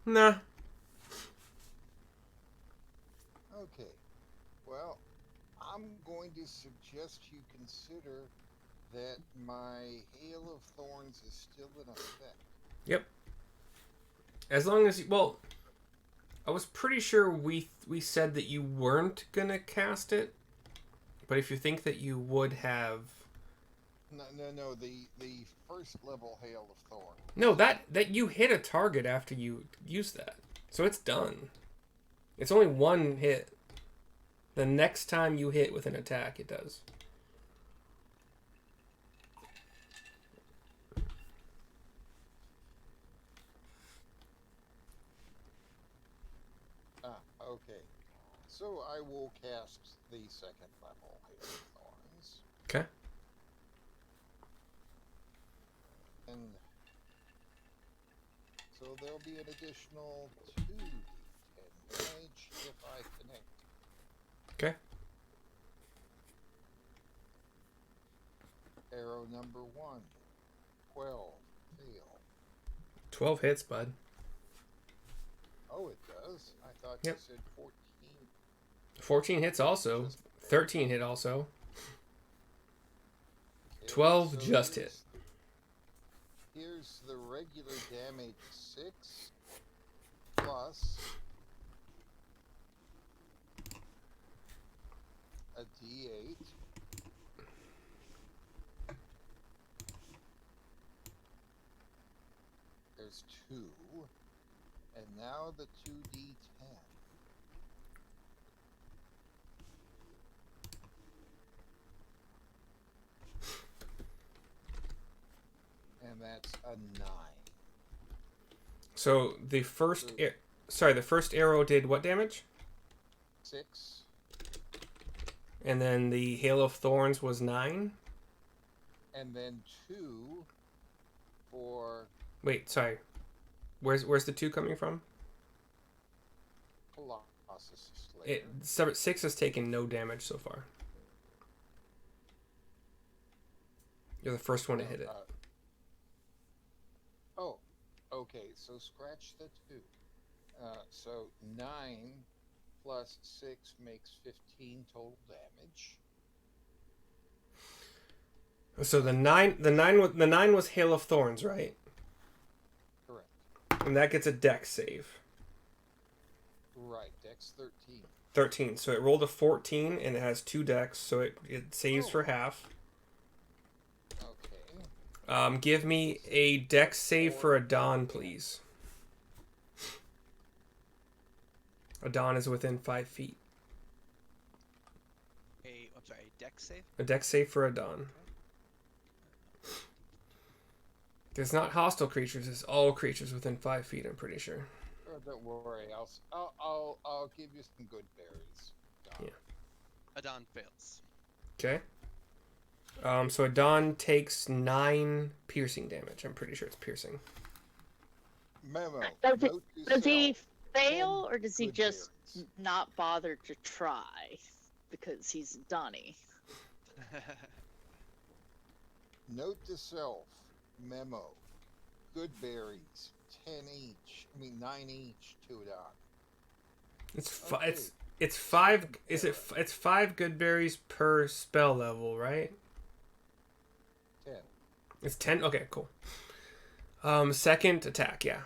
Nah. Okay. Well, I'm going to suggest you consider that my Hail of Thorns is still in effect. Yep. As long as well, I was pretty sure we said that you weren't gonna cast it, but if you think that you would have, No. The first level Hail of Thorns. no, that you hit a target after you use that, so it's done. It's only one hit. The next time you hit with an attack, it does. Okay. So I will cast the second level Hail of Thorns. Okay. And so there'll be an additional 2d10 damage if I connect. Okay. Arrow number 1. 12. Fail. 12 hits, bud. Oh, it does? I thought Yep. you said 14. 14 hits also. 13 hit also. Okay, 12 so just hit. Here's the regular damage 6 plus a d8. There's 2. And now the 2d10. And that's a 9. So the first, the first arrow did what damage? 6. And then the Hail of Thorns was 9. And then 2 for Wait, sorry. Where's the 2 coming from? Colossus Slayer. 6 has taken no damage so far. You're the first one to hit it. Oh, okay. So scratch the 2. So 9 plus 6 makes 15 total damage. So the 9 was Hail of Thorns, right? Correct. And that gets a dex save. Right. Dex 13. 13. So it rolled a 14 and it has 2 dex, so it saves for half. Okay. Give me a dex save for Adon, please. Adon is within 5 feet. I'm sorry, a dex save? A dex save for Adon. It's not hostile creatures, it's all creatures within 5 feet, I'm pretty sure. Oh, don't worry. I'll give you some good berries. Yeah. Adon fails. Okay. So Adon takes 9 piercing damage. I'm pretty sure it's piercing. Memo. Does he fail, or does he just not bother to try because he's Donnie? Note to self. Memo. Good berries. 10 each. 9 each to Adon. It's 5. It's 5 good berries per spell level, right? 10. It's 10? Okay, cool. Second attack, yeah.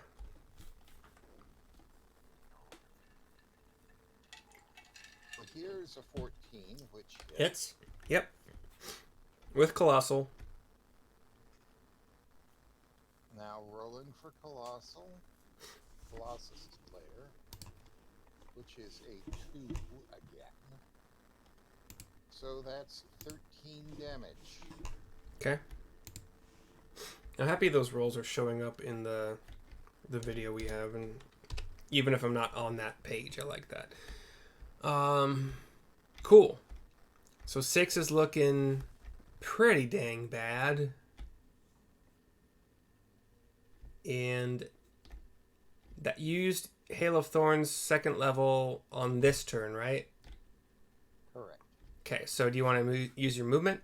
So here's a 14, which Hits. Yep. With Colossal. Now rolling for Colossal. Colossus player, which is a 2 again. So that's 13 damage. Okay. I'm happy those rolls are showing up in the video we have, and even if I'm not on that page, I like that. Cool. So 6 is looking pretty dang bad. And that used Hail of Thorns second level on this turn, right? Correct. Okay, so do you want to use your movement?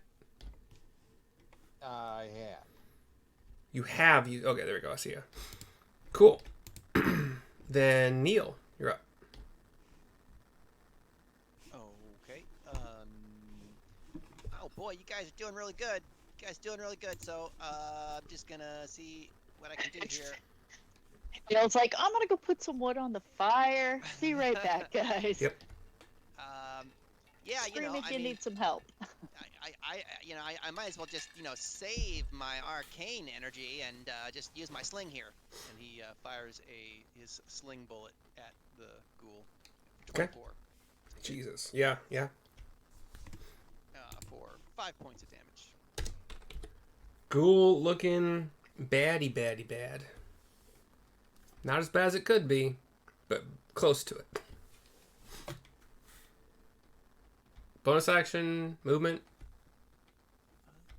I have. You have used... Okay, there we go. I see ya. Cool. Then Neil, you're up. Okay. Oh boy, you guys are doing really good. So, I'm just gonna see what I can do here. Dale's like, I'm gonna go put some wood on the fire. Be right back, guys. Yep. Yeah, Screaming, you need some help. I might as well just, save my arcane energy and just use my sling here. And he fires his sling bullet at the ghoul. Okay. 24. Jesus. Yeah. For 5 points of damage. Ghoul looking bad. Not as bad as it could be, but close to it. Bonus action, movement.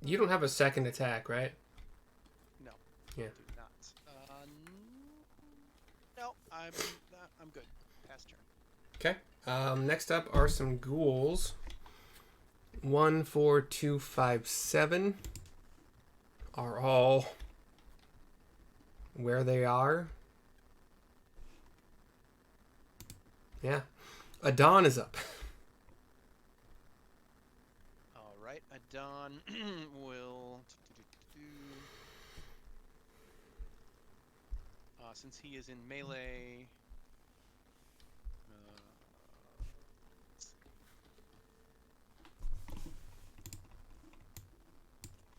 You don't have a second attack, right? No. Yeah. Do not. No, I'm good. Pass turn. Okay. Next up are some ghouls. 1, 4, 2, 5, 7 are all where they are. Yeah. Adon is up. All right, Adon will. Since he is in melee.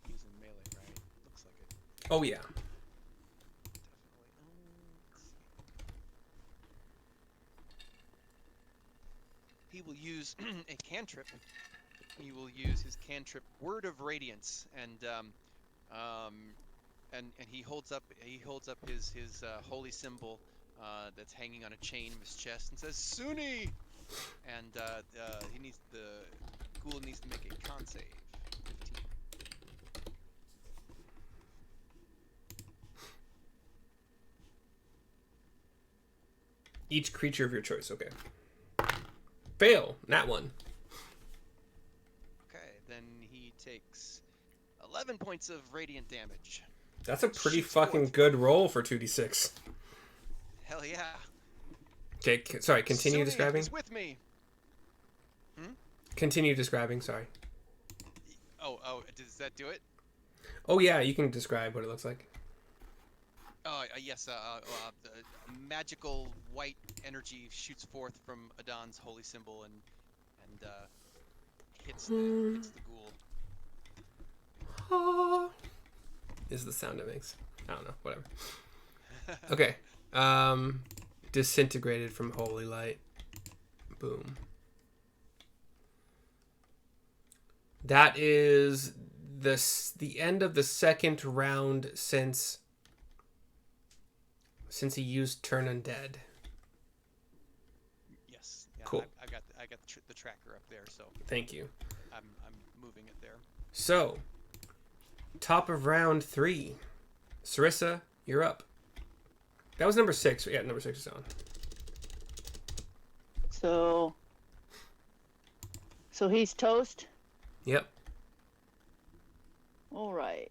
He's in melee, right? Looks like it. Oh, yeah. Definitely. He will use a cantrip. He will use his cantrip, Word of Radiance, and he holds up his holy symbol that's hanging on a chain of his chest and says Sunni, and the ghoul needs to make a con save. 15. Each creature of your choice. Okay. Fail. Nat 1. Okay, then he takes 11 points of radiant damage. That's a pretty Shoots fucking forth. good roll for 2d6. Hell yeah. Okay, sorry, continue Sunni describing. is with me. Continue describing, sorry. Oh, does that do it? Oh, yeah, you can describe what it looks like. Oh, yes, the magical white energy shoots forth from Adon's holy symbol and hits the ghoul. Is the sound it makes. I don't know, whatever. Okay. Disintegrated from holy light. Boom. That is the end of the second round since he used Turn Undead. Yes. Yeah, Cool. I got the tracker up there, so Thank you. I'm moving it there. So, top of round 3. Sarissa, you're up. That was number 6. Yeah, number 6 is on. So he's toast. Yep. All right.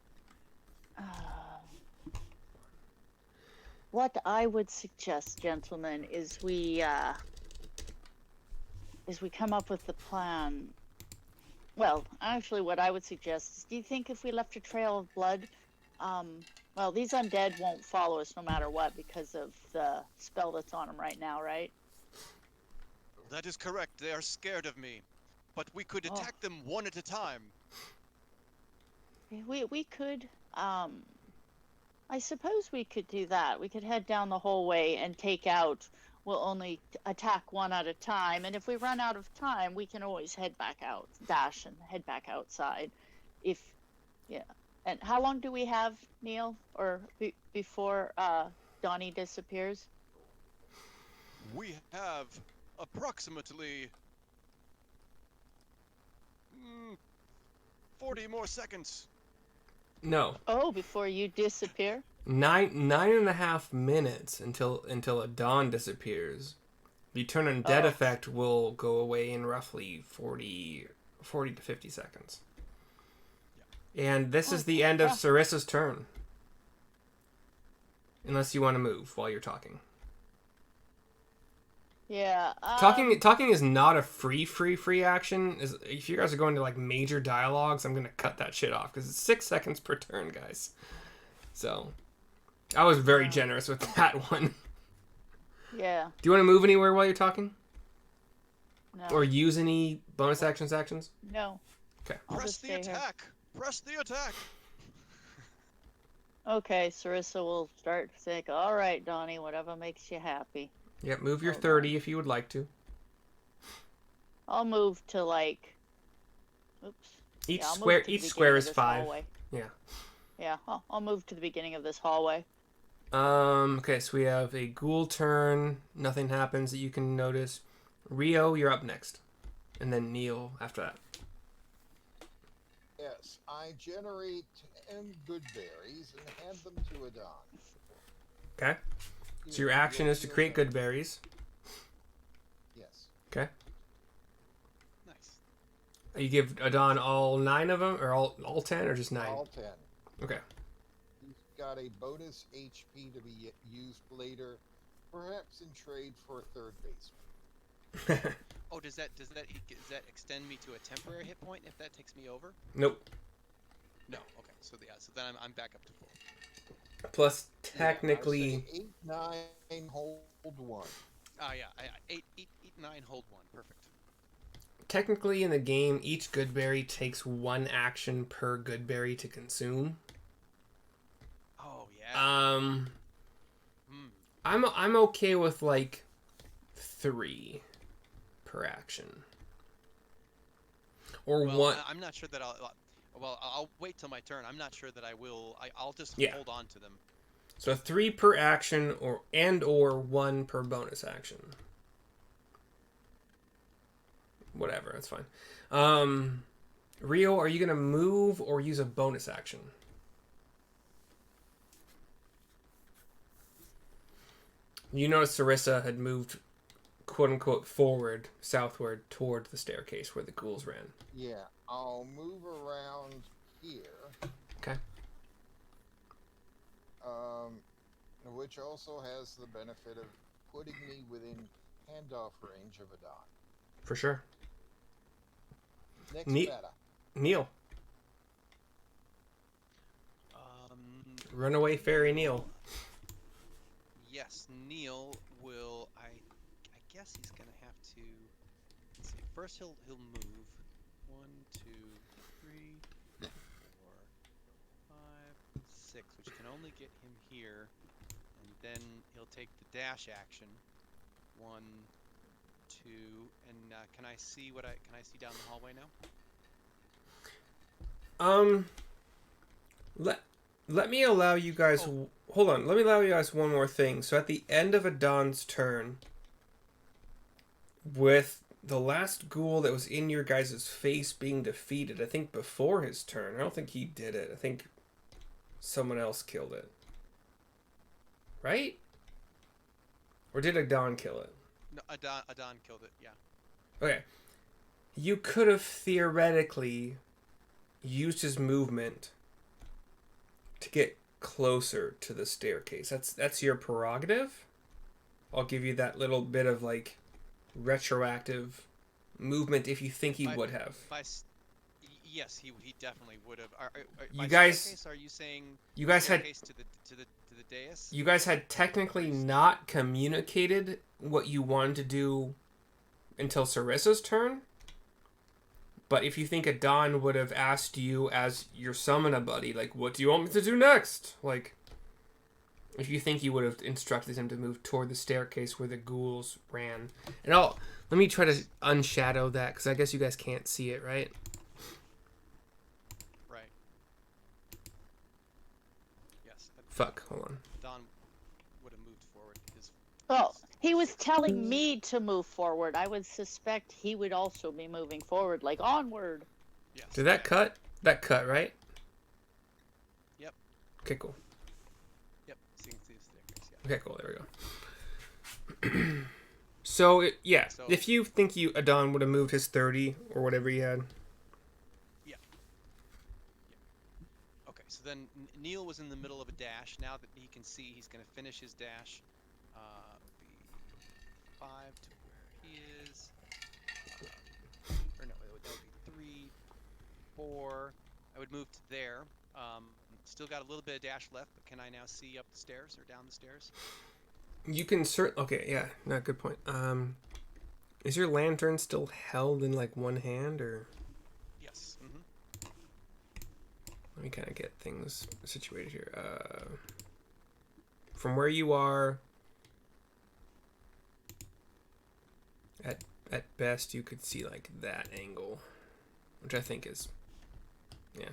What I would suggest, gentlemen, is we come up with the plan. Well, actually, what I would suggest is, do you think if we left a trail of blood, Well, these undead won't follow us no matter what because of the spell that's on them right now, right? That is correct. They are scared of me. But we could Oh. attack them one at a time. We could, I suppose we could do that. We could head down the hallway and take out. We'll only attack one at a time, and if we run out of time, we can always head back out, dash and head back outside. If, yeah. And how long do we have, Neil, or before Donnie disappears? We have approximately 40 more seconds. No. Oh, before you disappear? 9.5 minutes until a dawn disappears. The turn undead Oh. effect will go away in roughly 40 to 50 seconds. And this is the end of Sarissa's turn. Unless you want to move while you're talking. Yeah. Talking is not a free action. If you guys are going to like major dialogues, I'm going to cut that shit off because it's 6 seconds per turn, guys. So, I was very generous with that one. Yeah. Do you want to move anywhere while you're talking? No. Or use any bonus actions? No. Okay. I'll Press just the stay here. attack. Press the attack. Okay, Sarissa will start to think, all right, Donnie, whatever makes you happy. Yep, move your Hold 30 on. if you would like to. I'll move to like, oops. Each Yeah, I'll move square to the each beginning square of is this 5. hallway. Yeah. Yeah, I'll move to the beginning of this hallway. Okay, so we have a ghoul turn. Nothing happens that you can notice. Rio, you're up next. And then Neil after that. Yes, I generate 10 good berries and hand them to Adon. Okay. So your action is to create good berries. Yes. Okay. Nice. You give Adon all 9 of them, or all 10, or just 9? All 10. Okay. He's got a bonus HP to be used later, perhaps in trade for a third baseman. Oh, does that extend me to a temporary hit point if that takes me over? Nope. No. Okay. So so then I'm back up to full. Plus, technically... Yeah, I say 8, 9, hold 1. Ah, yeah. 8, 9, hold 1. Perfect. Technically, in the game, each good berry takes 1 action per good berry to consume. Oh yeah. I'm okay with like 3 per action, or Well, 1. I'm not sure that I'll wait till my turn. I'm not sure that I will. I'll just hold on to them. So 3 per action, or 1 per bonus action. Whatever, that's fine. Rio, are you gonna move or use a bonus action? You notice Sarissa had moved, quote unquote, forward, southward, toward the staircase where the ghouls ran. Yeah, I'll move around here. Okay. Which also has the benefit of putting me within handoff range of Adon. For sure. Next meta. Neil. Runaway fairy Neil. Yes, Neil will. I guess he's gonna have to. Let's see. First, he'll move. 1, 2, 3, 4, 5, 6, which can only get him here, and then he'll take the dash action. 1, 2, and can I see down the hallway now? Let me allow you guys... Oh. Hold on. Let me allow you guys one more thing. So at the end of Adon's turn, with the last ghoul that was in your guys' face being defeated, I think before his turn. I don't think he did it. I think someone else killed it. Right? Or did Adon kill it? No, Adon killed it, yeah. Okay. You could have theoretically used his movement to get closer to the staircase. That's your prerogative. I'll give you that little bit of like retroactive movement if you think he would have. Yes, he definitely would have. You By guys- staircase, are you saying You guys had staircase to the dais? you guys had technically not communicated what you wanted to do until Sarissa's turn. But if you think Adon would have asked you as your summoner buddy, like, what do you want me to do next? Like, if you think you would have instructed him to move toward the staircase where the ghouls ran. And let me try to unshadow that, because I guess you guys can't see it, right? Right. Yes. Fuck, hold on. Don would have moved forward. Oh, he was telling me to move forward. I would suspect he would also be moving forward, like onward. Yes. Did that cut? That cut, right? Yep. Okay, cool. Yep. So you can see the staircase. Yeah. Okay, cool. There we go. So, So- if you think Adon would have moved his 30 or whatever he had. Okay. So then Neil was in the middle of a dash. Now that he can see, he's going to finish his dash. Be 5 to where he is. Or no, that would be 3, 4. I would move to there. Still got a little bit of dash left, but can I now see up the stairs or down the stairs? You can okay, yeah, no, good point. Is your lantern still held in like one hand, or Yes. let me kind of get things situated here. From where you are, at best you could see like that angle, which I think is, yeah.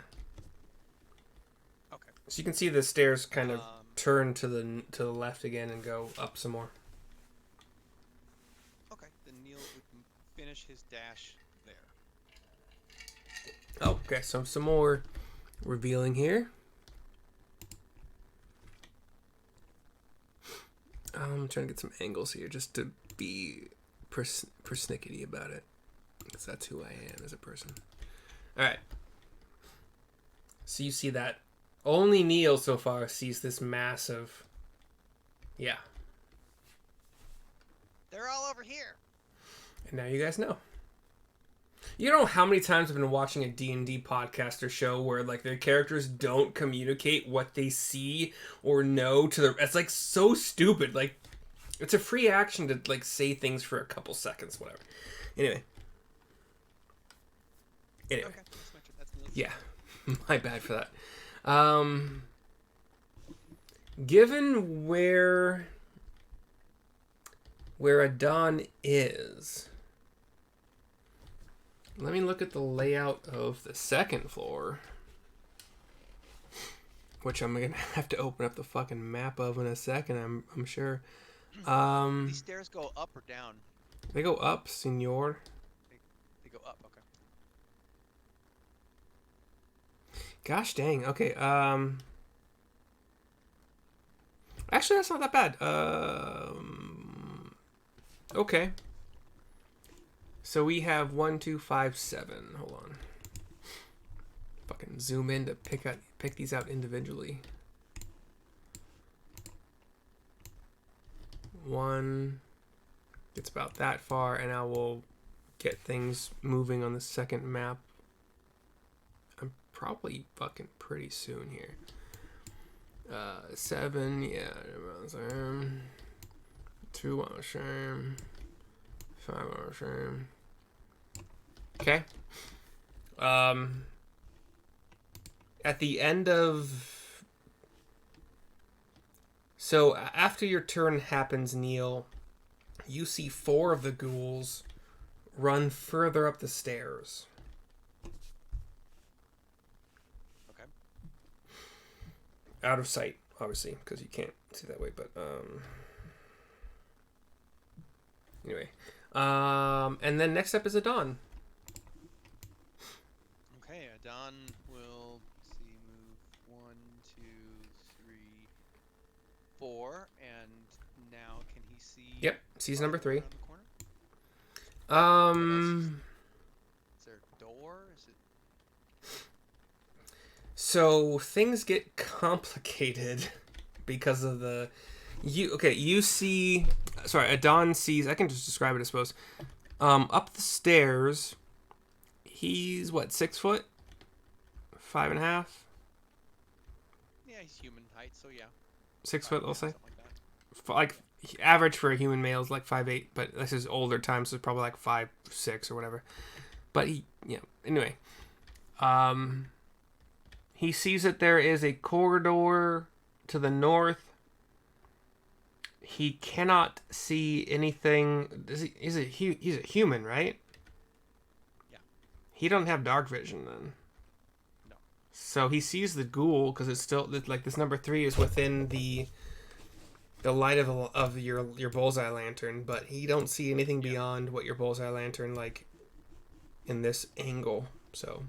Okay. So you can see the stairs kind of turn to the left again and go up some more. Okay. Then Neil would finish his dash there. Oh, okay, so some more revealing here. I'm trying to get some angles here just to be persnickety about it, because that's who I am as a person. All right. So you see that only Neil so far sees this massive. Yeah. They're all over here. And now you guys know. You know how many times I've been watching a D&D podcast or show where like their characters don't communicate what they see or know to the. It's like so stupid. Like it's a free action to like say things for a couple seconds, whatever. Anyway. Okay. That's Neil's. Yeah, my bad for that. Given where Adon is. Let me look at the layout of the second floor, which I'm gonna have to open up the fucking map of in a second. I'm sure. These stairs go up or down? They go up, senor. They go up. Okay. Gosh dang. Okay. Actually, that's not that bad. Okay. So we have 1, 2, 5, 7. Hold on. Fucking zoom in to pick these out individually. 1. It's about that far, and I will get things moving on the second map. I'm probably fucking pretty soon here. 7, yeah. 2 on the same. 5 on the same. Okay. At the end of... So, after your turn happens, Neil, you see 4 of the ghouls run further up the stairs. Okay. Out of sight, obviously, because you can't see that way, but, anyway. And then next up is Adon. Okay, Adon will move 1, 2, 3, 4, and now can he see? Yep, sees number 3. around the corner? Is there a door? Is it? So things get complicated because of the you see, sorry, Adon sees, I can just describe it, I suppose. Up the stairs, he's what, 6 foot? 5.5. Yeah, he's human height, so yeah. 6 foot, 5'10", let's say. something like that. Like average for a human male is like 5'8", but this is older times, so it's probably like 5'6" or whatever. But anyway, he sees that there is a corridor to the north. He cannot see anything. He's a human, right? Yeah. He don't have dark vision then. No. So he sees the ghoul because it's still like this number 3 is within the light of your bullseye lantern, but he don't see anything beyond what your bullseye lantern like in this angle. So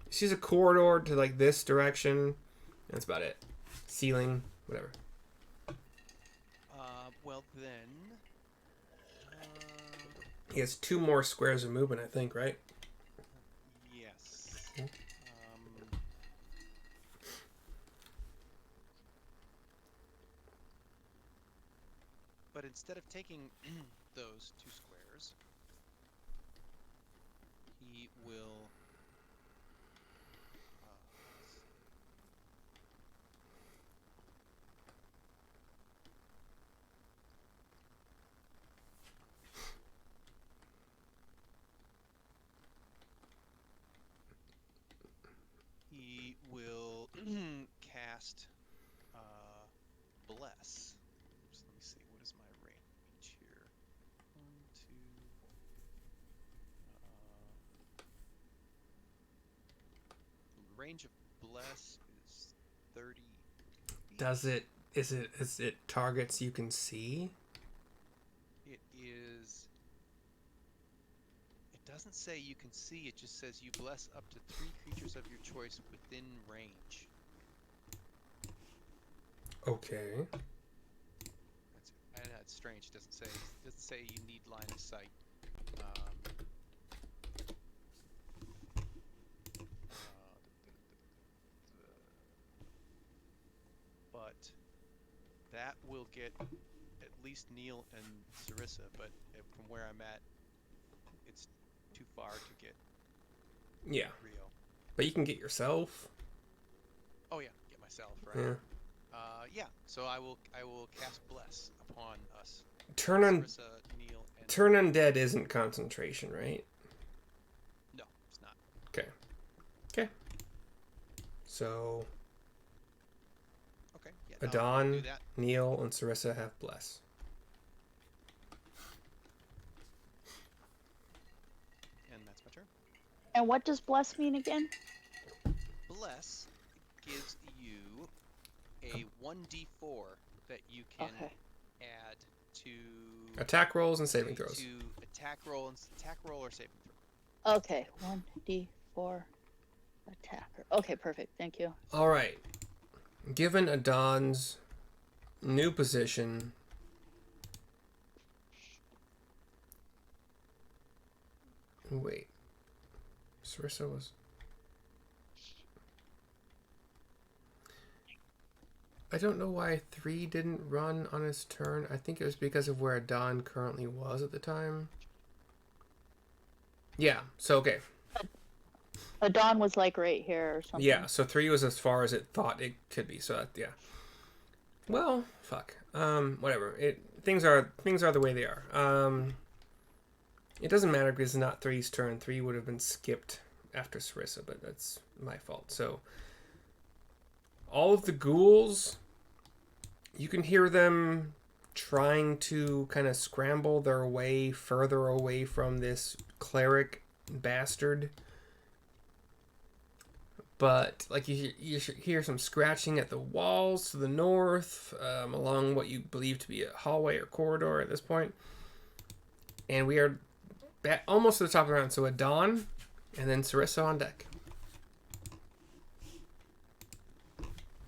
he sees a corridor to like this direction. That's about it. Ceiling, whatever. Well then, He has 2 more squares of movement, I think, right? yes. But instead of taking those 2 squares, he will. He will cast Bless. So let me see, what is my range here? 1, 2. Range of Bless is 30 feet. Does it? Is it targets you can see? It is. It doesn't say you can see. It just says you bless up to 3 creatures of your choice within range. Okay. I know it's strange. It doesn't say you need line of sight. But that will get at least Neil and Sarissa. But from where I'm at, it's too far to get Yeah. Rio. But you can get yourself. Oh yeah, get myself right. Yeah. Yeah. So I will cast Bless upon us. Turn Neil, and Turn undead isn't concentration, right? No, it's not. Okay. So Okay. Yeah. Adon, do that. Neil, and Sarissa have bless. And that's my turn. And what does bless mean again? Bless gives you a 1d4 that you can add to Attack rolls and saving throws. To attack roll or saving throw. Okay, 1d4 attacker. Okay, perfect. Thank you. All right. Given Adon's new position, wait, Sarissa was. I don't know why 3 didn't run on his turn. I think it was because of where Adon currently was at the time. Yeah, so okay. Adon was like right here or something. Yeah, so 3 was as far as it thought it could be. So that, yeah. Well, fuck. Whatever. Things are the way they are. It doesn't matter because it's not 3's turn. 3 would have been skipped after Sarissa, but that's my fault. So all of the ghouls, you can hear them trying to kind of scramble their way further away from this cleric bastard. But like you hear some scratching at the walls to the north, along what you believe to be a hallway or corridor at this point. And we are almost to the top of the round. So Adon, and then Sarissa on deck.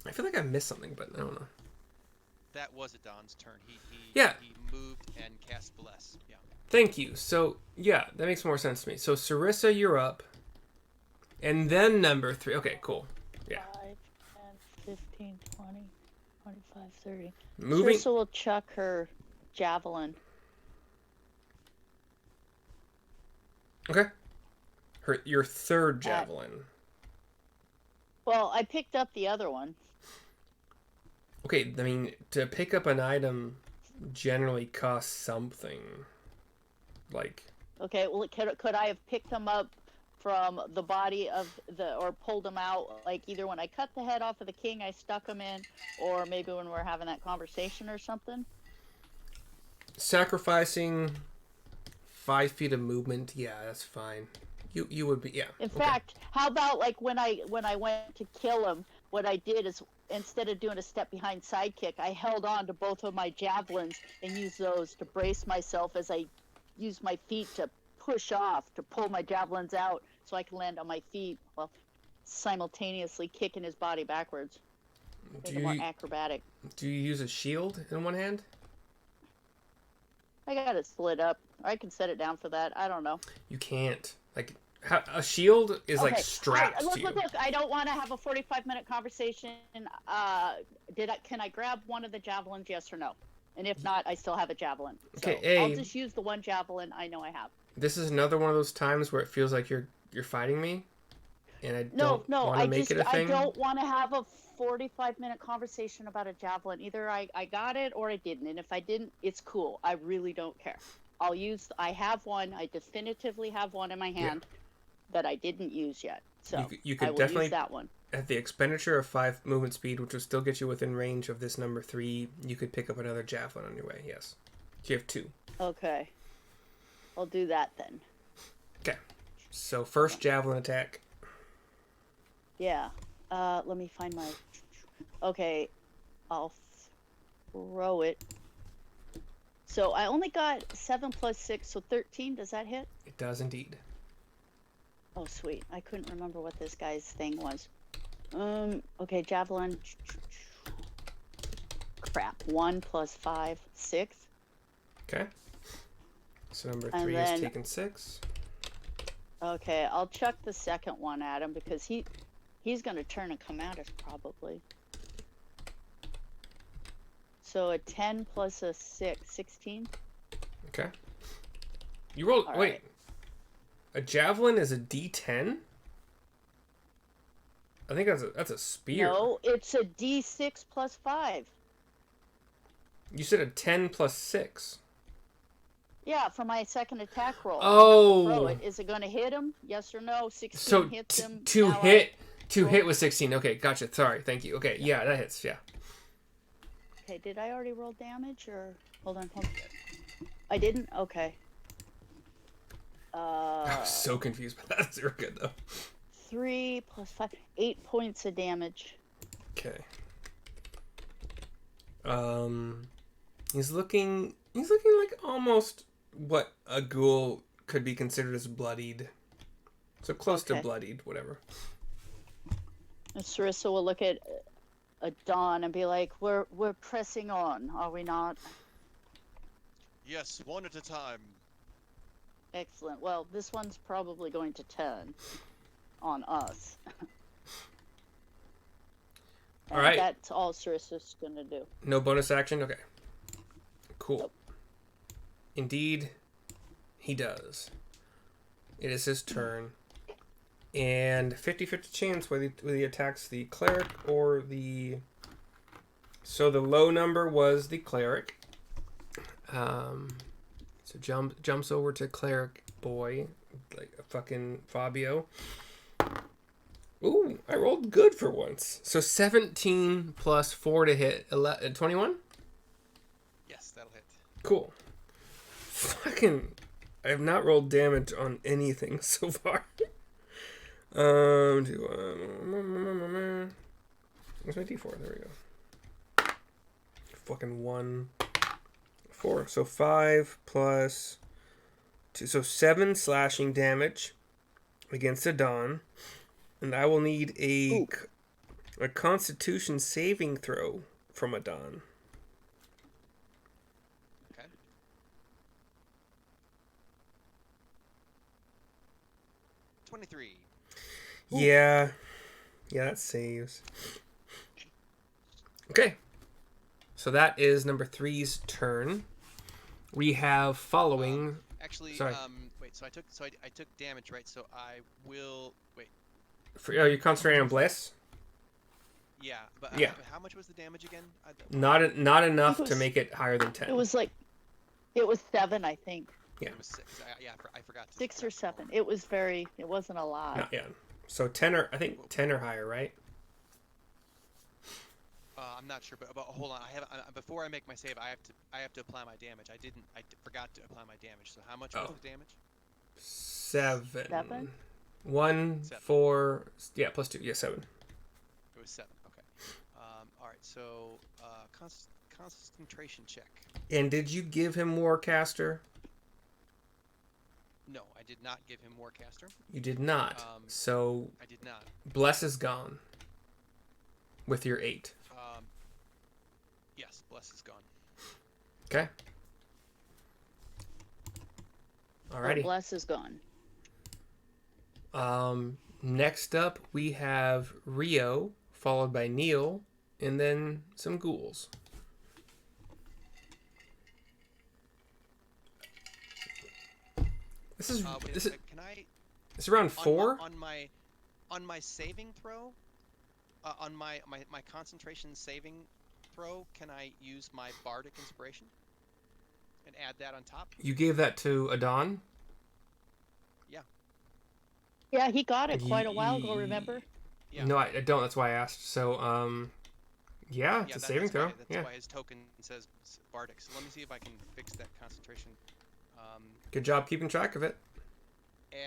I feel like I missed something, but I don't know. That was Adon's turn. He moved and cast Bless. Yeah. Thank you. So yeah, that makes more sense to me. So Sarissa, you're up. And then number 3. Okay, cool. Yeah. 5, 10, 15, 20, 25, 30. Moving. Sarissa will chuck her javelin. Okay. Your third javelin. Well, I picked up the other one. Okay, I mean, to pick up an item generally costs something. Like, Okay, well, could I have picked them up from the body of the, or pulled them out, like either when I cut the head off of the king I stuck them in, or maybe when we're having that conversation or something? sacrificing 5 feet of movement, yeah, that's fine. You would be, yeah. In okay. fact, how about like when I went to kill him, what I did is instead of doing a step behind sidekick, I held on to both of my javelins and used those to brace myself as I used my feet to push off, to pull my javelins out so I can land on my feet while simultaneously kicking his body backwards. Make it more acrobatic. Do you use a shield in one hand? I got it split up. I can set it down for that. I don't know. You can't. Like, a shield is like strapped to you. Look, I don't want to have a 45-minute conversation. Can I grab one of the javelins, yes or no? And if not, I still have a javelin. Okay, so I'll just use the one javelin I know I have. This is another one of those times where it feels like you're fighting me, and I don't want to make it a thing. I don't want to have a 45-minute conversation about a javelin. Either I got it or I didn't. And if I didn't, it's cool. I really don't care. I have one. I definitively have one in my hand that I didn't use yet. So you could I will definitely use that one. At the expenditure of 5 movement speed, which will still get you within range of this number 3, you could pick up another javelin on your way. Yes, so you have 2. Okay, I'll do that then. Okay, so first javelin attack. Yeah. Let me find my. Okay, I'll throw it. So I only got 7 plus 6, so 13. Does that hit? It does indeed. Oh, sweet. I couldn't remember what this guy's thing was. Okay, javelin. Crap. 1 plus 5, 6. Okay. So number 3 is taken 6. Okay, I'll chuck the second one at him because he's going to turn and come at us probably. So a 10 plus a 6, 16. Okay. You rolled. All wait. right. A javelin is a D10? I think that's a spear. No, it's a D6 plus 5. You said a 10 plus 6. Yeah, for my second attack roll. Oh. Throw it. Is it going to hit him? Yes or no? 16 So hits him. to hit was 16. Okay, gotcha. Sorry. Thank you. Okay, yeah, that hits. Yeah. Okay, did I already roll damage or hold on. I didn't. Okay. I was so confused by that. You're good though. 3 plus 5, 8 points of damage. Okay. He's looking like almost what a ghoul could be considered as bloodied. So close to bloodied, whatever. And Sarissa will look at Dawn and be like, "We're pressing on, are we not?" Yes, one at a time. Excellent. Well, this one's probably going to turn on us. All right. That's all Sarissa's going to do. No bonus action? Okay. Cool. Nope. Indeed, he does. It is his turn. And 50-50 chance whether he attacks the cleric or the... So the low number was the cleric. So jumps over to cleric boy, like a fucking Fabio. Ooh, I rolled good for once. So 17 plus 4 to hit. 21? Yes, that'll hit. Cool. Fucking... I have not rolled damage on anything so far. Where's my D4? There we go. Fucking 1, 4. So 5 plus 2. So 7 slashing damage against a Dawn. And I will need a Constitution saving throw from a Dawn. Okay. $23. Yeah, that saves. Okay. So that is number 3's turn. We have following... Actually, Sorry. wait, so I took damage, right? So I will... Wait. You're concentrating on Bliss? Yeah, but Yeah. how much was the damage again? Not enough It to was- make it higher than 10. It was 7, I think. Yeah. It was 6. I forgot. 6 forgot or to 7. roll. It was it wasn't a lot. Not yet. So 10 or I think 10 or higher, right? I'm not sure, but hold on. Before I make my save, I have to apply my damage. I forgot to apply my damage. So how much was the damage? 7. 7? 1, 7. 4, yeah, plus 2, yeah, 7. It was 7. Okay. All right. So concentration check. And did you give him Warcaster? No, I did not give him Warcaster. You did not. So I did not. Bless is gone. With your 8. Yes, Bless is gone. Okay. Alrighty. Bless is gone. Next up we have Rio, followed by Neil, and then some ghouls. This is Can I it's around 4. on my saving throw? On my concentration saving throw, can I use my bardic inspiration and add that on top? You gave that to Adon? Yeah, he got it quite a while ago, remember? Yeah. No, I don't. That's why I asked. So, yeah, it's a saving throw. That's why his token says bardic. So let me see if I can fix that concentration. Good job keeping track of it.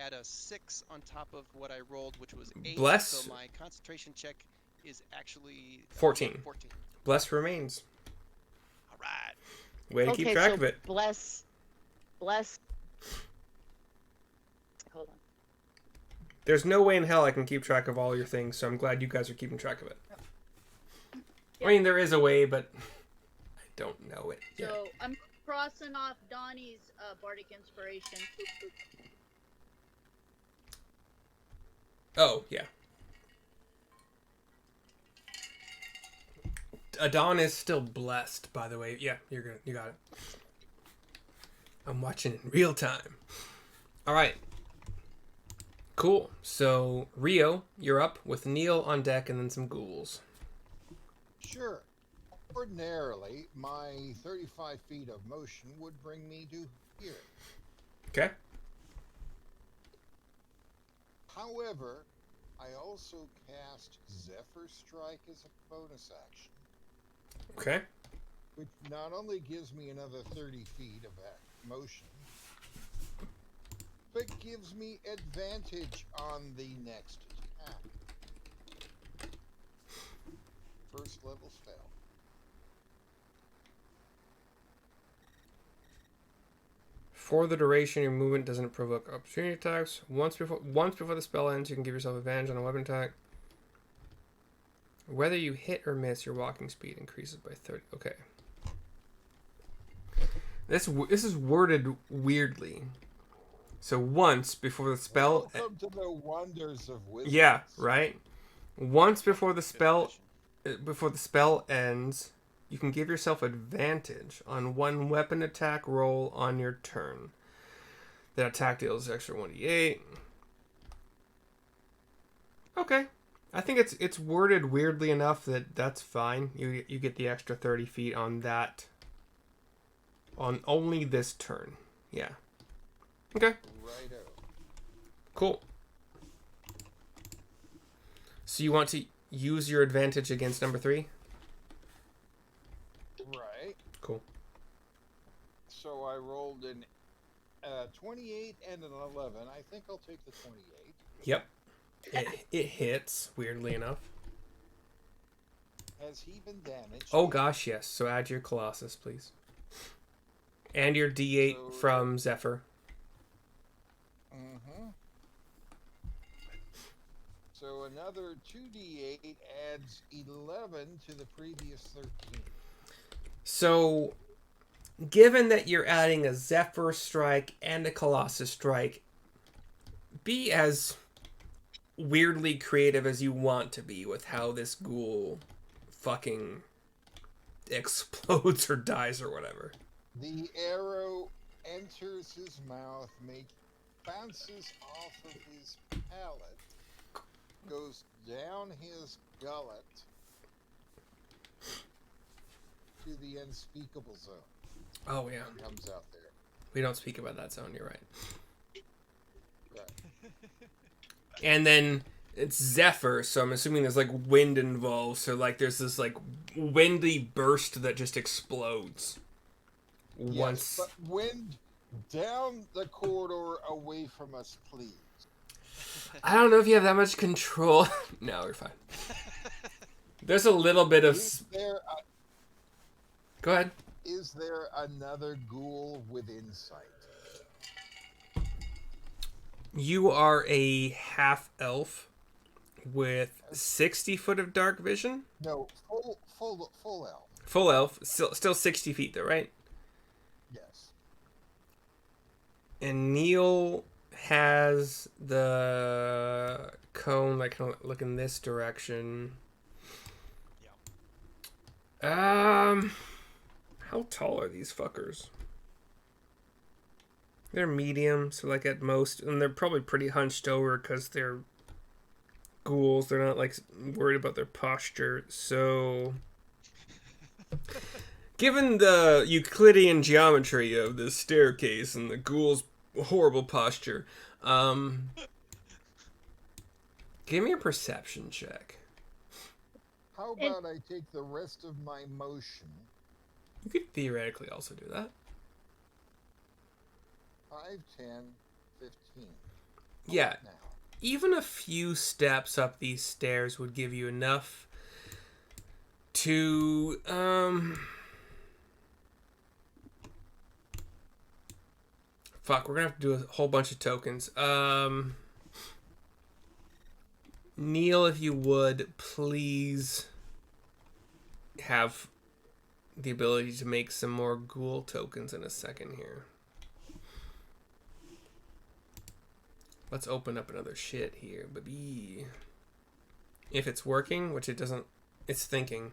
Add a 6 on top of what I rolled, which was 8. Bless. So my concentration check is actually 14. 14. Bless remains. All right. Way to keep track of it. Bless. Hold on. There's no way in hell I can keep track of all your things, so I'm glad you guys are keeping track of it. I mean, there is a way, but I don't know it yet. So I'm crossing off Donnie's bardic inspiration. Oh, yeah. Adon is still blessed, by the way. Yeah, you're good. You got it. I'm watching in real time. All right. Cool. So, Rio, you're up with Neil on deck and then some ghouls. Sure. Ordinarily, my 35 feet of motion would bring me to here. Okay. However, I also cast Zephyr Strike as a bonus action, Okay. which not only gives me another 30 feet of motion, but gives me advantage on the next attack. First level spell. For the duration, your movement doesn't provoke opportunity attacks. Once before the spell ends, you can give yourself advantage on a weapon attack. Whether you hit or miss, your walking speed increases by 30. Okay. This is worded weirdly. So once before the spell. Welcome to the wonders of wisdom. Yeah, right. Once before the spell ends, you can give yourself advantage on one weapon attack roll on your turn. That attack deals extra 1d8. Okay. I think it's worded weirdly enough that that's fine. You get the extra 30 feet on that. On only this turn. Yeah. Okay. Righto. Cool. So you want to use your advantage against number 3? Right. Cool. So I rolled an 28 and an 11. I think I'll take the 28. Yep. It hits, weirdly enough. Has he been damaged? Oh gosh, yes. So add your Colossus, please. And your D8 from Zephyr. Mm-hmm. So another 2d8 adds 11 to the previous 13. So, given that you're adding a Zephyr strike and a Colossus strike, be as weirdly creative as you want to be with how this ghoul fucking explodes or dies or whatever. The arrow enters his mouth, bounces off of his palate, goes down his gullet, into the unspeakable zone. Oh yeah, And comes out there. we don't speak about that zone. You're right. Right. And then it's Zephyr, so I'm assuming there's like wind involved. So like there's this like windy burst that just explodes. Once. Yes, but wind down the corridor away from us, please. I don't know if you have that much control. No, we're fine. There's a little bit of. Go ahead. Is there another ghoul with insight? You are a half elf with 60 foot of dark vision. No, full elf. Full elf, still 60 feet though, right? Yes. And Neil has the cone, like kind of look in this direction. Yeah. How tall are these fuckers? They're medium, so like at most, and they're probably pretty hunched over because they're ghouls. They're not like worried about their posture. So, given the Euclidean geometry of this staircase and the ghoul's horrible posture, give me a perception check. How about I take the rest of my motion? You could theoretically also do that. 5, 10, 15. Yeah. Now. Even a few steps up these stairs would give you enough to fuck, we're gonna have to do a whole bunch of tokens. Neil, if you would please have the ability to make some more ghoul tokens in a second here. Let's open up another shit here, baby. If it's working, which it doesn't, it's thinking.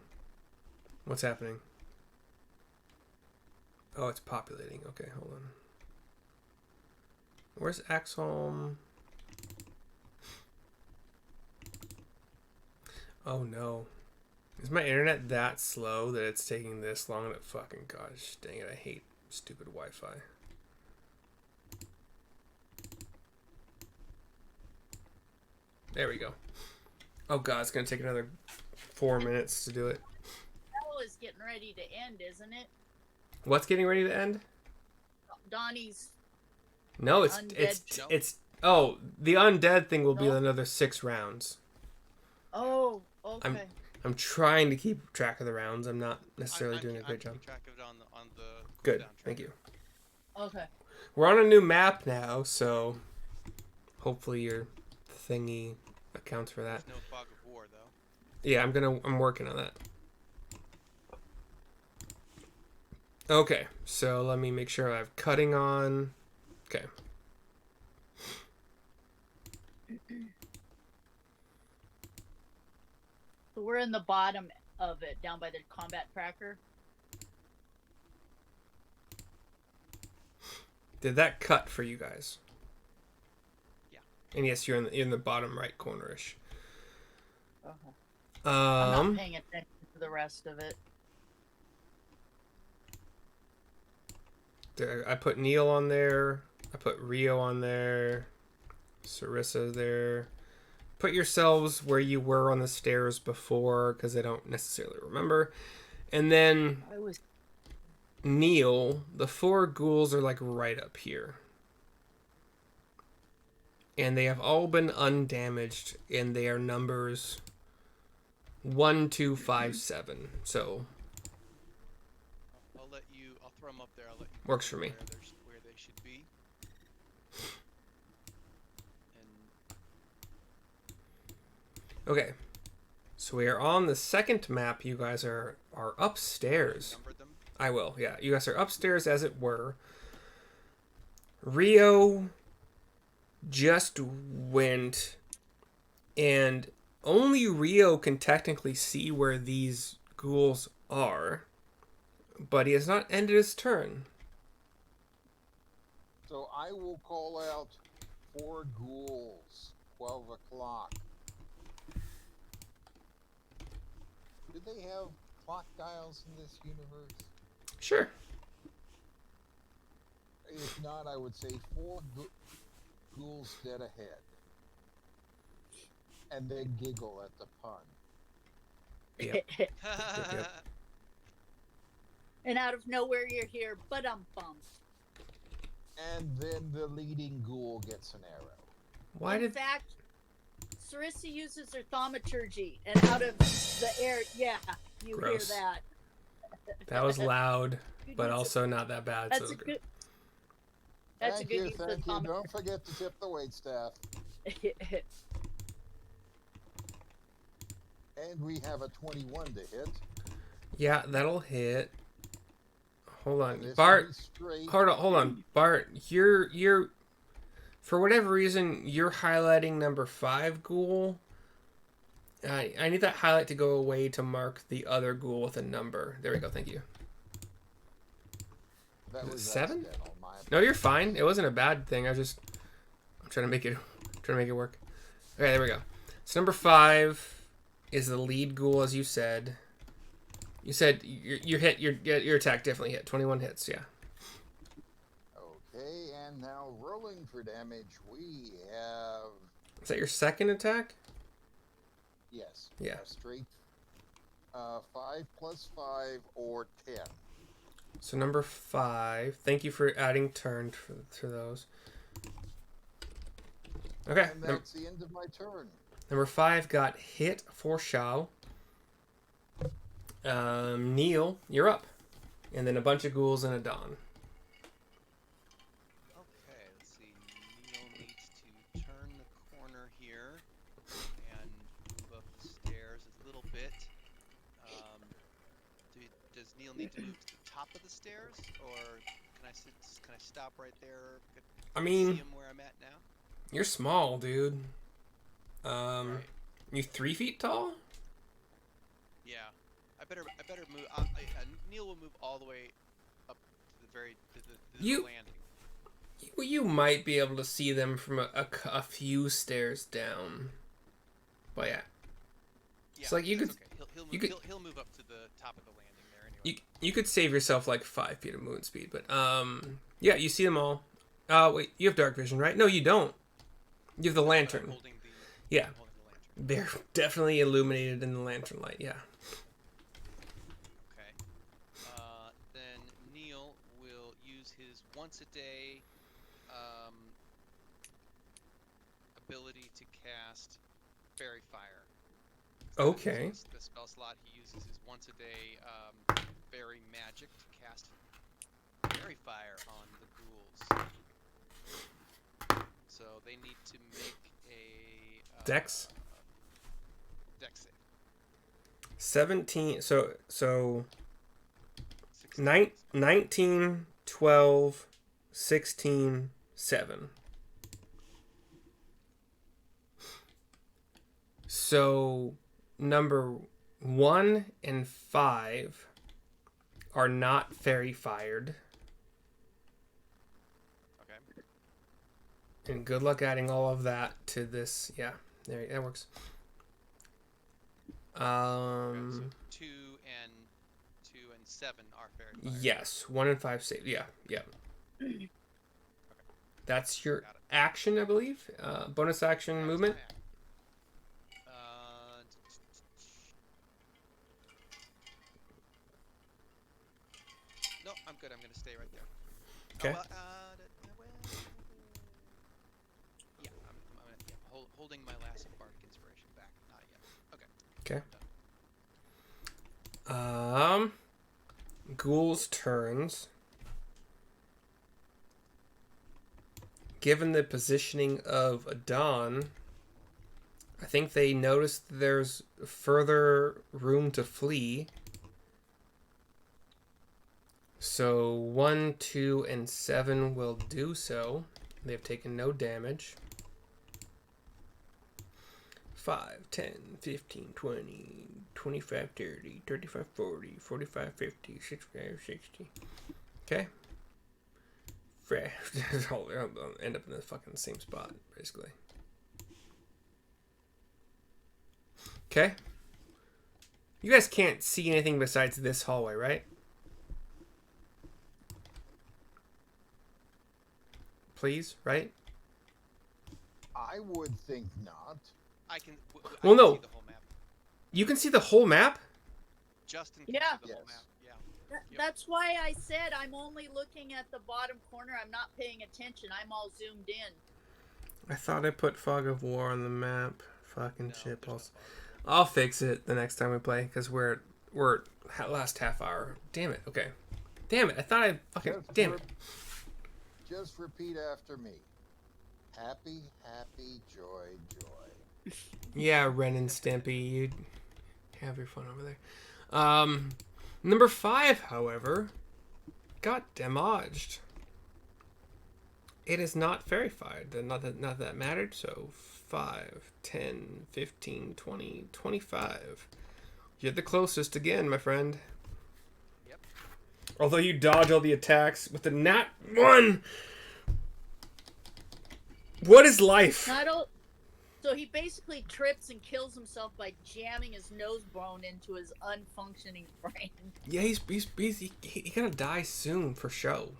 What's happening? Oh, it's populating. Okay, hold on. Where's Axeholm? Oh no. Is my internet that slow that it's taking this long to fucking gosh dang it, I hate stupid Wi-Fi. There we go. Oh god, it's gonna take another 4 minutes to do it. Hell is getting ready to end, isn't it? What's getting ready to end? Donnie's. No, it's oh, the undead thing will be No? another 6 rounds. Oh, okay. I'm trying to keep track of the rounds. I'm not necessarily doing a I'm great job. keeping track of it on the Good, cooldown thank tracker. you. Okay. We're on a new map now, so hopefully your thingy accounts for that. There's no fog of war though. Yeah, I'm working on that. Okay, so let me make sure I have cutting on. Okay. So we're in the bottom of it, down by the combat tracker. Did that cut for you guys? Yeah. And yes, you're in the bottom right cornerish. Okay. I'm not paying attention to the rest of it. I put Neil on there. I put Rio on there. Sarissa there. Put yourselves where you were on the stairs before, because I don't necessarily remember. And then Neil, the 4 ghouls are like right up here. And they have all been undamaged, and they are numbers 1, 2, 5, 7. So I'll throw them up there. I'll let you. Works for me. Where they should be. And okay, so we are on the second map. You guys are upstairs. numbered them. I will, yeah. You guys are upstairs, as it were. Rio just went, and only Rio can technically see where these ghouls are, but he has not ended his turn. So I will call out 4 ghouls. 12 o'clock. Do they have clock dials in this universe? Sure. If not, I would say four ghouls dead ahead. And then giggle at the pun. Yep. Yep. And out of nowhere, you're here, but bum. And then the leading ghoul gets an arrow. Why In did fact, Sarissa uses her thaumaturgy, and out of the air, yeah, you Gross. hear that. that was loud, Good but use of- also not that bad. That's So a good. That's Thank a good you, use of thank you. thaumaturgy. Don't forget to tip the waitstaff. And we have a 21 to hit. yeah, that'll hit. Hold on, This will Bart. be straight. Hold on, Bart. You're for whatever reason you're highlighting number 5 ghoul. I need that highlight to go away to mark the other ghoul with a number. There we go. Thank you. That Is it was 7? accidental, my No, you're fine. It wasn't a bad thing. I'm trying to make it work. Okay, there we go. So number 5 is the lead ghoul, as you said. You said your attack definitely hit. 21 hits. Yeah. Okay, and now rolling for damage, we have... Is that your second attack? Yes. Yeah. A straight 5 plus 5 or 10. So number 5. Thank you for adding turn to those. Okay. And that's the end of my turn. Number 5 got hit for Shao. Neil, you're up. And then a bunch of ghouls and a Dawn. Okay, let's see. Neil needs to turn the corner here and move up the stairs a little bit. Does Neil need to move to the top of the stairs, or can I stop right there? I mean, See him where I'm at now. you're small, dude. Right. You 3 feet tall? Yeah, I better move. Neil will move all the way up to the landing. You might be able to see them from a few stairs down. But yeah. Yeah, It's like you that's could- okay. He'll move up to the top of the landing there anyway. You could save yourself like 5 feet of movement speed, but yeah, you see them all. Wait, you have dark vision, right? No, you don't. You have the lantern. Holding Yeah. holding the lantern. They're definitely illuminated in the lantern light. Yeah. Okay. Then Neil will use his once a day ability to cast Fairy Fire. Okay. The spell slot he uses is once a day Fairy Magic to cast Fairy Fire on the ghouls. So they need to make a Dex? Dex save. 17. So 16. 19, 12, 16, 7. So number 1 and 5 are not fairy fired. Okay. And good luck adding all of that to this. Yeah, there, that works. Okay, so 2 and 7 are Fairy Fire. Yes, 1 and 5 save. Yeah. Okay. That's your Got it. action, I believe. Bonus action That's movement. my act. No, I'm good. I'm gonna stay right there. Okay. Yeah, I'm holding my last bardic inspiration back. Not yet. Okay. Okay. Ghouls' turns. Given the positioning of Adon, I think they noticed there's further room to flee. So 1, 2, and 7 will do so. They have taken no damage. 5, 10, 15, 20, 25, 30, 35, 40, 45, 50, 65, 60. Okay. I'll end up in the fucking same spot, basically. Okay. You guys can't see anything besides this hallway, right? Please, right? I would think not. I can. I Well, can no. see the whole map. You can see the whole map? Justin can Yeah. see the whole Yes. map. Yeah. Yep. That's why I said I'm only looking at the bottom corner. I'm not paying attention. I'm all zoomed in. I thought I put Fog of War on the map. Fucking No, shit there's no balls. fog. I'll fix it the next time we play, because we're last half hour. Damn it. Okay. Damn it. I thought I fucking... Damn it. Just repeat after me. Happy, happy, joy, joy. Yeah, Ren and Stimpy, you have your fun over there. Number 5, however, got demodged. It is not verified. Not that mattered. So 5, 10, 15, 20, 25. You're the closest again, my friend. Yep. Although you dodge all the attacks with the nat 1. What is life? So he basically trips and kills himself by jamming his nose bone into his unfunctioning brain. Yeah, he's gonna die soon for show.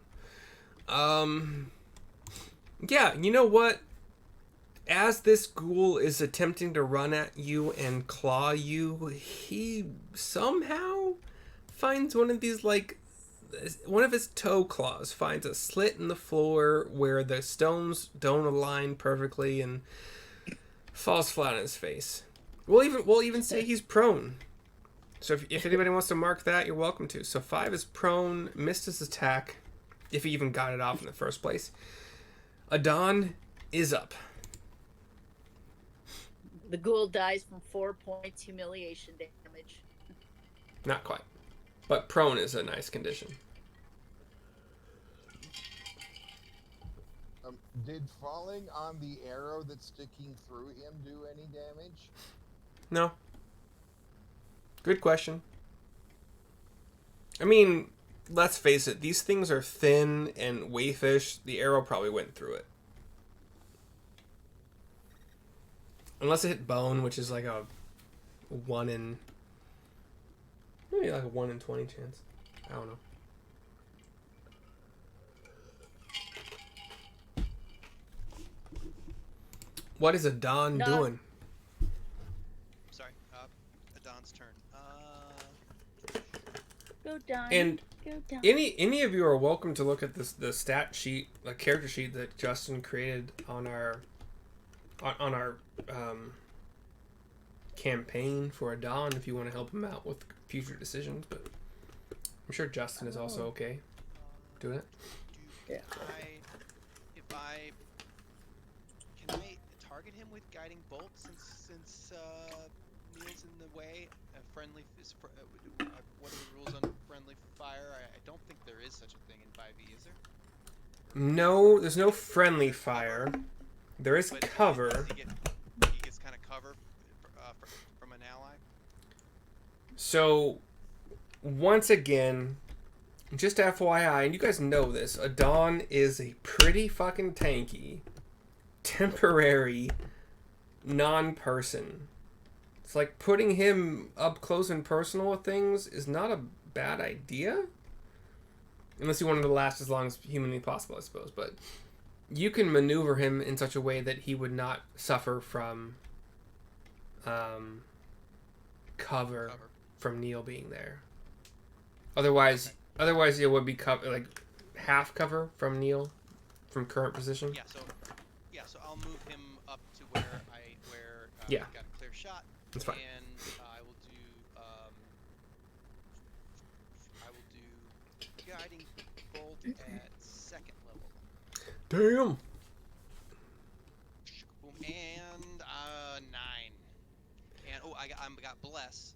Yeah, you know what? As this ghoul is attempting to run at you and claw you, he somehow finds one of his toe claws finds a slit in the floor where the stones don't align perfectly and falls flat on his face. We'll even say he's prone. So if anybody wants to mark that, you're welcome to. So 5 is prone, missed his attack, if he even got it off in the first place. Adon is up. The ghoul dies from 4 points humiliation damage. Not quite. But prone is a nice condition. Did falling on the arrow that's sticking through him do any damage? No. Good question. I mean, let's face it, these things are thin and wayfish. The arrow probably went through it. Unless it hit bone, which is like a 1 in... Maybe like a 1 in 20 chance. I don't know. What is Adon doing? Sorry. Adon's turn. Go down. And Go down. any of you are welcome to look at the stat sheet, the character sheet that Justin created on our campaign for Adon if you want to help him out with future decisions. But I'm sure Justin is also okay doing it. Yeah. Can I target him with guiding bolt since Neil's in the way? What are the rules on friendly fire? I don't think there is such a thing in 5e, is there? No, there's no friendly fire. There is But cover. he gets kind of cover from an ally. So, once again, just FYI, and you guys know this, Adon is a pretty fucking tanky, temporary, non-person. It's like putting him up close and personal with things is not a bad idea. Unless you want him to last as long as humanly possible, I suppose. But you can maneuver him in such a way that he would not suffer from cover from Neil being there. Otherwise it would be like half cover from Neil from current position. So I'll move him up to where Yeah. got a clear shot. That's fine. And I will do guiding bolt at 2nd level. Damn. Boom, and 9. And I got bless.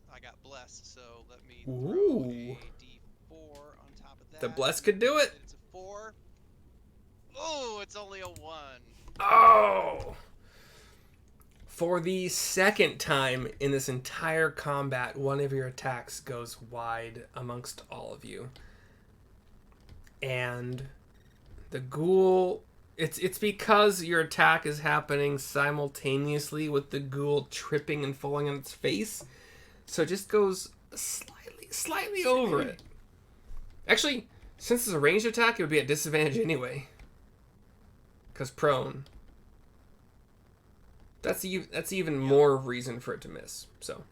So let me throw Ooh. a d4 on top of that. The bless could do it. It's a 4. Oh, it's only a 1. Oh! For the second time in this entire combat, one of your attacks goes wide amongst all of you. And the ghoul... It's because your attack is happening simultaneously with the ghoul tripping and falling on its face. So it just goes slightly over it. Actually, since it's a ranged attack, it would be at disadvantage anyway. Because prone. That's even more reason for it to miss. So,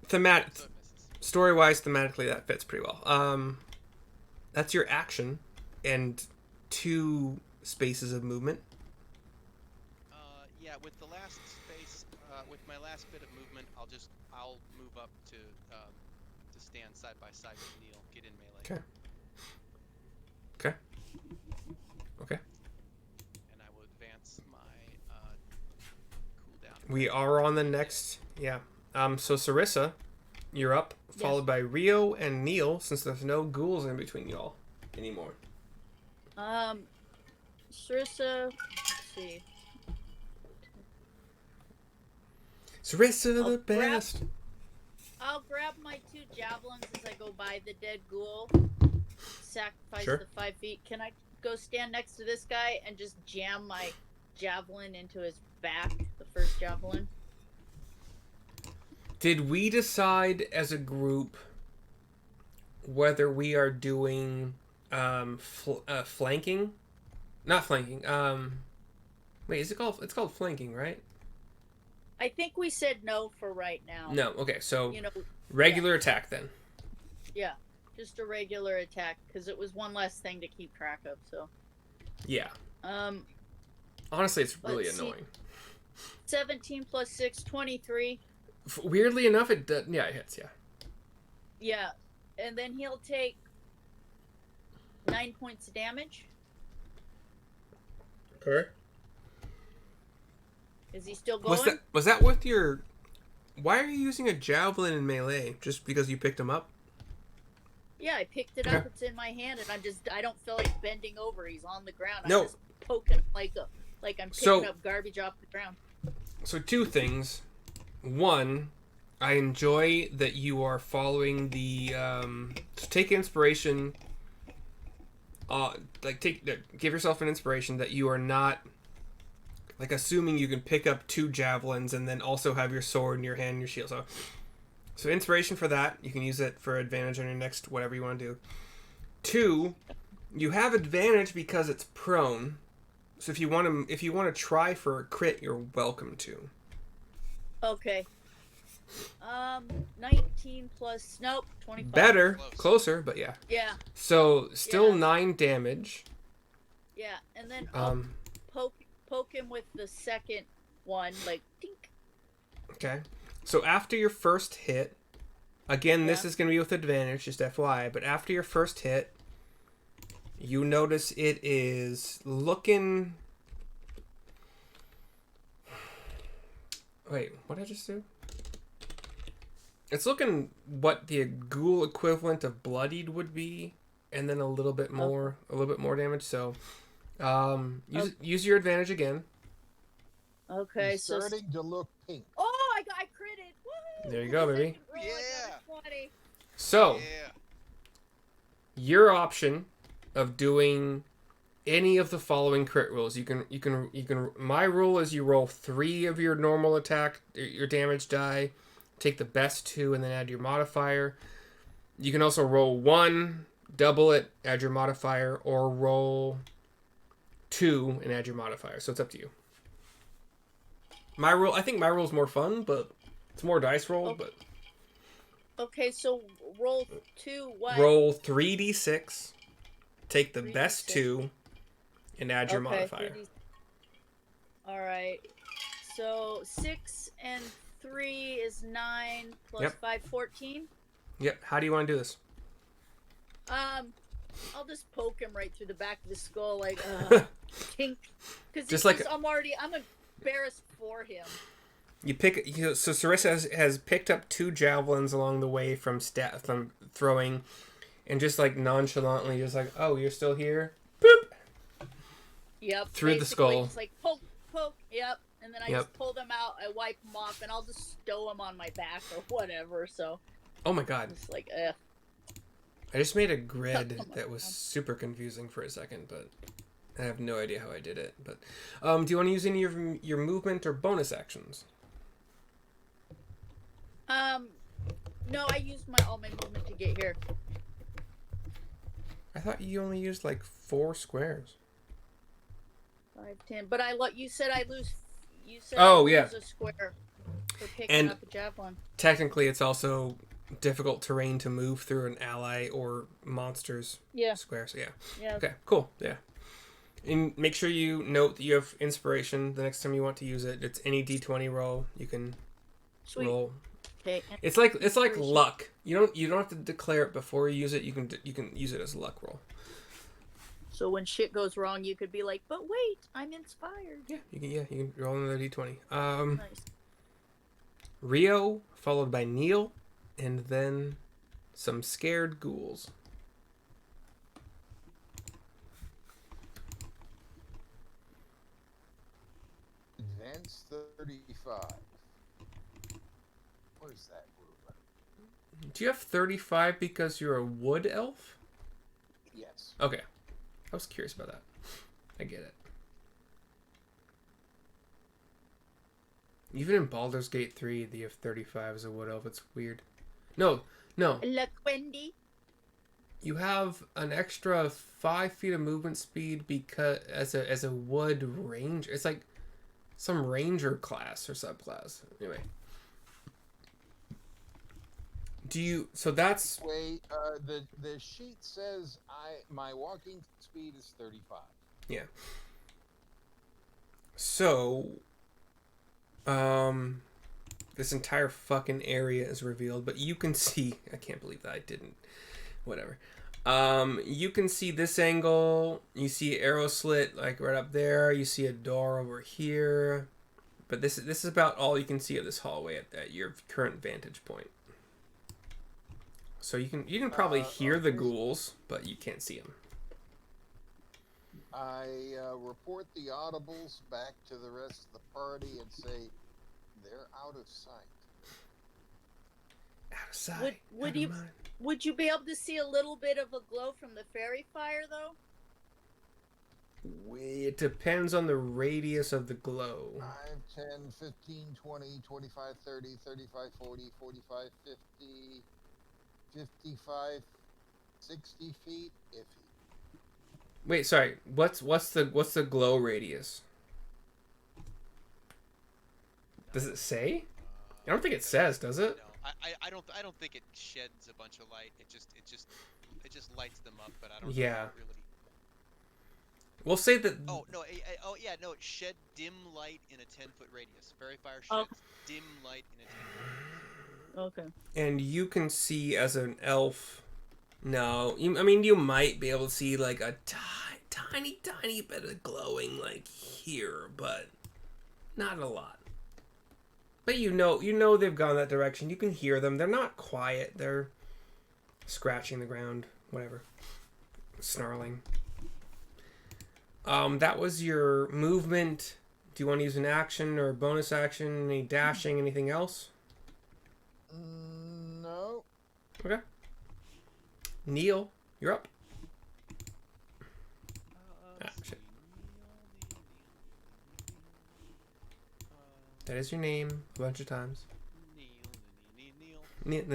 thematic, So it misses. story-wise, thematically, that fits pretty well. That's your action, and 2 spaces of movement. Yeah, with the last space, with my last bit of movement, I'll move up to stand side by side with Neil, get in melee. Okay. Okay. And I will advance my cooldown. We are on the next. Yeah. So Sarissa, you're up, followed by Rio and Neil, since there's no ghouls in between y'all anymore. Sarissa, let's see. Sarissa the best. I'll grab my 2 javelins as I go by the dead ghoul. Sacrifice Sure. the 5 feet. Can I go stand next to this guy and just jam my javelin into his back? The first javelin. Did we decide as a group whether we are doing flanking? Not flanking. Wait, is it called? It's called flanking, right? I think we said no for right now. No. Okay, so You know, regular attack then. yeah, just a regular attack because it was one less thing to keep track of. So, Yeah. um, Honestly, it's really Let's see. annoying. 17 plus 6, 23. Weirdly enough, it hits. Yeah. Yeah, and then he'll take 9 points of damage. Okay. Is he still going? Was that with your? Why are you using a javelin in melee? Just because you picked him up? Yeah, I picked it up. It's in my hand, and I don't feel like bending over. He's on the ground. No. I'm just poking him like I'm picking up garbage off the ground. So 2 things. One, I enjoy that you are following the. So take inspiration. Give yourself an inspiration that you are not. Like, assuming you can pick up 2 javelins and then also have your sword in your hand and your shield. So inspiration for that. You can use it for advantage on your next whatever you want to do. 2, you have advantage because it's prone. So if you want to try for a crit, you're welcome to. Okay. 19 plus 25. Better, Close. closer, but yeah. Yeah, So still Yeah. 9 damage. yeah, and then I'll poke him with the second one, like dink. Okay. So after your first hit, again, this Yeah. is going to be with advantage, just FYI, but after your first hit, you notice it is looking... Wait, what did I just do? It's looking what the ghoul equivalent of bloodied would be, and then a little bit more damage. So, use your advantage again. Okay, He's so starting to look pink. I critted. Woo! There you go, baby. Roll, I got a 20. So, Yeah. your option of doing any of the following crit rolls. You can. My rule is you roll 3 of your normal attack, your damage die, take the best 2, and then add your modifier. You can also roll 1, double it, add your modifier, or roll 2 and add your modifier. So it's up to you. I think my rule is more fun, but it's more dice roll. Okay. But Okay, so roll 2. What? roll 3d6, take the 3d6. best 2, and add your Okay, modifier. 3D. All right. So 6 and 3 is 9 plus Yep. 5, 14. Yep. How do you want to do this? I'll just poke him right through the back of the skull, like tink, because I'm embarrassed for him. So Sarissa has picked up 2 javelins along the way from throwing, and just like nonchalantly, just like, oh, you're still here, boop, Yep. through the basically, skull. Just like poke. Yep. And then I Yep. just pull them out. I wipe them off, and I'll just stow them on my back or whatever. So Oh my god! it's like, I just made a grid that was super confusing for a second, but I have no idea how I did it. But do you want to use any of your movement or bonus actions? No, I used all my movement to get here. I thought you only used like 4 squares. 5, 10. But you said I lose. You said Oh, I yeah. lose a square for picking And up a javelin. technically, it's also difficult terrain to move through an ally or monster's Yeah. square. So yeah. Yeah. Okay. Cool. Yeah. And make sure you note that you have inspiration the next time you want to use it. It's any d20 roll you can Sweet. roll. Okay. It's like Inspiration. luck. You don't have to declare it before you use it. You can use it as a luck roll. So when shit goes wrong, you could be like, "But wait, I'm inspired." Yeah, you can roll another d20. Nice. Rio followed by Neil, and then some scared ghouls. Advance 35. What is that movement? Do you have 35 because you're a wood elf? Yes. Okay. I was curious about that. I get it. Even in Baldur's Gate 3, you have 35 as a wood elf. It's weird. No. Wendy. You have an extra 5 feet of movement speed because as a wood ranger. It's like some ranger class or subclass. Anyway. So that's... Wait, the sheet says my walking speed is 35. Yeah. So, this entire fucking area is revealed, but you can see... I can't believe that I didn't. Whatever. You can see this angle. You see arrow slit, like, right up there. You see a door over here. But this is about all you can see of this hallway at your current vantage point. So you can probably hear the ghouls, but you can't see them. I report the audibles back to the rest of the party and say they're out of sight. Out of sight. Would you be able to see a little bit of a glow from the fairy fire, though? It depends on the radius of the glow. 5, 10, 15, 20, 25, 30, 35, 40, 45, 50, 55, 60 feet, iffy. Wait, sorry. What's the glow radius? Does it say? I don't think it says, does it? No, I don't think it sheds a bunch of light. It just lights them up, but I don't. Yeah. Know really. We'll say that. Oh no! No. It shed dim light in a 10-foot radius. Fairy fire sheds dim light in a 10-foot radius. Okay. And you can see as an elf. No, you might be able to see like a tiny bit of glowing like here, but not a lot. But you know they've gone that direction. You can hear them. They're not quiet. They're scratching the ground, whatever, snarling. That was your movement. Do you want to use an action or a bonus action? Any dashing? Anything else? No. Okay. Neil, you're up. Shit. That is your name a bunch of times. Neil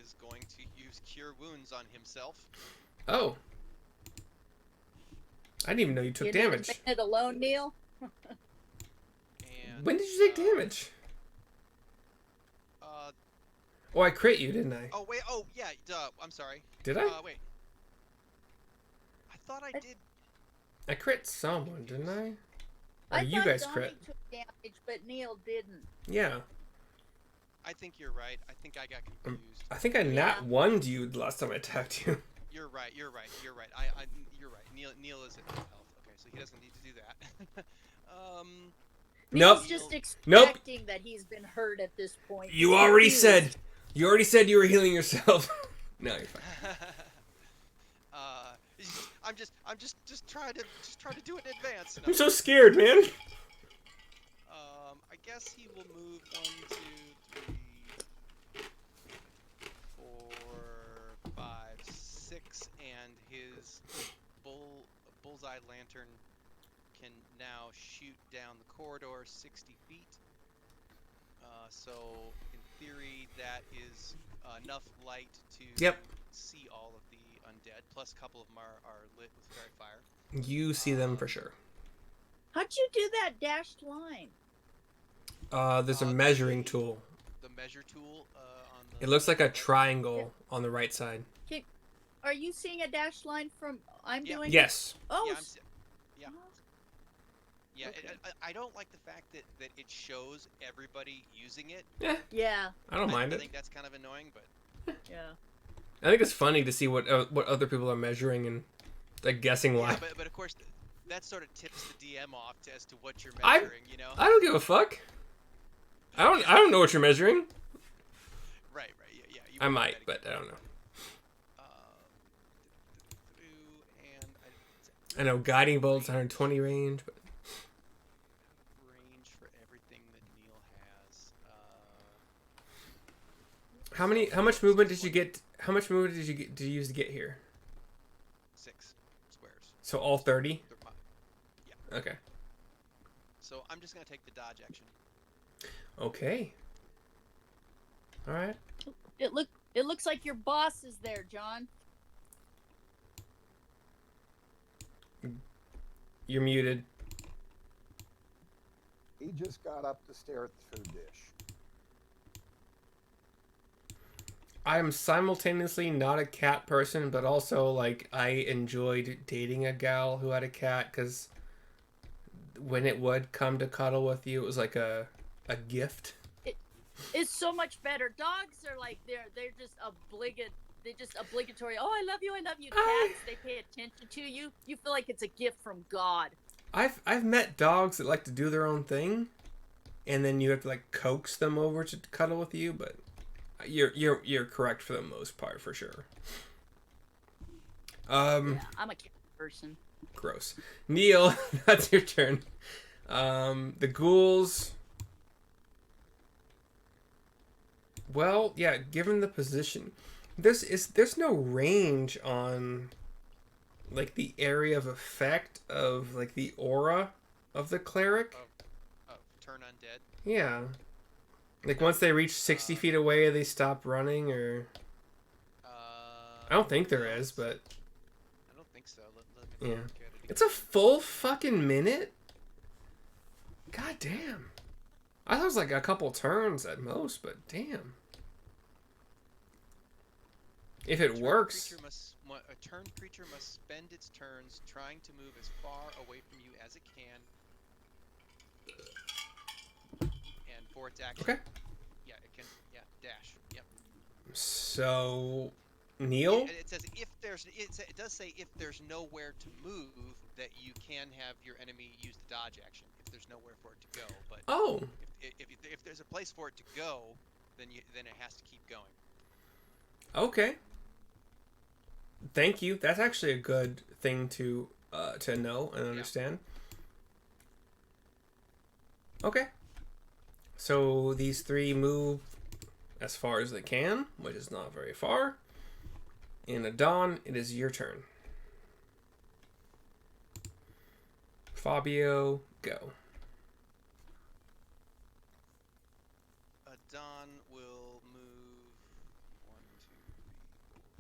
is going to use Cure Wounds on himself. Oh. I didn't even know you took damage. You didn't it alone, Neil? And, When did you take damage? Oh, I crit you, didn't I? Oh, wait. Oh, yeah. Duh. I'm sorry. Did I? Wait. I thought I did. I crit someone, didn't I? Or I you thought guys Donnie crit. took damage, but Neil didn't. Yeah. I think you're right. I think I got confused. I think I nat 1'd you the last time I attacked you. You're right. You're right. You're right. You're right. Neil is at full health. Okay, so he doesn't need to do that. Nope. He's just Nope. expecting that he's been hurt at this point. You He's already confused. said you were healing yourself. No, you're fine. I'm just trying to do it in advance. No. I'm so scared, man. I guess he will move 1, 2, 3, 4, 5, 6, and his bullseye lantern can now shoot down the corridor 60 feet. So in theory that is enough light to Yep. see all of the undead. Plus, a couple of them are lit with fairy fire. You see them for sure. How'd you do that dashed line? There's a measuring tool. The measure tool on the. It looks like a right. triangle on the right side. Are you seeing a dashed line from I'm Yeah. doing? Yes. Oh. Yeah, yeah. Yeah, Okay. I don't like the fact that it shows everybody using it. Yeah. I don't mind I it. think that's kind of annoying, but Yeah. I think it's funny to see what other people are measuring and like guessing why. yeah, but of course that sort of tips the DM off as to what you're I- measuring. You know. I don't give a fuck. I don't know what you're measuring. Right. Yeah. You I would might, bet but again. I don't know. And I know guiding bolts 120 range, but range for everything that Neil has. how much movement did you get? How much movement did you use to get here? 6 squares. So all 30? They're mine. Okay. So I'm just gonna take the dodge action. Okay. All right. It looks like your boss is there, John. You're muted. He just got up to stare at the food dish. I am simultaneously not a cat person, but also like I enjoyed dating a gal who had a cat because when it would come to cuddle with you, it was like a gift. It's so much better. Dogs are like they're just obligatory. Oh, I love you. Cats, they pay attention to you. You feel like it's a gift from God. I've met dogs that like to do their own thing, and then you have to like coax them over to cuddle with you. But you're correct for the most part, for sure. Yeah, I'm a cat person. Gross. Neil, that's your turn. The ghouls. Well, yeah, given the position, there's no range on like the area of effect of like the aura of the cleric. Oh, turn undead. Yeah. Like once they reach 60 feet away, they stop running, or I don't think there is, but I don't think so. Let me yeah, look at it it's a full fucking minute. God damn. I thought it was like a couple turns at most, but damn. If it works. A turned creature must spend its turns trying to move as far away from you as it can. And for its action. Okay. Yeah, it can. Yeah, dash. Yep. So, Neil? It says if there's. It does say if there's nowhere to move, that you can have your enemy use the dodge action. If there's nowhere for it to go, but Oh. if there's a place for it to go, then it has to keep going. Okay. Thank you. That's actually a good thing to know and understand. Yeah. Okay. So these three move as far as they can, which is not very far. In Adon, it is your turn. Fabio, go. Adon will move 1, 2,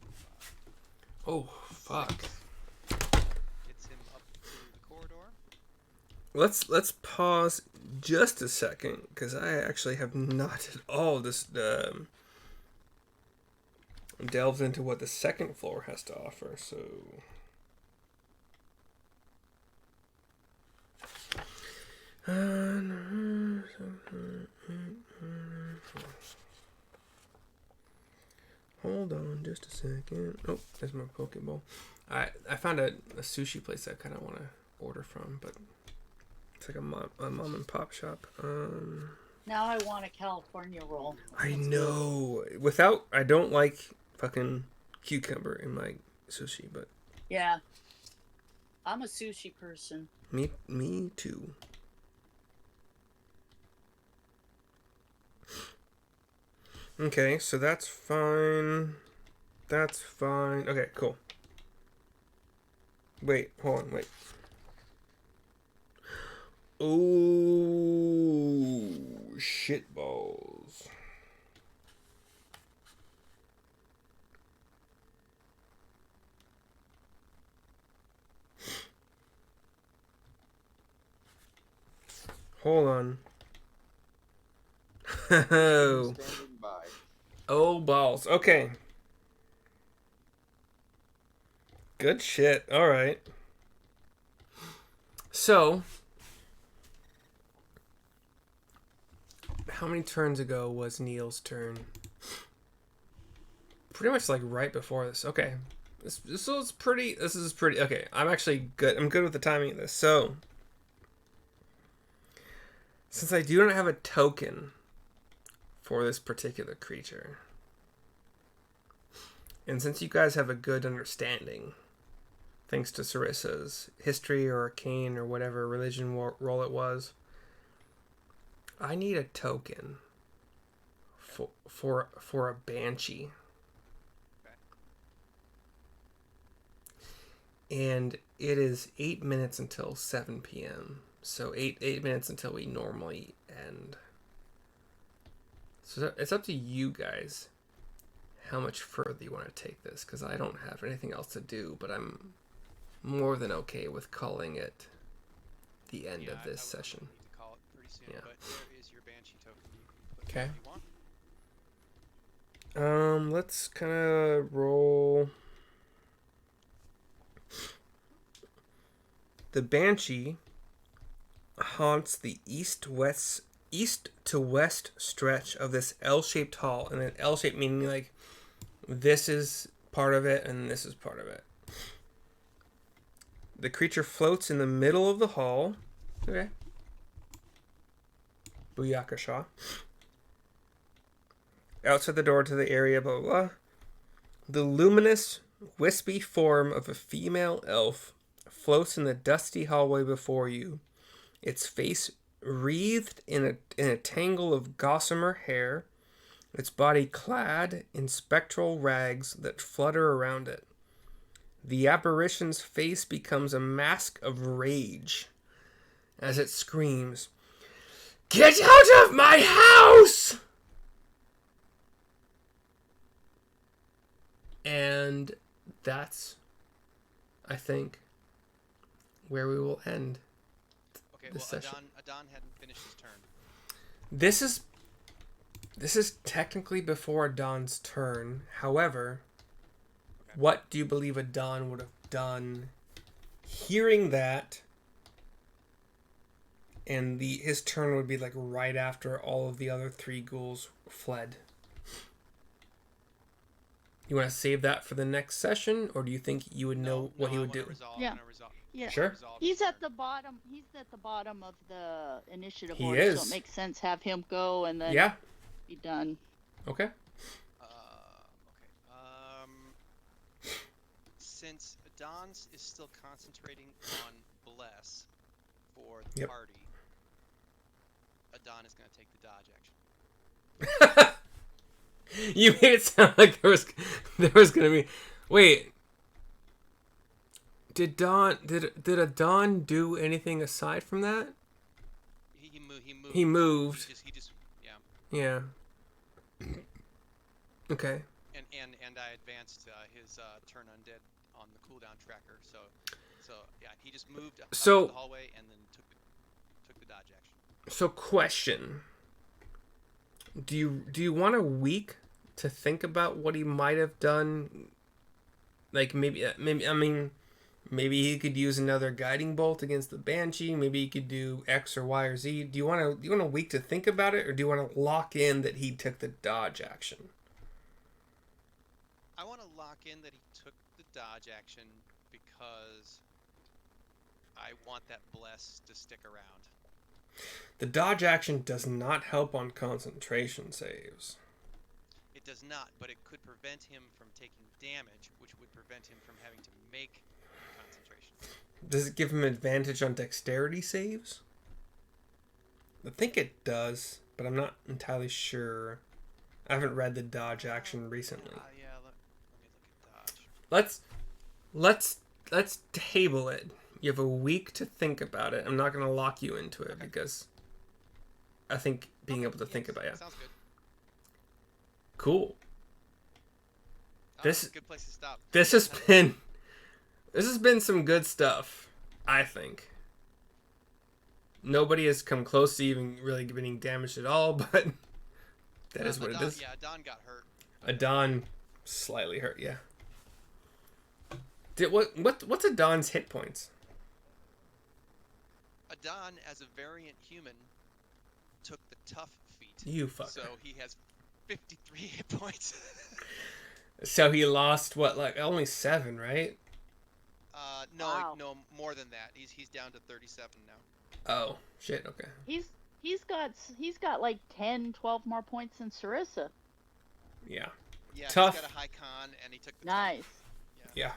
3, 4, 5. Oh, fuck. Gets him up to the corridor. Let's pause just a second, because I actually have not at all just delved into what the second floor has to offer, so... Hold on just a second. Oh, there's my Pokeball. I found a sushi place I kind of want to order from, but it's like a mom and pop shop. Now I want a California roll. I know. I don't like fucking cucumber in my sushi, but Yeah. I'm a sushi person. me too. Okay, so that's fine. That's fine. Okay, cool. Wait, hold on, wait. Oh, shit balls. Hold on. I'm Oh, standing by. oh balls. Okay. Good shit. All right. So, how many turns ago was Neil's turn? Pretty much like right before this. Okay. This is pretty. This is pretty. Okay. I'm actually good. I'm good with the timing of this. So, since I do not have a token for this particular creature, and since you guys have a good understanding, thanks to Sarissa's history or arcane or whatever religion role it was, I need a token for a banshee. And it is 8 minutes until 7 p.m. So 8 minutes until we normally end. So it's up to you guys how much further you want to take this, because I don't have anything else to do, but I'm more than okay with calling it the end of this session. Need to call it pretty soon, Yeah. but there is your banshee token. You can put whatever you want. Let's kind of roll. The banshee haunts the east to west stretch of this L-shaped hall, and an L-shaped meaning like this is part of it and this is part of it. The creature floats in the middle of the hall. Okay. Booyakasha. Outside the door to the area, blah, blah, blah. The luminous, wispy form of a female elf floats in the dusty hallway before you, its face wreathed in a tangle of gossamer hair, its body clad in spectral rags that flutter around it. The apparition's face becomes a mask of rage as it screams, "Get out of my house!" And that's, I think, where we will end this session. Adon hadn't finished his turn. This is technically before Adon's turn. However, what do you believe Adon would have done hearing that? And his turn would be like right after all of the other three ghouls fled. You want to save that for the next session, or do you think you would know what he would do? Yeah. Yeah. Sure. He's at the bottom. He's at the bottom of the initiative He order, is. so it makes sense have him go and then Yeah. be done. Okay. Since Adon is still concentrating on bless for the Yep. party, Adon is going to take the dodge action. You made it sound like there was gonna be. Wait. Did Adon do anything aside from that? He moved. He moved. He just Yeah. Okay. And I advanced his turn undead on the cooldown tracker. So yeah, he just moved up So- the hallway and then took the dodge action. So, question: Do you want a week to think about what he might have done? Like maybe he could use another guiding bolt against the banshee. Maybe he could do X or Y or Z. Do you want a week to think about it, or do you want to lock in that he took the dodge action? I want to lock in that he took the dodge action because I want that bless to stick around. The dodge action does not help on concentration saves. It does not, but it could prevent him from taking damage, which would prevent him from having to make concentration. Does it give him advantage on dexterity saves? I think it does, but I'm not entirely sure. I haven't read the dodge action recently. Yeah, let me look at dodge. Let's table it. You have a week to think about it. I'm not going to lock you into it because I think being able to think about it. Sounds good. Cool. This is a good place to stop. This has been some good stuff, I think. Nobody has come close to even really getting damaged at all, but that is what it Adon, is. Yeah, Adon got hurt. Adon slightly hurt, yeah. What's Adon's hit points? Adon, as a variant human, took the tough feat. You fucker. So he has 53 hit points. So he lost what, like only 7, right? No, Wow. no, more than that. He's down to 37 now. Oh shit. Okay. He's got like 10, 12 more points than Sarissa. Yeah. Yeah, Tough. he's got a high con, and he took the Nice. tough. Yeah.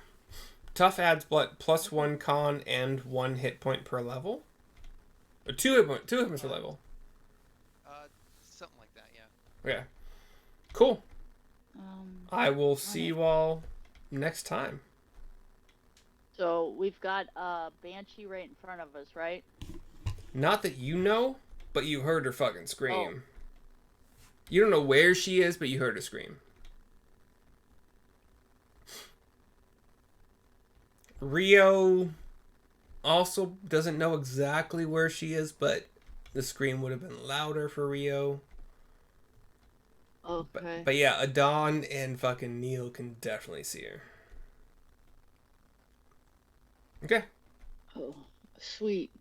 Tough adds what, +1 con and 1 hit point per level, or 2 hit points per level. Something like that. Yeah. Okay. Cool. Um, I will see you all next time. so we've got Banshee right in front of us, right? Not that you know, but you heard her fucking scream. You don't know where she is, but you heard her scream. Rio also doesn't know exactly where she is, but the scream would have been louder for Rio. Okay. But yeah, Adon and fucking Neil can definitely see her. Okay. Oh, sweet.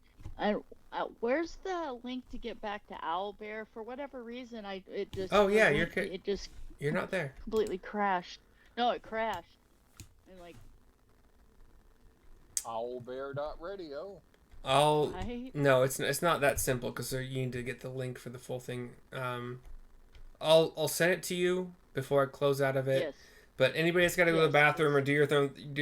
Where's the link to get back to Owlbear? For whatever reason, Oh, yeah, it just you're not there. completely crashed. No, it crashed. And like, Owlbear.radio. No, it's not that simple because you need to get the link for the full thing. I'll send it to you before I close out of it. yes. But anybody that's got to go to the Yes. bathroom or do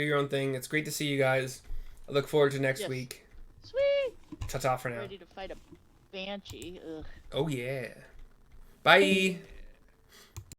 your own thing. It's great to see you guys. I look forward to next Yes. week. Sweet. Ta-ta for now. Ready to fight a Banshee. Ugh. Oh yeah. Bye. Yeah.